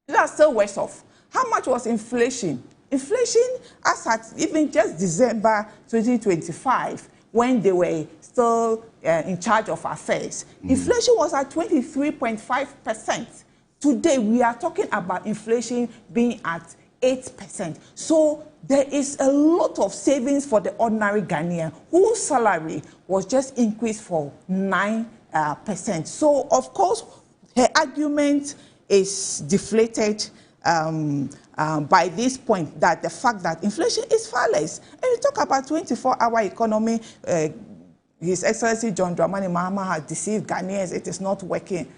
you are still worse off. How much was inflation? Inflation, as at even just December 2025, when they were still in charge of affairs, inflation was at 23.5%. Today, we are talking about inflation being at 8%. So there is a lot of savings for the ordinary Ghanaian whose salary was just increased for 9%. So, of course, her argument is deflated by this point, that the fact that inflation is far less. And we talk about 24-hour economy. His Excellency John Dramani Mahama has deceived Ghanaians. It is not working.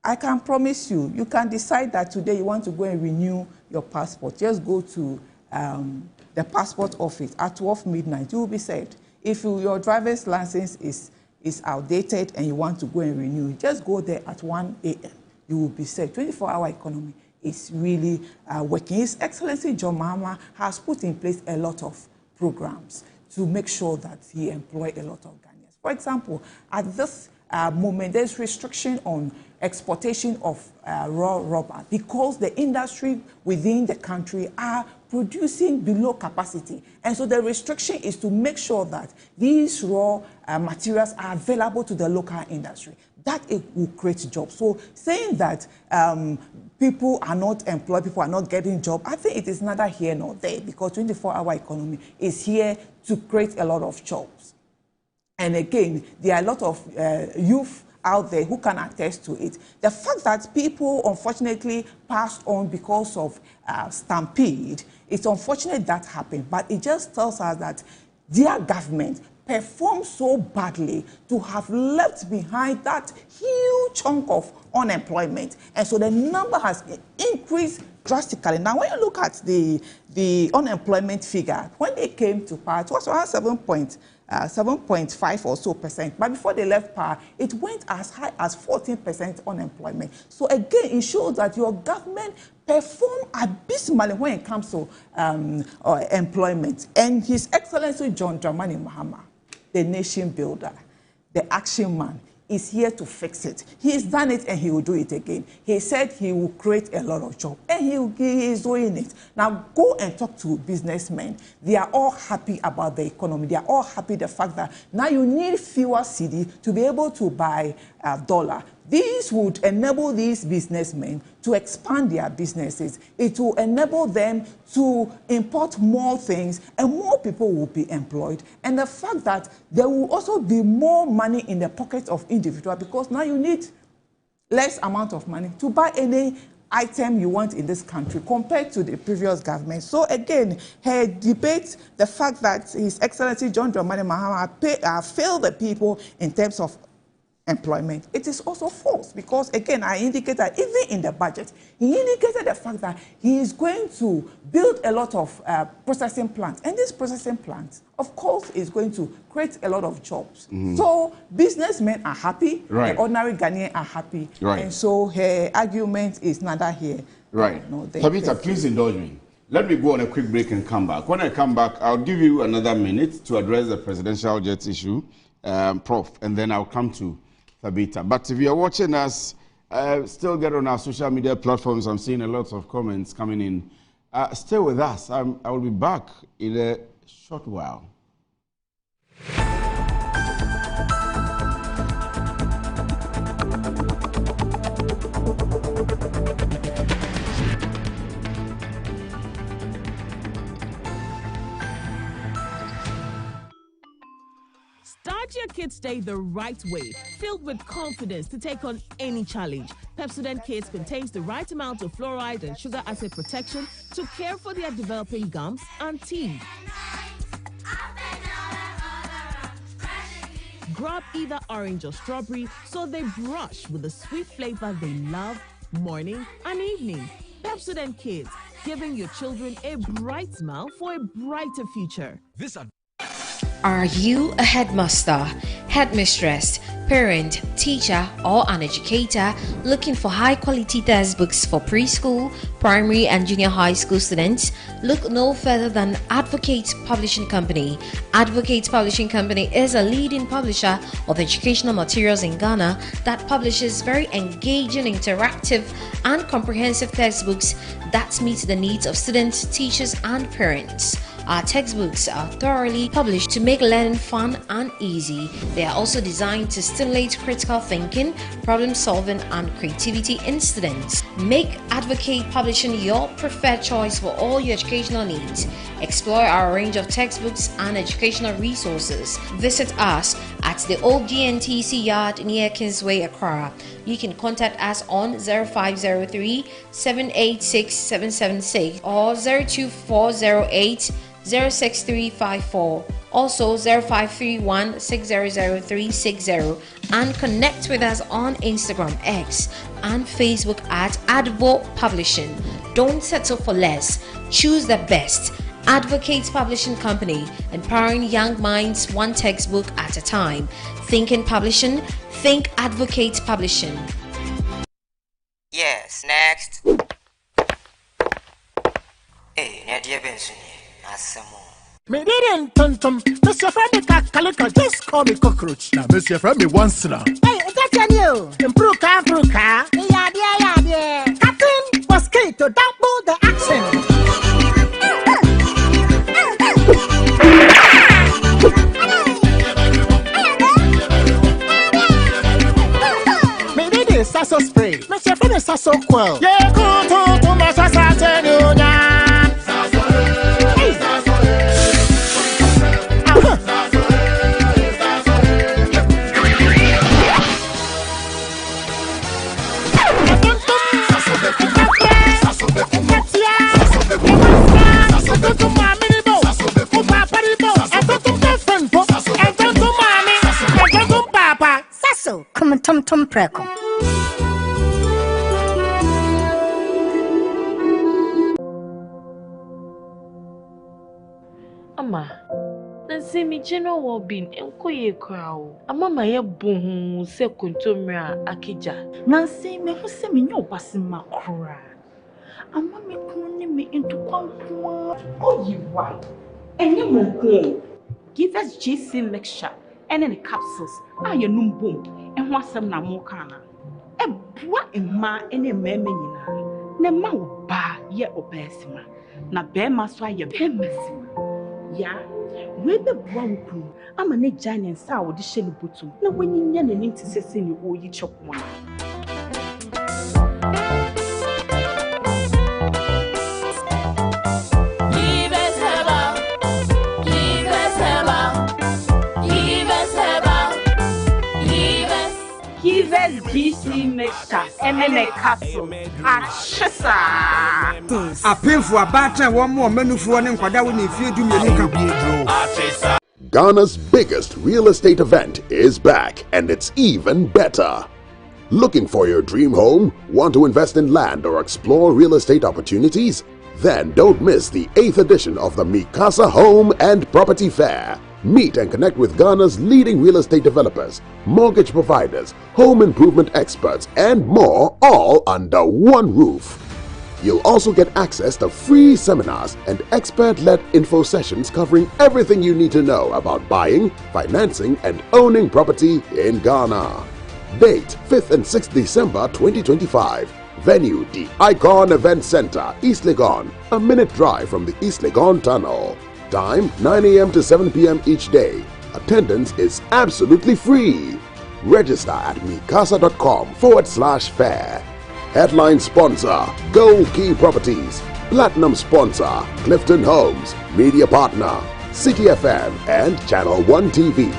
I can promise you, you can decide that today you want to go and renew your passport. Just go to the passport office at 12 midnight. You will be saved. If your driver's license is outdated and you want to go and renew, just go there at 1 a.m. You will be saved. 24-hour economy is really working. His Excellency John Mahama has put in place a lot of programs to make sure that he employs a lot of Ghanaians. For example, at this moment, there's restriction on exportation of raw rubber because the industry within the country are producing below capacity. And so the restriction is to make sure that these raw materials are available to the local industry. That it will create jobs. So saying that people are not employed, people are not getting jobs, I think it is neither here nor there, because 24-hour economy is here to create a lot of jobs. And again, there are a lot of youth out there who can attest to it. The fact that people unfortunately passed on because of stampede, it's unfortunate that happened, but it just tells us that their government performed so badly to have left behind that huge chunk of unemployment. And so the number has increased drastically. Now, when you look at the unemployment figure, when they came to power, it was around 7.5 or so percent. But before they left power, it went as high as 14% unemployment. So again, it shows that your government performed abysmally when it comes to employment. And His Excellency John Dramani Mahama, the nation builder, the action man, is here to fix it. He's done it and he will do it again. He said he will create a lot of jobs and he is doing it. Now go and talk to businessmen. They are all happy about the economy. They are all happy the fact that now you need fewer cedi to be able to buy dollar. This would enable these businessmen to expand their businesses. It will enable them to import more things and more people will be employed. And the fact that there will also be more money in the pockets of individuals, because now you need less amount of money to buy any item you want in this country compared to the previous government. So again, her debate, the fact that His Excellency John Dramani Mahama failed the people in terms of employment, it is also false, because again, I indicated that even in the budget, he indicated the fact that he is going to build a lot of processing plants, and this processing plants, of course, is going to create a lot of jobs. So businessmen are happy, the ordinary Ghanaians are happy, and so her argument is neither here. No, Tabitha, please indulge me. Let me go on a quick break and come back. When I come back, I'll give you another minute to address the presidential jet issue, Prof, and then I'll come to Tabitha. But if you're watching us, still get on our social media platforms. I'm seeing a lot of comments coming in. Stay with us. I will be back in a short while. Start your kids' day the right way, filled with confidence to take on any challenge. Pepsodent Kids contains the right amount of fluoride and sugar acid protection to care for their developing gums and teeth. Grab either orange or strawberry so they brush with the sweet flavor they love morning and evening. Pepsodent Kids, giving your children a bright smile for a brighter future. Are you a headmaster, headmistress, parent, teacher, or an educator looking for high-quality textbooks for preschool, primary, and junior high school students? Look no further than Advocate Publishing Company. Advocate Publishing Company is a leading publisher of educational materials in Ghana that publishes very engaging, interactive, and comprehensive textbooks that meet the needs of students, teachers, and parents. Our textbooks are thoroughly published to make learning fun and easy. They are also designed to stimulate critical thinking, problem solving, and creativity in students. Make Advocate Publishing your preferred choice for all your educational needs. Explore our range of textbooks and educational resources. Visit us at the old GNTC yard near Kingsway, Accra. You can contact us on 0503 786 776 or 02408 06354, also 0531 600 360, and connect with us on Instagram, X and Facebook at Advo Publishing. Don't settle for less. Choose the best. Advocate Publishing Company, empowering young minds one textbook at a time. Thinking Publishing, think Advocate Publishing. Yes, next. Hey, Nadia Benson, Me didn't tum. Mr. Friendly Calico, just call me cockroach. Now, Mr. Friendly once now. Hey, that's you. Improve car. Yeah. Captain was key to double the action. Me did this sasso spray. Mr. Friendly sasso quell. Yeah, go to my sasso. Come on, Tom Preco. Ama, nansi mi general well-being enko ye kwao. Ama ma ye bohu se kontomra akija. Nansi me hu se me nyo basi makura. Ama me kunu ni me into kwankwa. Oyiwa. Enye mo ko. Give us GC mixture and any capsules. Aye num boom. And what's some na more kana? A bois and ma any memina. Ne ma ba ye obesima. Na bear maswa ye bemasima. Ya, we be boa I'm a neck giant sour the shelly bottom. No when you yan and into sessing you or you chop one. GC mixture and then a capsule. A painful battle, one more menu for one and Quadawin if you do me. Ghana's biggest real estate event is back, and it's even better. Looking for your dream home? Want to invest in land or explore real estate opportunities? Then don't miss the 8th edition of the Mikasa Home and Property Fair. Meet and connect with Ghana's leading real estate developers, mortgage providers, home improvement experts, and more, all under one roof. You'll also get access to free seminars and expert-led info sessions covering everything you need to know about buying, financing, and owning property in Ghana. Date 5th and 6th December 2025. Venue, the Icon Event Center, East Legon, a minute drive from the East Legon Tunnel. Time 9 a.m. to 7 p.m. each day. Attendance is absolutely free. Register at mikasa.com/fair. Headline sponsor, Gold Key Properties. Platinum sponsor, Clifton Homes. Media partner, City FM and Channel 1 TV.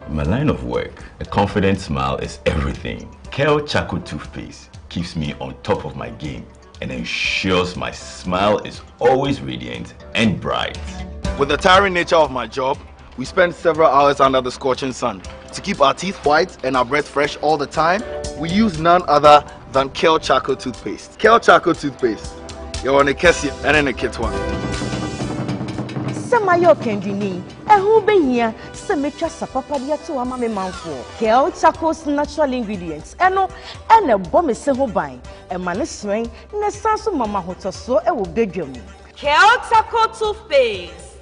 In my line of work, a confident smile is everything. Kel Charcoal Toothpaste keeps me on top of my game and ensures my smile is always radiant and bright. With the tiring nature of my job, we spend several hours under the scorching sun. To keep our teeth white and our breath fresh all the time, we use none other than Kel Charcoal Toothpaste. Kel Charcoal Toothpaste. You're on a Kessie and in a kit one. Samayo Kendini, a who be here, Semetra Sapapadia to a mammy manful. Kel Charcoal's natural ingredients, and a bomb is so buying, a man is swing, and a sense of Mama Hoto so a will bedroom. Kel Charcoal Toothpaste.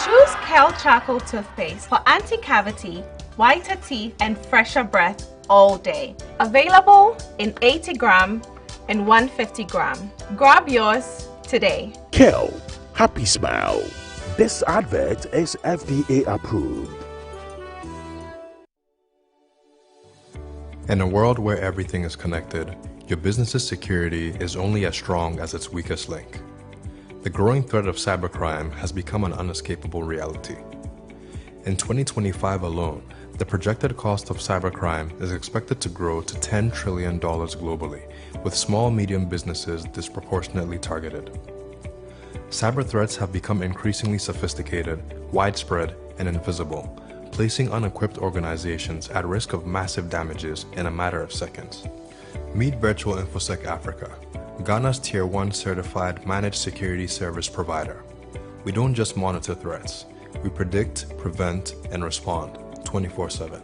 Choose Kel Charcoal Toothpaste for anti-cavity, whiter teeth, and fresher breath all day. Available in 80 gram and 150 gram. Grab yours today. Kel, happy smile. This advert is FDA approved. In a world where everything is connected, your business's security is only as strong as its weakest link. The growing threat of cybercrime has become an unescapable reality. In 2025 alone, the projected cost of cybercrime is expected to grow to $10 trillion globally, with small-medium businesses disproportionately targeted. Cyber threats have become increasingly sophisticated, widespread, and invisible, placing unequipped organizations at risk of massive damages in a matter of seconds. Meet Virtual InfoSec Africa, Ghana's Tier 1 certified managed security service provider. We don't just monitor threats, we predict, prevent, and respond 24/7.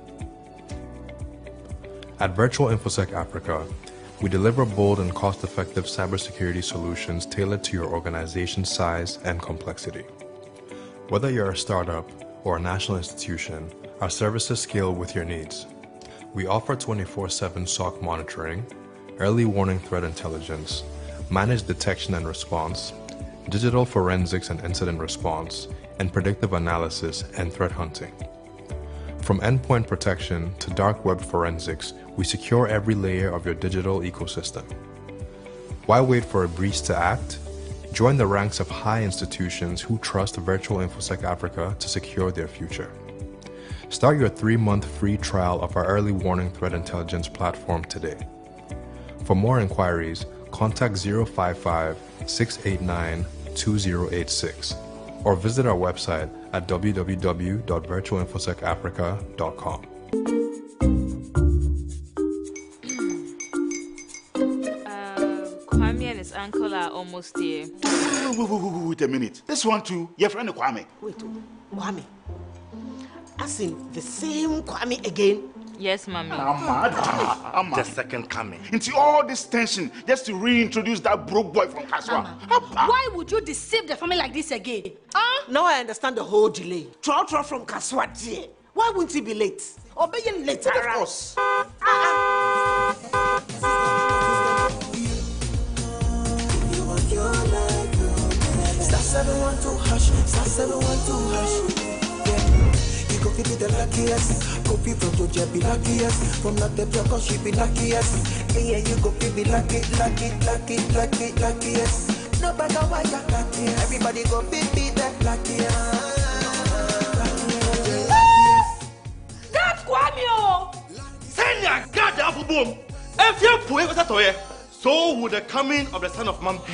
At Virtual InfoSec Africa, we deliver bold and cost-effective cybersecurity solutions tailored to your organization's size and complexity. Whether you're a startup or a national institution, our services scale with your needs. We offer 24/7 SOC monitoring, early warning threat intelligence, managed detection and response, digital forensics and incident response, and predictive analysis and threat hunting. From endpoint protection to dark web forensics, we secure every layer of your digital ecosystem. Why wait for a breach to act? Join the ranks of high institutions who trust Virtual InfoSec Africa to secure their future. Start your 3-month free trial of our early warning threat intelligence platform today. For more inquiries, contact 055-689-2086 or visit our website at www.virtualinfosecafrica.com. Kwame and his uncle are almost here. Wait a minute. This one too, your friend Kwame. Wait, Kwame. As in the same Kwame again? Yes, Mommy. The second coming. Into all this tension just to reintroduce that broke boy from Kaswa. Why would you deceive the family like this again? Now I understand the whole delay. Trow from Kaswa dear. Why wouldn't he be late? Or being late, of course. Star 712 hash, star 712 hash. Go be the luckiest, copy from Georgia be luckiest, from not the block she be luckiest. Me and you go be luckiest. No matter why you're luckiest, everybody go be that luckiest. That's Kwame! Send your God up boom. If you put it toye, so would the coming of the son of man be.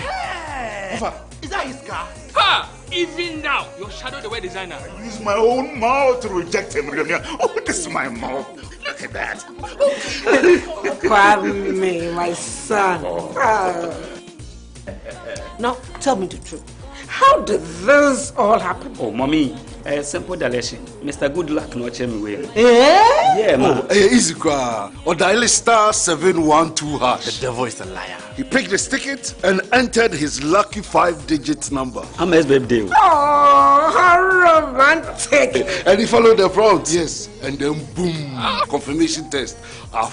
Is that his car? Ha! Even now, your shadow the way designer. I use my own mouth to reject him. Oh, this is my mouth. Look at that. Kwame, my son. Now, tell me the truth. How did this all happen? Oh, mommy, simple direction. Mr. Goodluck no check me way. Yeah, man. Easy car. Or dial star 712 hash. The devil is a liar. He picked his ticket and entered his lucky 5-digit number. How much baby? Oh, how romantic. And he followed the prompt, yes. And then boom, confirmation test. One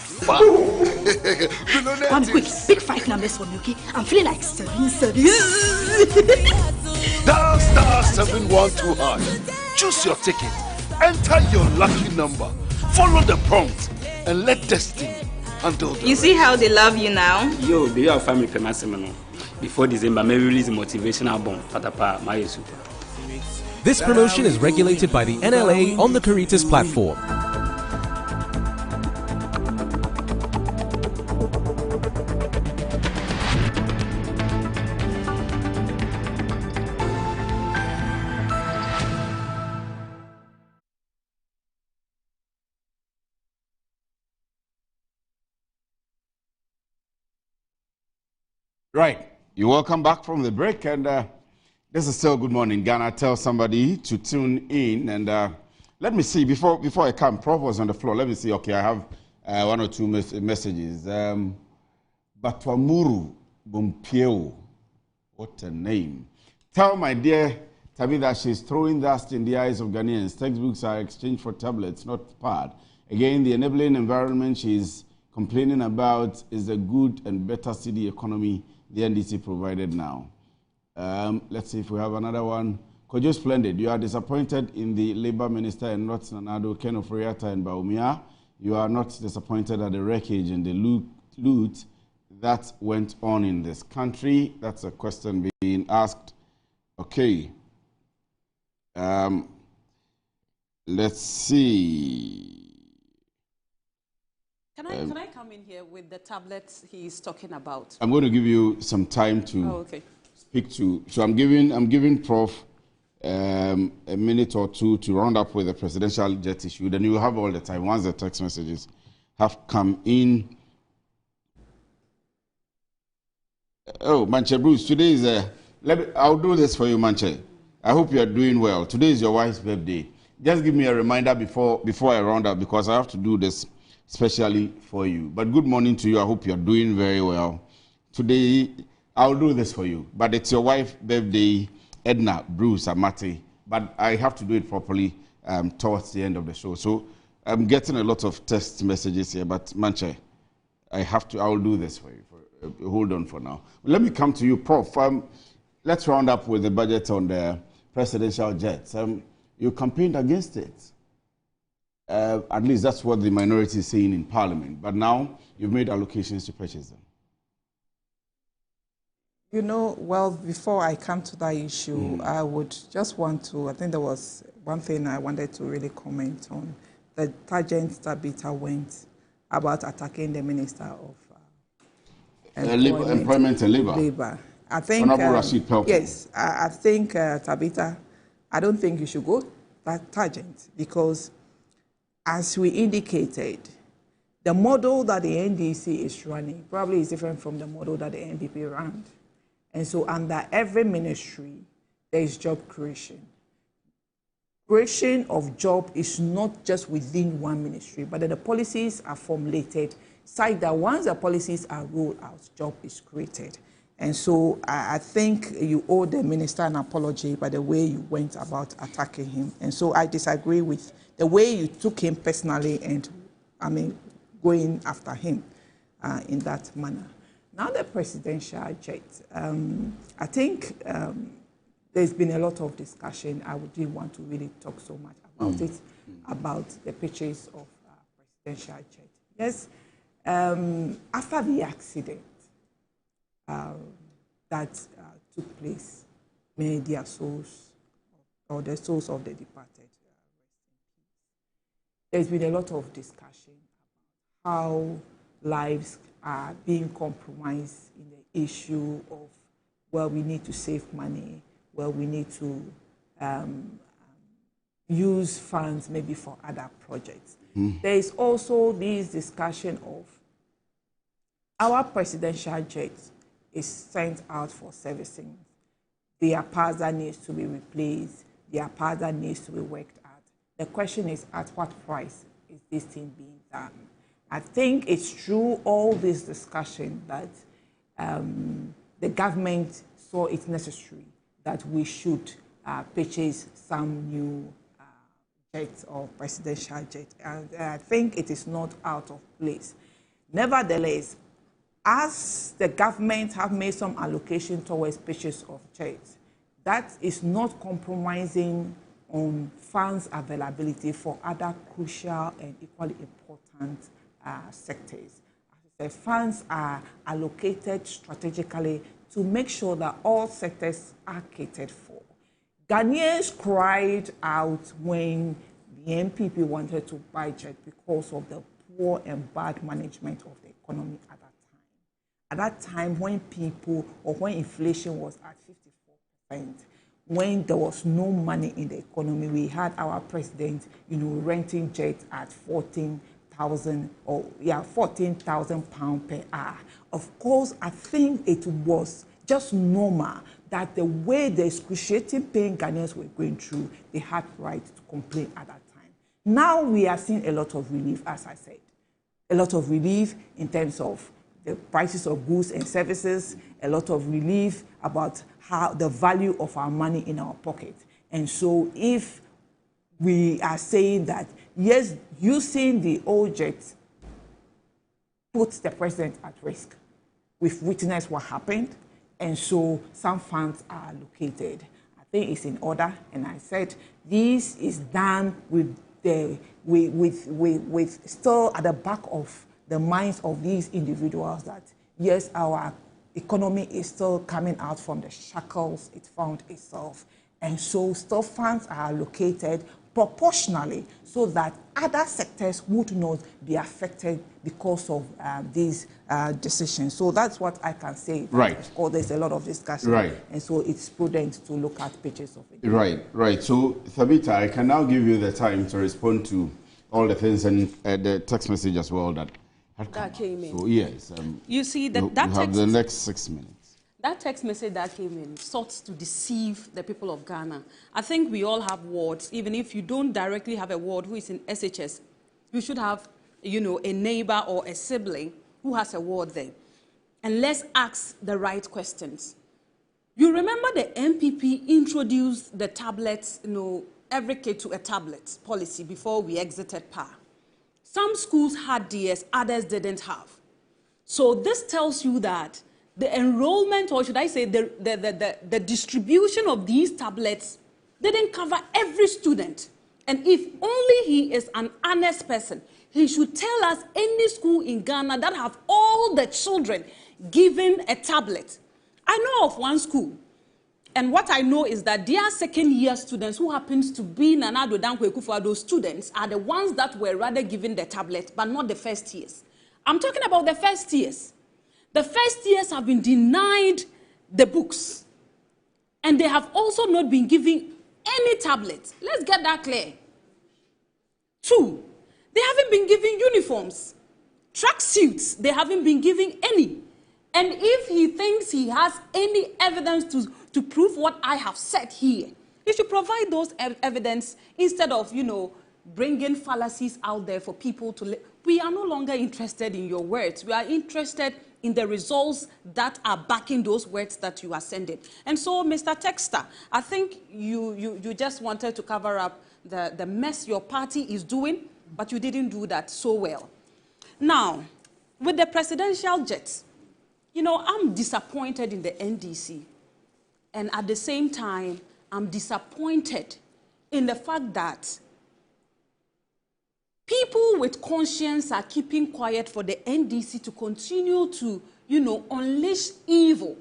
quick, pick 5 numbers for me, okay? I'm feeling like 7. Dial star 712 hash. Choose your ticket. Enter your lucky number. Follow the prompt and let destiny handle the You see how they love you now? Yo, do you have family permission? Before December, may release a motivational album. Patapa, my super. This promotion is regulated by the NLA on the Caritas platform. Right, you're welcome back from the break, and this is still Good Morning Ghana. Tell somebody to tune in, and let me see, before I come, Prof was on the floor, let me see, okay, I have 1 or 2 messages. Batwamuru Bumpieo, what a name. Tell my dear Tabi that she's throwing dust in the eyes of Ghanaians. Textbooks are exchanged for tablets, not pad. Again, the enabling environment she's complaining about is a good and better city economy the NDC provided now. Let's see if we have another one. Kojo Splendid, you are disappointed in the Labour Minister and not Nanado, Ken Oforiatta and Baumia. You are not disappointed at the wreckage and the loot that went on in this country. That's a question being asked. Okay. Let's see. Can I come in here with the tablets he's talking about? I'm going to give you some time to speak to. So I'm giving Prof a minute or two to round up with the presidential jet issue. Then you will have all the time once the text messages have come in. Oh, Manche Bruce, today is I'll do this for you, Manche. I hope you are doing well. Today is your wife's birthday. Just give me a reminder before I round up, because I have to do this specially for you. But good morning to you. I hope you are doing very well. Today, I'll do this for you. But it's your wife's birthday, Edna Bruce Amati. But I have to do it properly towards the end of the show. So I'm getting a lot of text messages here. But Manche, I'll do this for you. Hold on for now. Let me come to you, Prof. Let's round up with the budget on the presidential jets. You campaigned against it. At least that's what the minority is saying in Parliament. But now you've made allocations to purchase them. You know, well, before I come to that issue, I would just want to, I think there was one thing I wanted to really comment on. The Sergeant Tabitha went about attacking the Minister of Employment and Labor. I think, Rashid Pelkey. Yes, I think, Tabitha, I don't think you should go that tangent, because as we indicated, the model that the NDC is running probably is different from the model that the NDP ran. And so under every ministry, there is job creation. Creation of job is not just within one ministry, but that the policies are formulated such that once the policies are rolled out, job is created. And so I think you owe the minister an apology by the way you went about attacking him. And so I disagree with the way you took him personally and, going after him in that manner. Now the presidential jet, I think there's been a lot of discussion. I didn't want to really talk so much about it, about the purchase of presidential jet. Yes, after the accident that took place, may their souls, or the souls of the departed, there's been a lot of discussion about how lives are being compromised in the issue of, well, we need to save money, well, we need to use funds maybe for other projects. There is also this discussion of our presidential jet is sent out for servicing. Their parts that needs to be replaced, their parts that needs to be worked at. The question is, at what price is this thing being done? I think it's through all this discussion that the government saw it necessary that we should purchase some new jets or presidential jet. And I think it is not out of place. Nevertheless, as the government have made some allocation towards purchase of jets, that is not compromising on funds availability for other crucial and equally important sectors. The funds are allocated strategically to make sure that all sectors are catered for. Ghanaians cried out when the NPP wanted to buy jet because of the poor and bad management of the economy at that time. At that time, when people, or when inflation was at 54%, when there was no money in the economy, we had our president, renting jets at 14,000 £14,000 per hour. Of course, I think it was just normal that the way the excruciating pain Ghanaians were going through, they had right to complain at that time. Now we are seeing a lot of relief, as I said, a lot of relief in terms of the prices of goods and services, a lot of relief about how the value of our money in our pocket. And so if we are saying that, yes, using the old jet puts the president at risk. We've witnessed what happened, and so some funds are allocated. I think it's in order, and I said this is done with still at the back of the minds of these individuals that, yes, our economy is still coming out from the shackles it found itself. And so still funds are allocated proportionally so that other sectors would not be affected because of these decisions. So that's what I can say. Right. Of course, there's a lot of discussion. Right. And so it's prudent to look at pictures of it. Right. So, Thabita, I can now give you the time to respond to all the things and the text message as well that came in. So, yes. You see, you have the next 6 minutes. That text message that came in sought to deceive the people of Ghana. I think we all have wards. Even if you don't directly have a ward who is in SHS, you should have, a neighbor or a sibling who has a ward there. And let's ask the right questions. You remember the MPP introduced the tablets, every kid to a tablet policy before we exited PAR. Some schools had DS, others didn't have. So this tells you that the enrollment, or should I say the distribution of these tablets didn't cover every student. And if only he is an honest person, he should tell us any school in Ghana that have all the children given a tablet. I know of one school, and what I know is that their second-year students who happens to be Nana Addo Dankwa Akufo-Addo students are the ones that were rather given the tablet, but not the first years. I'm talking about the first years. The first years have been denied the books, and they have also not been given any tablets. Let's get that clear. 2, they haven't been given uniforms. Track suits, they haven't been given any. And if he thinks he has any evidence to prove what I have said here, he should provide those evidence instead of, bringing fallacies out there for people to... We are no longer interested in your words. We are interested in the results that are backing those words that you are sending. And so, Mr. Texter, I think you just wanted to cover up the mess your party is doing, but you didn't do that so well. Now, with the presidential jet, I'm disappointed in the NDC. And at the same time, I'm disappointed in the fact that people with conscience are keeping quiet for the NDC to continue to, unleash evil.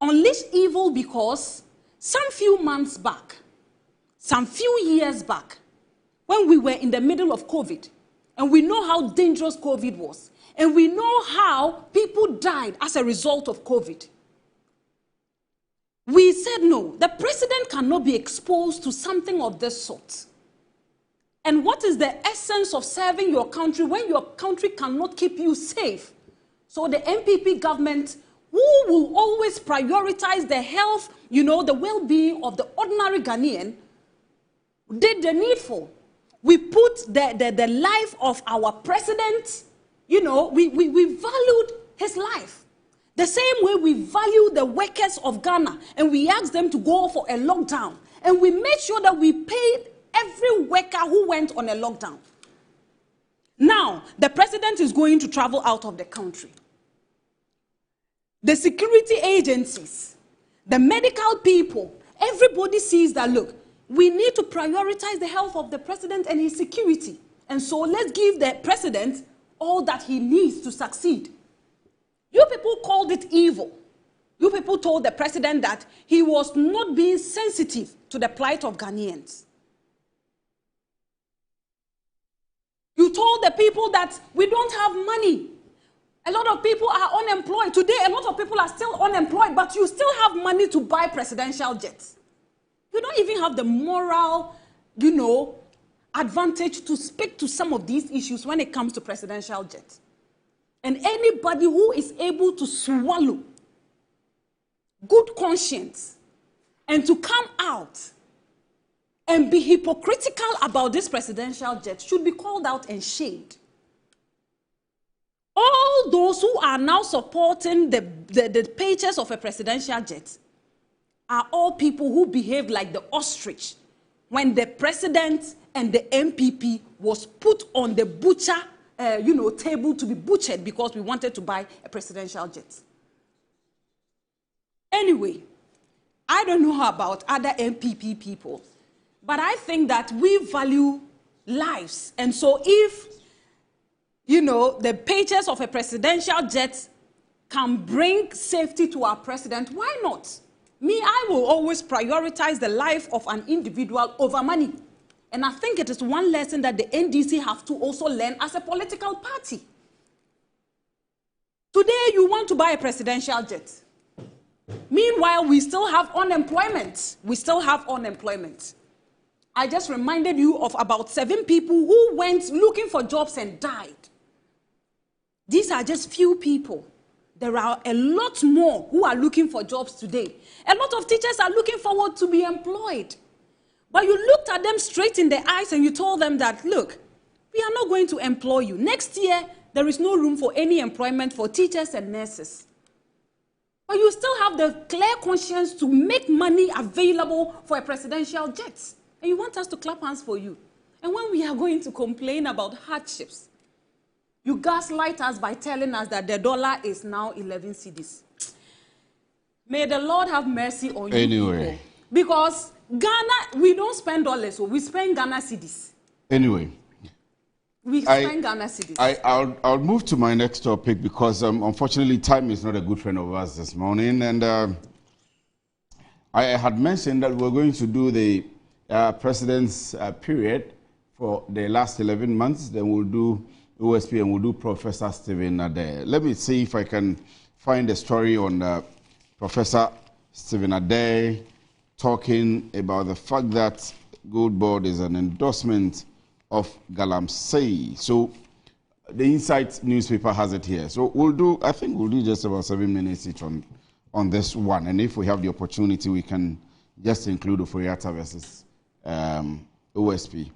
Unleash evil because some few months back, some few years back, when we were in the middle of COVID, and we know how dangerous COVID was, and we know how people died as a result of COVID, we said no, the president cannot be exposed to something of this sort. And what is the essence of serving your country when your country cannot keep you safe? So the MPP government, who will always prioritize the health, the well-being of the ordinary Ghanaian, did the needful. We put the life of our president, we valued his life. The same way we value the workers of Ghana, and we asked them to go for a lockdown. And we made sure that we paid every worker who went on a lockdown. Now, the president is going to travel out of the country. The security agencies, the medical people, everybody sees that, look, we need to prioritize the health of the president and his security. And so let's give the president all that he needs to succeed. You people called it evil. You people told the president that he was not being sensitive to the plight of Ghanaians. You told the people that we don't have money. A lot of people are unemployed. Today, a lot of people are still unemployed, but you still have money to buy presidential jets. You don't even have the moral, advantage to speak to some of these issues when it comes to presidential jets. And anybody who is able to swallow good conscience and to come out and be hypocritical about this presidential jet should be called out and shamed. All those who are now supporting the purchase of a presidential jet are all people who behaved like the ostrich when the president and the MPP was put on the butcher table to be butchered because we wanted to buy a presidential jet. Anyway, I don't know about other MPP people, but I think that we value lives. And so if, the purchase of a presidential jet can bring safety to our president, why not? Me, I will always prioritize the life of an individual over money. And I think it is one lesson that the NDC have to also learn as a political party. Today, you want to buy a presidential jet. Meanwhile, we still have unemployment. We still have unemployment. I just reminded you of about 7 people who went looking for jobs and died. These are just few people. There are a lot more who are looking for jobs today. A lot of teachers are looking forward to be employed. But you looked at them straight in the eyes and you told them that, look, we are not going to employ you. Next year, there is no room for any employment for teachers and nurses. But you still have the clear conscience to make money available for a presidential jet. And you want us to clap hands for you. And when we are going to complain about hardships, you gaslight us by telling us that the dollar is now 11 cedis. May the Lord have mercy on you people. Because Ghana, we don't spend dollars, so we spend Ghana cedis. Anyway. We spend Ghana cedis. I'll move to my next topic because unfortunately time is not a good friend of ours this morning. And I had mentioned that we're going to do the president's period for the last 11 months. Then we'll do OSP and we'll do Professor Stephen Addae. Let me see if I can find a story on Professor Stephen Addae talking about the fact that Gold Board is an endorsement of Galamsey. So the Insight newspaper has it here. So I think we'll do just about 7 minutes each on this one. And if we have the opportunity, we can just include Oforiatta versus OSP.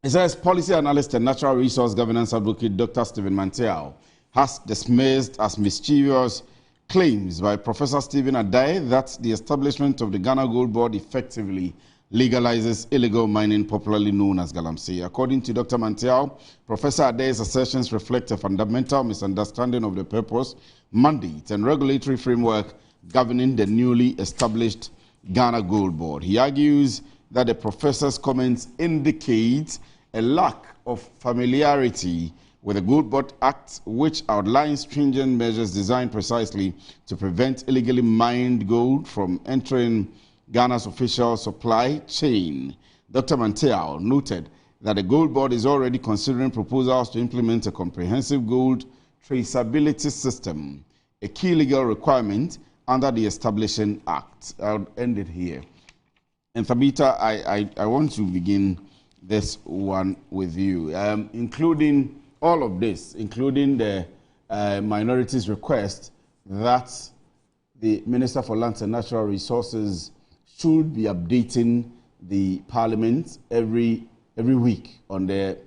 It says policy analyst and natural resource governance advocate Dr. Stephen Mantiao has dismissed as mischievous claims by Professor Stephen Addae that the establishment of the Ghana Gold Board effectively legalizes illegal mining, popularly known as Galamsey. According to Dr. Mantiao, Professor Addae's assertions reflect a fundamental misunderstanding of the purpose, mandate, and regulatory framework governing the newly established Ghana Gold Board. He argues that the professor's comments indicate a lack of familiarity with the Gold Board Act, which outlines stringent measures designed precisely to prevent illegally mined gold from entering Ghana's official supply chain. Dr. Mantiao noted that the Gold Board is already considering proposals to implement a comprehensive gold traceability system, a key legal requirement under the Establishing Act. I'll end it here. And Thabita, I want to begin this one with you, including all of this, including the minorities' request that the Minister for Lands and Natural Resources should be updating the Parliament every week on the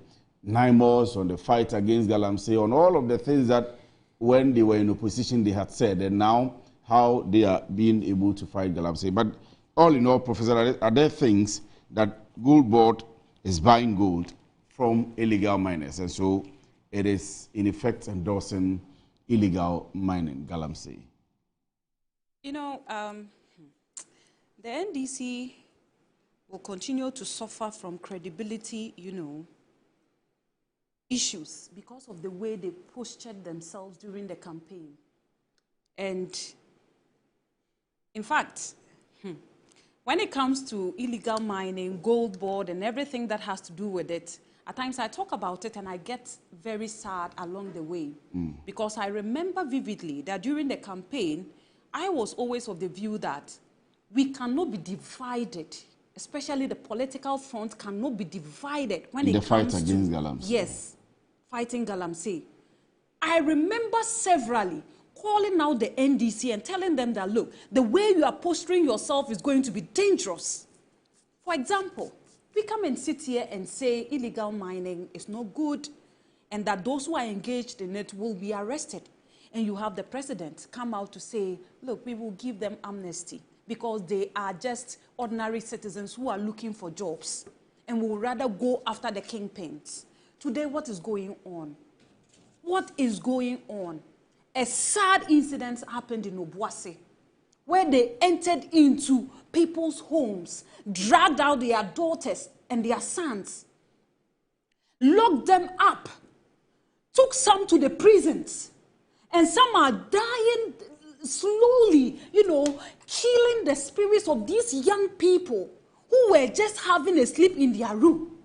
NIMOS, on the fight against Galamsey, on all of the things that when they were in opposition they had said, and now how they are being able to fight Galamsey. But all in all, Professor, are there things that Gold Board is buying gold from illegal miners, and so it is in effect endorsing illegal mining, Galamsey? You know, the NDC will continue to suffer from credibility, issues because of the way they postured themselves during the campaign. And in fact, when it comes to illegal mining, Gold Board, and everything that has to do with it, at times I talk about it and I get very sad along the way. Because I remember vividly that during the campaign, I was always of the view that we cannot be divided, especially the political front cannot be divided when it comes to the fight against Galamsey. Yes, fighting Galamsey. I remember severally calling out the NDC and telling them that, look, the way you are posturing yourself is going to be dangerous. For example, we come and sit here and say illegal mining is no good and that those who are engaged in it will be arrested. And you have the president come out to say, look, we will give them amnesty because they are just ordinary citizens who are looking for jobs and will rather go after the kingpins. Today, what is going on? What is going on? A sad incident happened in Obuasi, where they entered into people's homes, dragged out their daughters and their sons, locked them up, took some to the prisons, and some are dying slowly, killing the spirits of these young people who were just having a sleep in their room.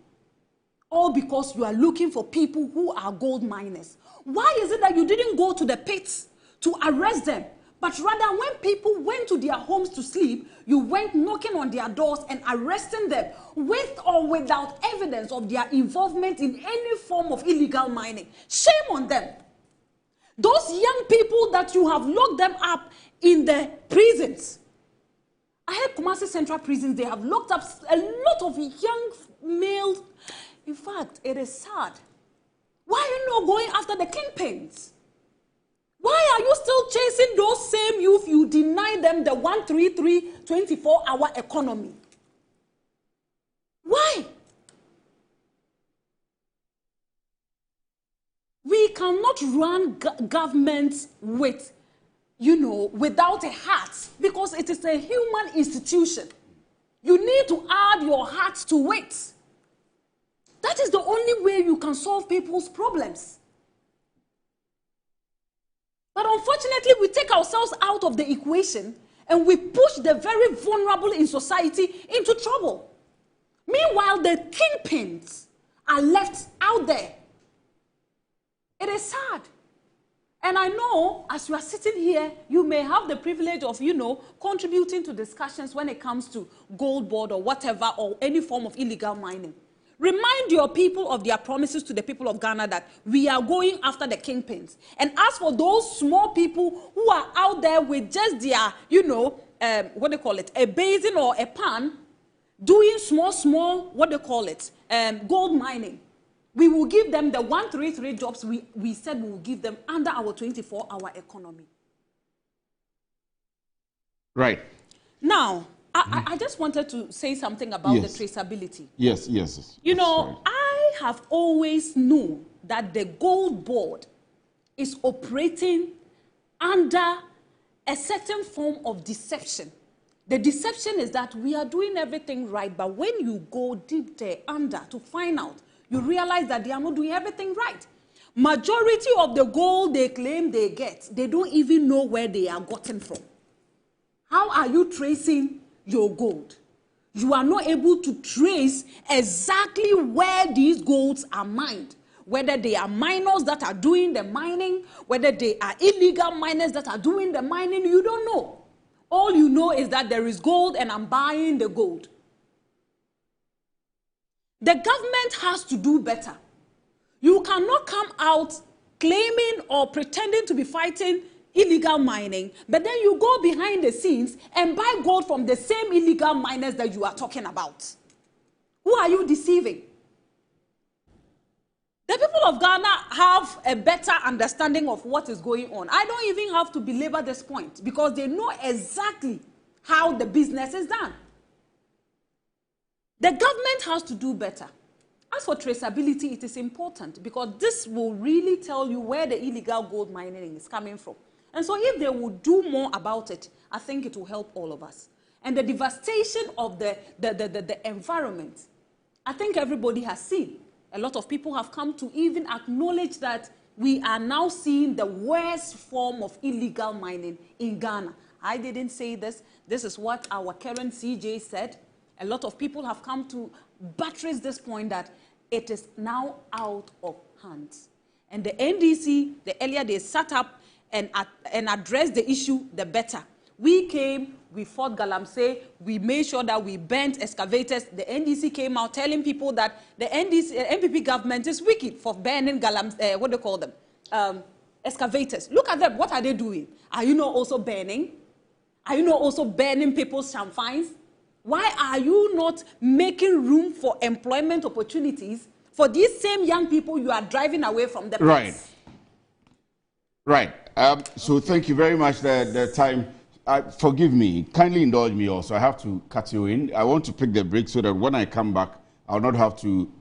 All because you are looking for people who are gold miners. Why is it that you didn't go to the pits to arrest them? But rather, when people went to their homes to sleep, you went knocking on their doors and arresting them with or without evidence of their involvement in any form of illegal mining. Shame on them. Those young people that you have locked them up in the prisons. I heard Kumasi Central Prisons, they have locked up a lot of young males. In fact, it is sad. Why are you not going after the kingpins? Why are you still chasing those same youth? You deny them the 133 24-hour economy. Why? We cannot run governments with, without a heart, because it is a human institution. You need to add your heart to it. That is the only way you can solve people's problems. But unfortunately, we take ourselves out of the equation and we push the very vulnerable in society into trouble. Meanwhile, the kingpins are left out there. It is sad. And I know, as you are sitting here, you may have the privilege of, contributing to discussions when it comes to gold board or whatever, or any form of illegal mining. Remind your people of their promises to the people of Ghana that we are going after the kingpins. And as for those small people who are out there with just their, a basin or a pan, doing small, gold mining, we will give them the 133 jobs we said we will give them under our 24-hour economy. Right. Now, I just wanted to say something about the traceability. Yes. I have always known that the gold board is operating under a certain form of deception. The deception is that we are doing everything right, but when you go deep there under to find out, you realize that they are not doing everything right. Majority of the gold they claim they get, they don't even know where they are gotten from. How are you tracing your gold? You are not able to trace exactly where these golds are mined. Whether they are miners that are doing the mining, whether they are illegal miners that are doing the mining, you don't know. All you know is that there is gold and I'm buying the gold. The government has to do better. You cannot come out claiming or pretending to be fighting illegal mining, but then you go behind the scenes and buy gold from the same illegal miners that you are talking about. Who are you deceiving? The people of Ghana have a better understanding of what is going on. I don't even have to belabor this point because they know exactly how the business is done. The government has to do better. As for traceability, it is important because this will really tell you where the illegal gold mining is coming from. And so if they will do more about it, I think it will help all of us. And the devastation of the environment, I think everybody has seen. A lot of people have come to even acknowledge that we are now seeing the worst form of illegal mining in Ghana. I didn't say this. This is what our current CJ said. A lot of people have come to buttress this point that it is now out of hands. And the NDC, the earlier they sat up and addressed the issue, the better. We came, we fought Galamsey, we made sure that we burnt excavators. The NDC came out telling people that the NPP government is wicked for burning excavators. Look at them, what are they doing? Are you not also burning? Are you not also burning people's champagnes? Why are you not making room for employment opportunities for these same young people you are driving away from the place? Right. So thank you very much. The time, forgive me, kindly indulge me also. I have to cut you in. I want to pick the break so that when I come back, I'll not have to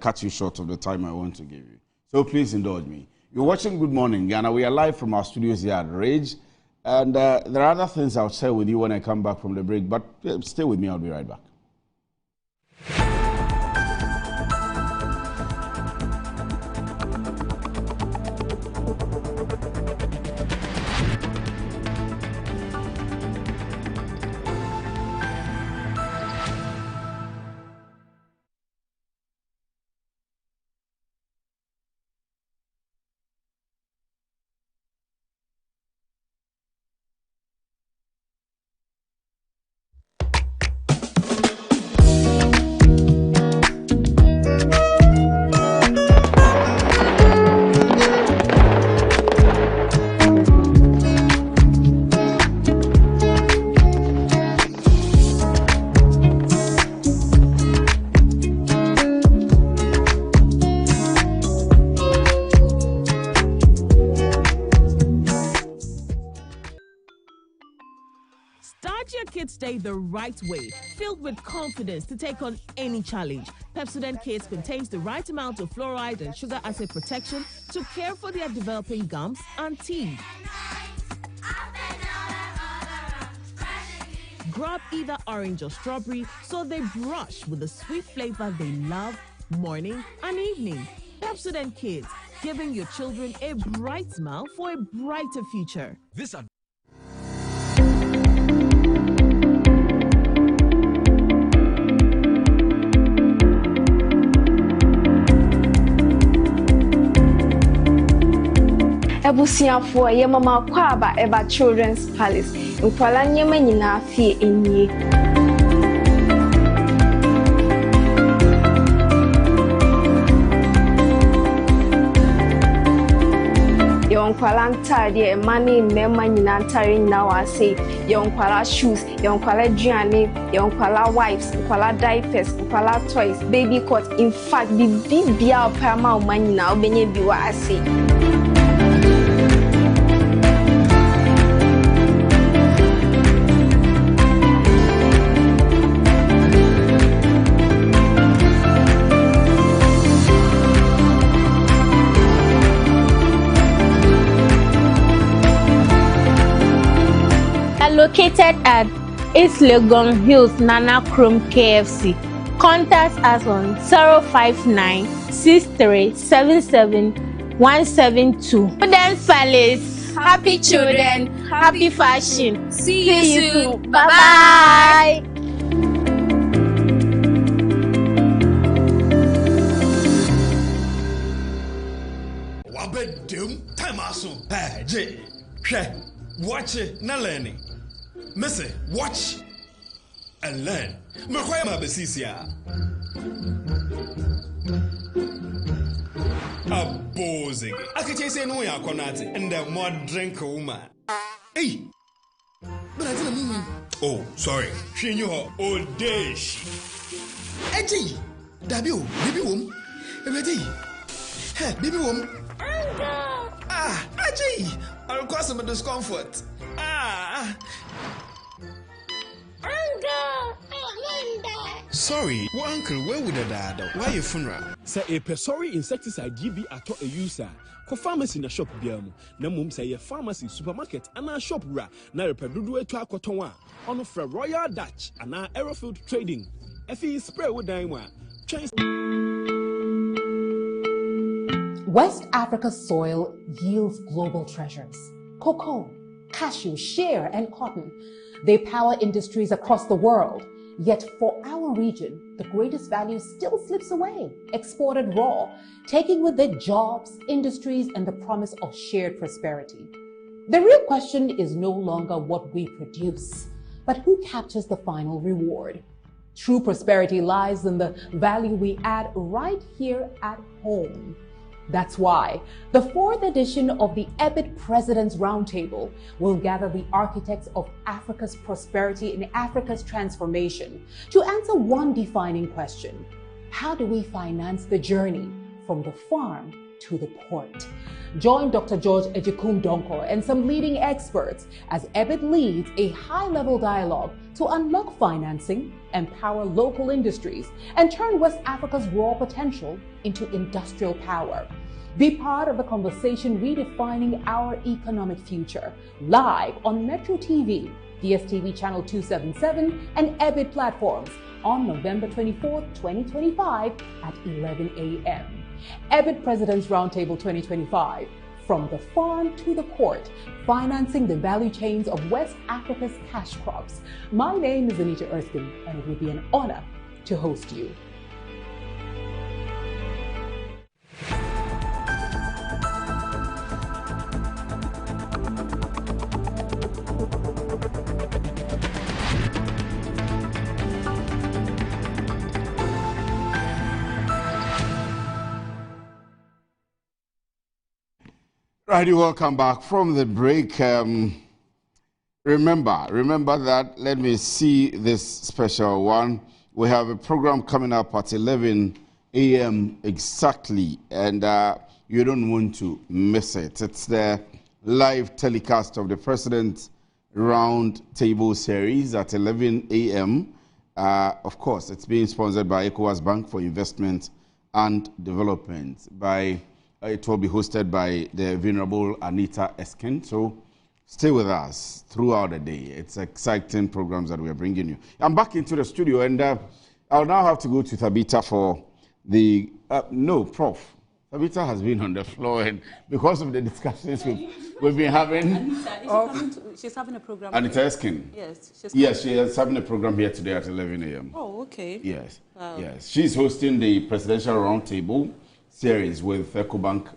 cut you short of the time I want to give you. So please indulge me. You're watching Good Morning Ghana. We are live from our studios here at Rage. And there are other things I'll share with you when I come back from the break, but stay with me, I'll be right back. Start your Kids Day the right way, filled with confidence to take on any challenge. Pepsodent Kids contains the right amount of fluoride and sugar acid protection to care for their developing gums and teeth. Grab either orange or strawberry so they brush with the sweet flavor they love morning and evening. Pepsodent Kids, giving your children a bright smile for a brighter future. Ebusiafo ye mama kwa aba eba Children's Palace. Nkwala nyema nyina afie enyi. Yonkwala ntade mani mema nyina ntare nyina wase. Yonkwala shoes, yonkwala duane, yonkwala wipes, yonkwala diapers, yonkwala toys, baby coat. In fact, bibia opama omanyina obenye biwa ase. Located at East Legon Hills, Nana Chrome KFC. Contact us on 059-6377-172. Children's Palace. Happy children, happy fashion. See you soon. Bye-bye. Wabedum time aso. Hey, J. Watch it, na learning. Missy, watch and learn. Makwaya mabesisia. Abozing. Akache say no ya konati and the more drink woman. Hey. But I didn't. Oh, sorry. She knew her old days. Eji. Dabi baby wom. Ready. Hey, baby wom. Ah, Eji. I'll cause some discomfort. Sorry, well, uncle, where would the dad? Why your funeral? Say a Pesori insecticide GB at a user. Co pharmacy in a shop biamu. Namum say a pharmacy supermarket and a shop ra. Na repedudu to a cotonwa. On for Royal Dutch and our Aerofield Trading. Effie spray with Daimwa. West Africa's soil yields global treasures. Cocoa, cashew, shea, and cotton. They power industries across the world. Yet for our region, the greatest value still slips away, exported raw, taking with it jobs, industries, and the promise of shared prosperity. The real question is no longer what we produce, but who captures the final reward. True prosperity lies in the value we add right here at home. That's why the 4th edition of the EBIT President's Roundtable will gather the architects of Africa's prosperity and Africa's transformation to answer one defining question: how do we finance the journey from the farm to the port? Join Dr. George Ejikum Donko and some leading experts as EBIT leads a high-level dialogue to unlock financing, empower local industries, and turn West Africa's raw potential into industrial power. Be part of the conversation redefining our economic future, live on Metro TV, DSTV Channel 277, and EBIT platforms on November 24, 2025 at 11 a.m. EBIT President's Roundtable 2025, from the farm to the port, financing the value chains of West Africa's cash crops. My name is Anita Erskine, and it would be an honor to host you. Right, welcome back from the break. Remember that, let me see this special one. We have a program coming up at 11 a.m. exactly, and you don't want to miss it. It's the live telecast of the President's round table series at 11 a.m. Of course, it's being sponsored by ECOWAS Bank for Investment and Development. It will be hosted by the Venerable Anita Eskin. So stay with us throughout the day. It's exciting programs that we are bringing you. I'm back into the studio, and I'll now have to go to Tabitha for the... no, Prof. Tabitha has been on the floor, and because of the discussions we've been having... Anita, she's having a program. Anita Eskin. Yes, she is having a program here today at 11 a.m. Oh, okay. Yes. Wow. Yes. She's hosting the Presidential Roundtable series with EcoBank,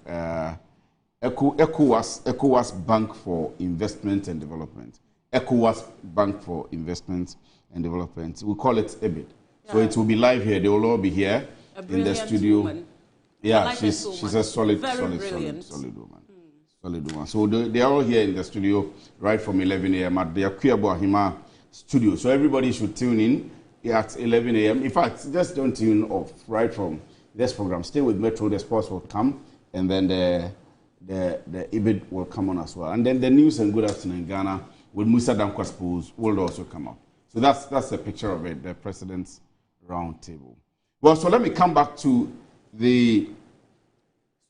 ECOWAS Bank for Investment and Development. ECOWAS Bank for Investment and Development. We call it EBID. Yeah. So it will be live here. They will all be here in the studio. Woman. Yeah, like she's a solid woman. Solid woman. So they are all here in the studio right from 11 a.m. at the Akuyabo Ahima studio. So everybody should tune in at 11 a.m. In fact, just don't tune off right from this program. Stay with Metro. The sports will come, and then the EBID will come on as well. And then the news and Good Afternoon Ghana with Musa Damkwaspoos will also come up. So that's a picture of it, the President's Roundtable. Well, so let me come back to the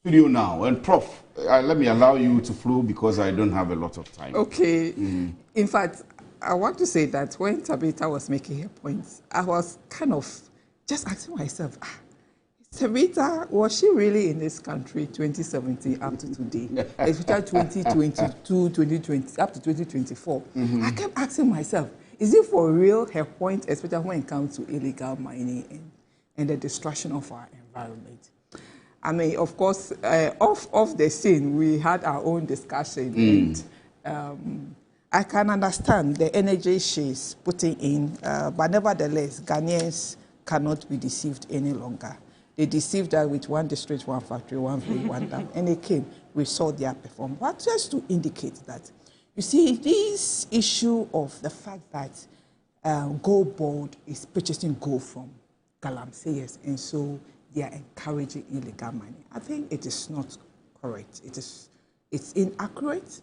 studio now. And Prof, let me allow you to flow because I don't have a lot of time. Okay. In fact, I want to say that when Tabitha was making her points, I was kind of just asking myself, Tabitha, was she really in this country 2017 up to today? Especially 2022, 2020, up to 2024. I kept asking myself, is it for real her point, especially when it comes to illegal mining and the destruction of our environment? I mean, of course, off the scene, we had our own discussion. And I can understand the energy she's putting in, but nevertheless, Ghanaians cannot be deceived any longer. They deceived us with one district, one factory, one field, one dam, and they came. We saw their performance. But just to indicate that, you see, this issue of the fact that Gold Board is purchasing gold from Galamseyers, and so they are encouraging illegal mining. I think it is not correct. It's inaccurate.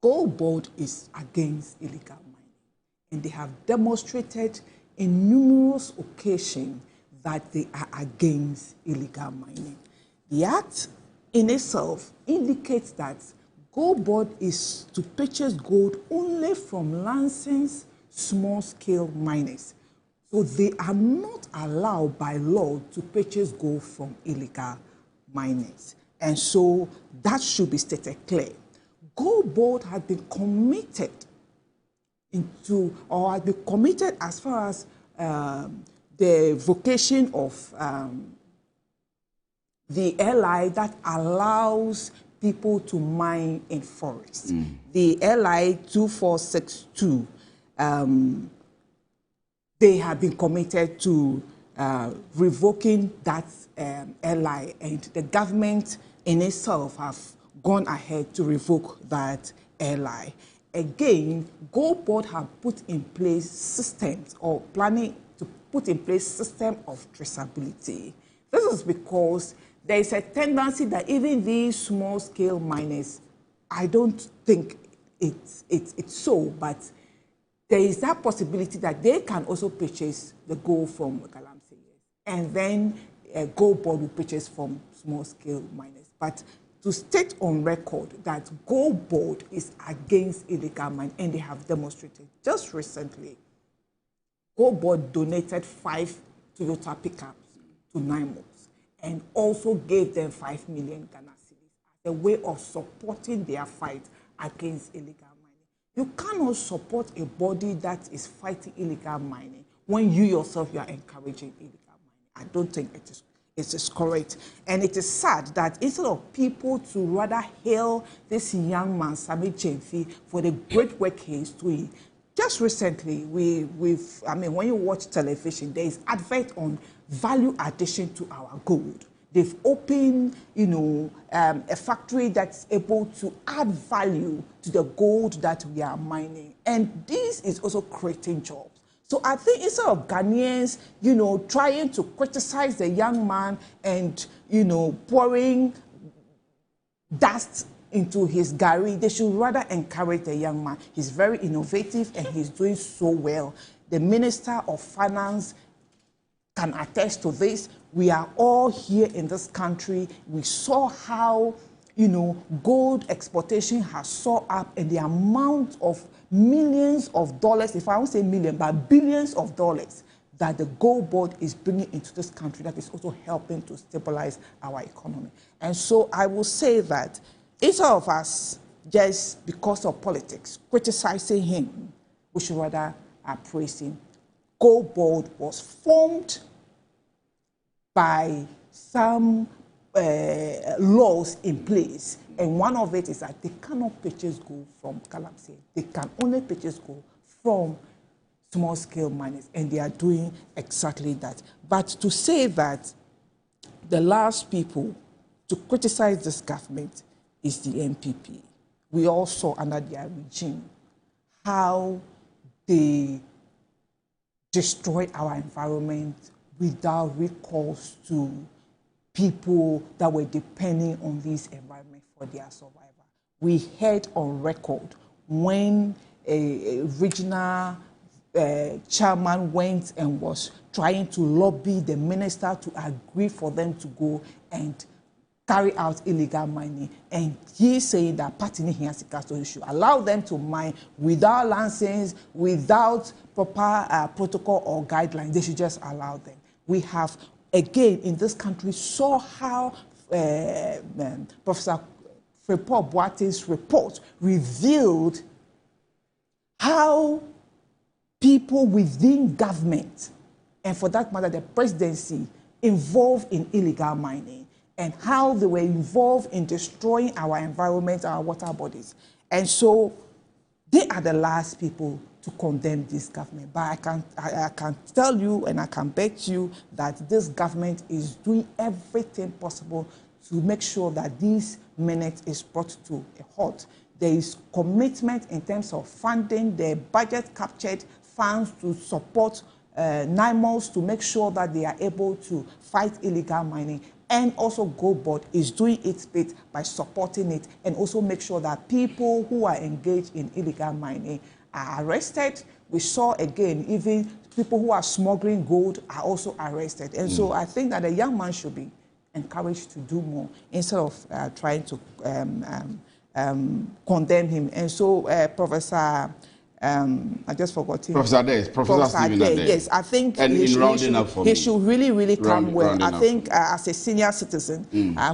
Gold Board is against illegal mining, and they have demonstrated in numerous occasions that they are against illegal mining. The Act in itself indicates that Gold Board is to purchase gold only from licensed small-scale miners. So they are not allowed by law to purchase gold from illegal miners. And so that should be stated clear. Gold Board has been committed as far as the vocation of the LI that allows people to mine in forests. The LI 2462, they have been committed to revoking that LI, and the government in itself have gone ahead to revoke that LI. Again, Gold Board have put in place systems or planning to put in place system of traceability. This is because there is a tendency that even these small-scale miners, I don't think it's so, but there is that possibility that they can also purchase the gold from Galamseyers, and then Gold Board will purchase from small-scale miners. But to state on record that Gold Board is against illegal mining, and they have demonstrated just recently, Gold Board donated 5 Toyota pickups to NIMOS and also gave them 5 million Ghana cedis as a way of supporting their fight against illegal mining. You cannot support a body that is fighting illegal mining when you yourself you are encouraging illegal mining. I don't think it is correct. And it is sad that instead of people to rather hail this young man, Sammy Chemfi, for the great work he is doing. Just recently, when you watch television, there is advert on value addition to our gold. They've opened, a factory that's able to add value to the gold that we are mining. And this is also creating jobs. So I think instead of Ghanaians, trying to criticize the young man and, pouring dust into his gari. They should rather encourage the young man. He's very innovative and he's doing so well. The Minister of Finance can attest to this. We are all here in this country. We saw how, gold exportation has soared up, and the amount of millions of dollars, if I won't say million, but billions of dollars that the gold board is bringing into this country that is also helping to stabilize our economy. And so I will say that instead of us, just because of politics, criticizing him, we should rather praise him. Gold board was formed by some laws in place, and one of it is that they cannot purchase gold from Galamsey. They can only purchase gold from small-scale miners, and they are doing exactly that. But to say that the last people to criticize this government is the NPP. We all saw under their regime how they destroyed our environment without recourse to people that were depending on this environment for their survival. We heard on record when a regional chairman went and was trying to lobby the minister to agree for them to go and carry out illegal mining, and he's saying that Patini Hiasika, so he should allow them to mine without license, without proper protocol or guidelines. They should just allow them. We have, again, in this country, saw how Professor Freeport Boate's report revealed how people within government, and for that matter, the presidency, involved in illegal mining, and how they were involved in destroying our environment, our water bodies. And so they are the last people to condemn this government. But I can tell you and I can bet you that this government is doing everything possible to make sure that this minute is brought to a halt. There is commitment in terms of funding. The budget captured funds to support NIMOS to make sure that they are able to fight illegal mining. And also Gold Board is doing its bit by supporting it, and also make sure that people who are engaged in illegal mining are arrested. We saw again, even people who are smuggling gold are also arrested. And so I think that a young man should be encouraged to do more instead of trying to condemn him. And so Professor, I just forgot him. Professor Ade. Professor Ade. Yes, I think he should really come well. I think as a senior citizen,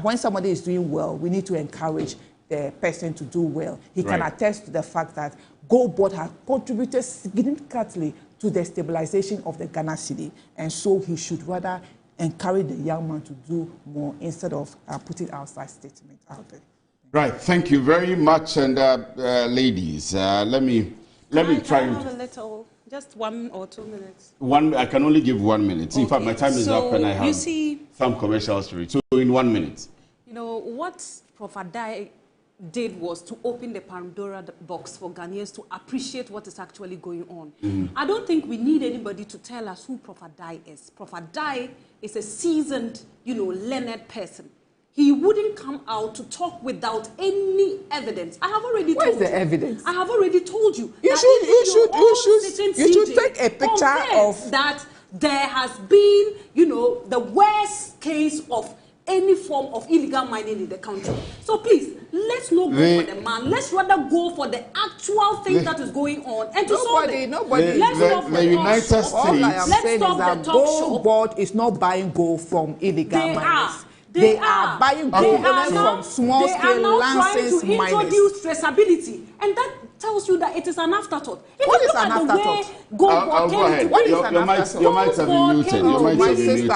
when somebody is doing well, we need to encourage the person to do well. He can attest to the fact that Gold Board has contributed significantly to the stabilization of the Ghana cedi, and so he should rather encourage the young man to do more instead of putting outside statement out there. Right. Thank you very much, and ladies, let me try a little, just 1 or 2 minutes. I can only give 1 minute. Okay. In fact, my time is up and I have some commercials to read. So in 1 minute. What Prof. Adai did was to open the Pandora box for Ghanaians to appreciate what is actually going on. I don't think we need anybody to tell us who Prof. Adai is. Prof. Adai is a seasoned, learned person. He wouldn't come out to talk without any evidence. I have already told you. Where's the evidence? I have already told you. You should take a picture of that. There has been, the worst case of any form of illegal mining in the country. So please, let's not go for the man. Let's rather go for the actual thing that is going on and to solve it. Let's stop the United States. All I am saying is that Gold Board is not buying gold from illegal miners. They are buying gold from small-scale licensed miners. They are now trying to introduce traceability, and that tells you that it is an afterthought. What is an afterthought? I'll go ahead. What is an afterthought? Your mics have been muted. Your mics have been muted.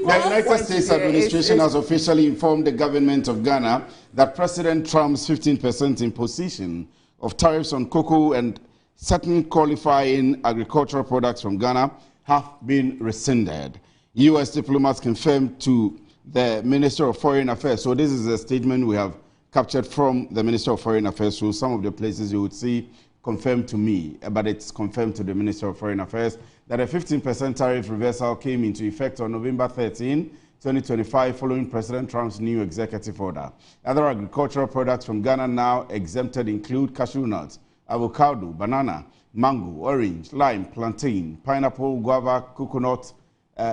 The United States administration has officially informed the government of Ghana that President Trump's 15% imposition of tariffs on cocoa and certain qualifying agricultural products from Ghana have been rescinded. U.S. diplomats confirmed to the Minister of Foreign Affairs. So this is a statement we have captured from the Minister of Foreign Affairs. So some of the places you would see confirmed to me, but it's confirmed to the Minister of Foreign Affairs that a 15% tariff reversal came into effect on November 13, 2025 following President Trump's new executive order. Other agricultural products from Ghana now exempted include cashew nuts, avocado, banana, mango, orange, lime, plantain, pineapple, guava, coconut,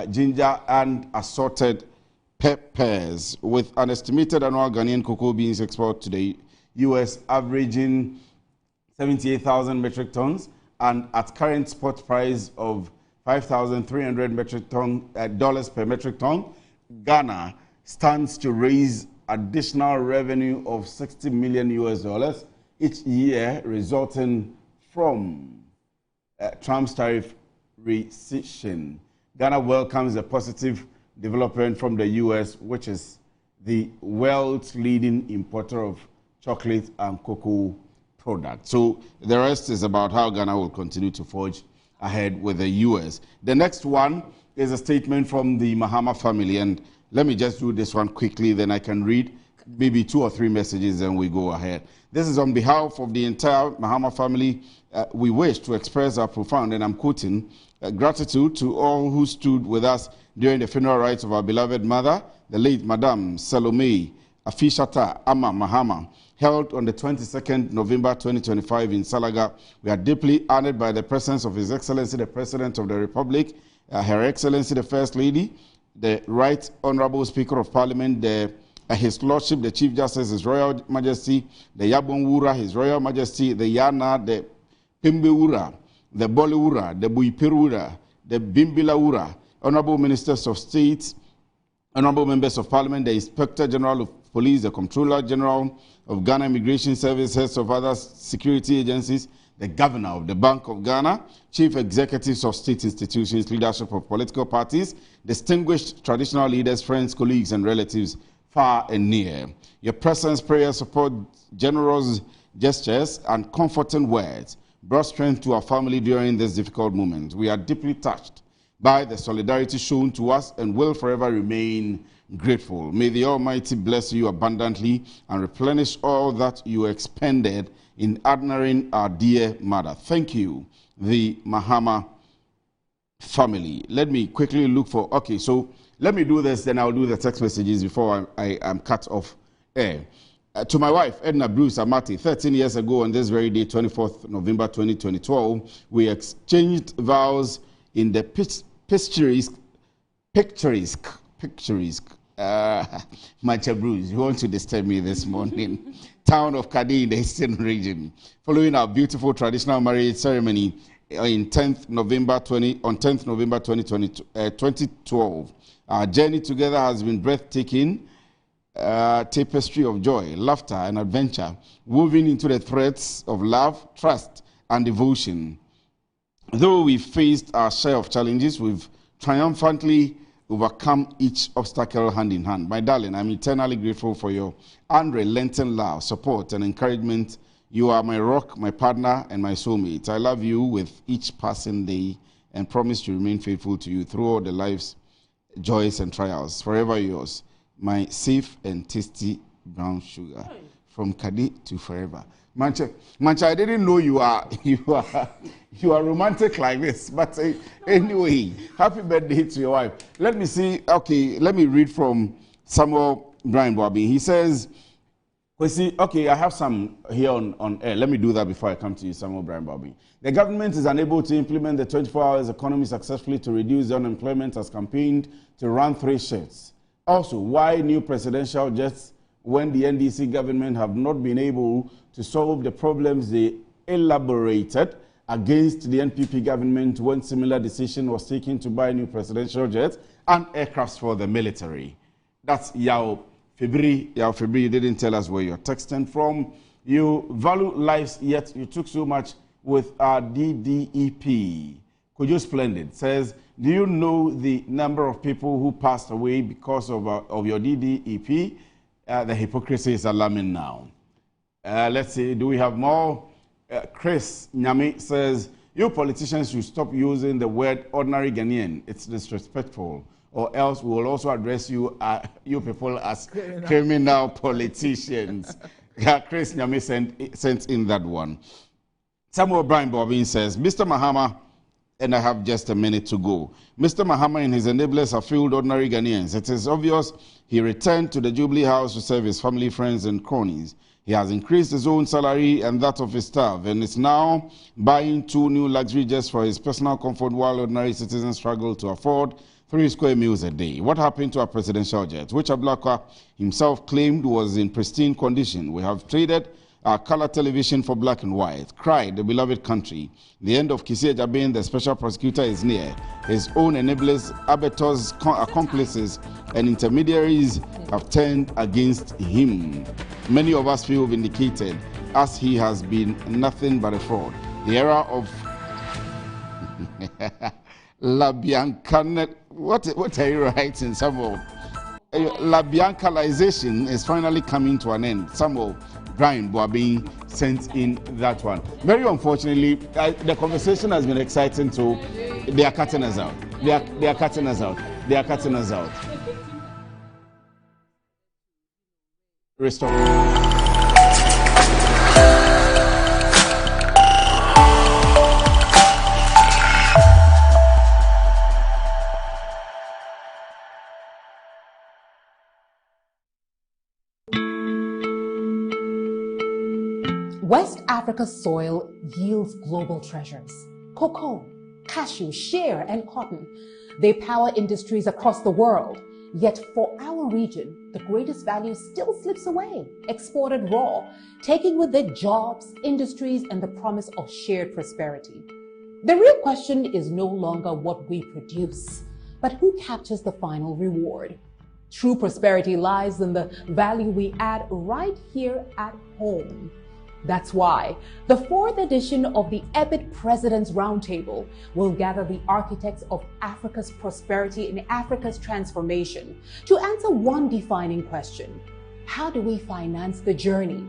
ginger, and assorted peppers, with an estimated annual Ghanaian cocoa beans export to the U.S. averaging 78,000 metric tons, and at current spot price of $5,300 dollars per metric ton, Ghana stands to raise additional revenue of $60 million each year, resulting from Trump's tariff rescission. Ghana welcomes a positive development from the U.S., which is the world's leading importer of chocolate and cocoa products. So the rest is about how Ghana will continue to forge ahead with the U.S. The next one is a statement from the Mahama family, and let me just do this one quickly, then I can read maybe 2 or 3 messages and we go ahead. This is on behalf of the entire Mahama family. We wish to express our profound, and I'm quoting, gratitude to all who stood with us during the funeral rites of our beloved mother, the late Madame Salome Afishata Ama Mahama, held on the 22nd November 2025 in Salaga. We are deeply honored by the presence of His Excellency, the President of the Republic, Her Excellency, the First Lady, the Right Honorable Speaker of Parliament, His Lordship, the Chief Justice, His Royal Majesty, the Yabon Wura, His Royal Majesty, the Yana, the Pimbe Wura, the Boli Wura, the Buipir Wura, the Bimbila Wura, Honorable Ministers of State, Honorable Members of Parliament, the Inspector General of Police, the Comptroller General of Ghana Immigration Service, heads of other security agencies, the Governor of the Bank of Ghana, Chief Executives of state institutions, leadership of political parties, distinguished traditional leaders, friends, colleagues, and relatives far and near. Your presence, prayer, support, generous gestures, and comforting words brought strength to our family during this difficult moment. We are deeply touched by the solidarity shown to us and will forever remain grateful. May the Almighty bless you abundantly and replenish all that you expended in honoring our dear mother. Thank you, the Mahama family. Let me quickly look for, okay, so let me do this, then I'll do the text messages before I am cut off air. To my wife, Edna Bruce Amati, 13 years ago on this very day, 24th November 2012, we exchanged vows in the picturesque, Macha Bruce, you want to disturb me this morning, town of Kadi in the Eastern region. Following our beautiful traditional marriage ceremony on 10th November 2012, our journey together has been breathtaking, tapestry of joy, laughter, and adventure, woven into the threads of love, trust, and devotion. Though we faced our share of challenges, we've triumphantly overcome each obstacle hand in hand. My darling, I'm eternally grateful for your unrelenting love, support, and encouragement. You are my rock, my partner, and my soulmate. I love you with each passing day and promise to remain faithful to you through all the life's joys and trials. Forever yours, my safe and tasty brown sugar. From Kadi to forever. Mancha, I didn't know you are romantic like this. But anyway, happy birthday to your wife. Let me see. Okay, let me read from Samuel Brian Bobby. He says, okay, I have some here on air. Let me do that before I come to you, Samuel Brian Bobby. The government is unable to implement the 24 hours economy successfully to reduce unemployment as campaigned to run 3 shifts. Also, why new presidential jets when the NDC government have not been able to solve the problems they elaborated against the NPP government when similar decision was taken to buy new presidential jets and aircrafts for the military. That's Yao Febri. Yao Febri, you didn't tell us where you're texting from. You value lives, yet you took so much with our DDEP. Kojo Splendid says, do you know the number of people who passed away because of your DDEP? The hypocrisy is alarming now. Let's see, do we have more? Chris Nyame says, you politicians should stop using the word ordinary Ghanaian. It's disrespectful. Or else we will also address you, you people as criminal politicians. Chris Nyame sent in that one. Samuel Brian Bobin says, Mr. Mahama, and I have just a minute to go. Mr. Mahama and his enablers have failed ordinary Ghanaians. It is obvious he returned to the Jubilee House to serve his family, friends, and cronies. He has increased his own salary and that of his staff and is now buying 2 new luxury jets for his personal comfort while ordinary citizens struggle to afford 3 square meals a day. What happened to our presidential jet, which Ablakwa himself claimed was in pristine condition? We have traded our color television for black and white. Cried the beloved country. The end of Kissi Ajabin, the special prosecutor, is near. His own enablers, abettors, accomplices, and intermediaries have turned against him. Many of us feel vindicated, as he has been nothing but a fraud. The era of La Bianca, what are you writing, Samuel? La Biancalization is finally coming to an end. Samuel Brian Boabin sent in that one. Very unfortunately, the conversation has been exciting too. They are cutting us out. They are cutting us out. They are cutting us out. Restore. West Africa's soil yields global treasures. Cocoa, cashew, shea, and cotton. They power industries across the world. Yet for our region, the greatest value still slips away, exported raw, taking with it jobs, industries, and the promise of shared prosperity. The real question is no longer what we produce, but who captures the final reward. True prosperity lies in the value we add right here at home. That's why the 4th edition of the EBIT President's Roundtable will gather the architects of Africa's prosperity and Africa's transformation to answer one defining question: how do we finance the journey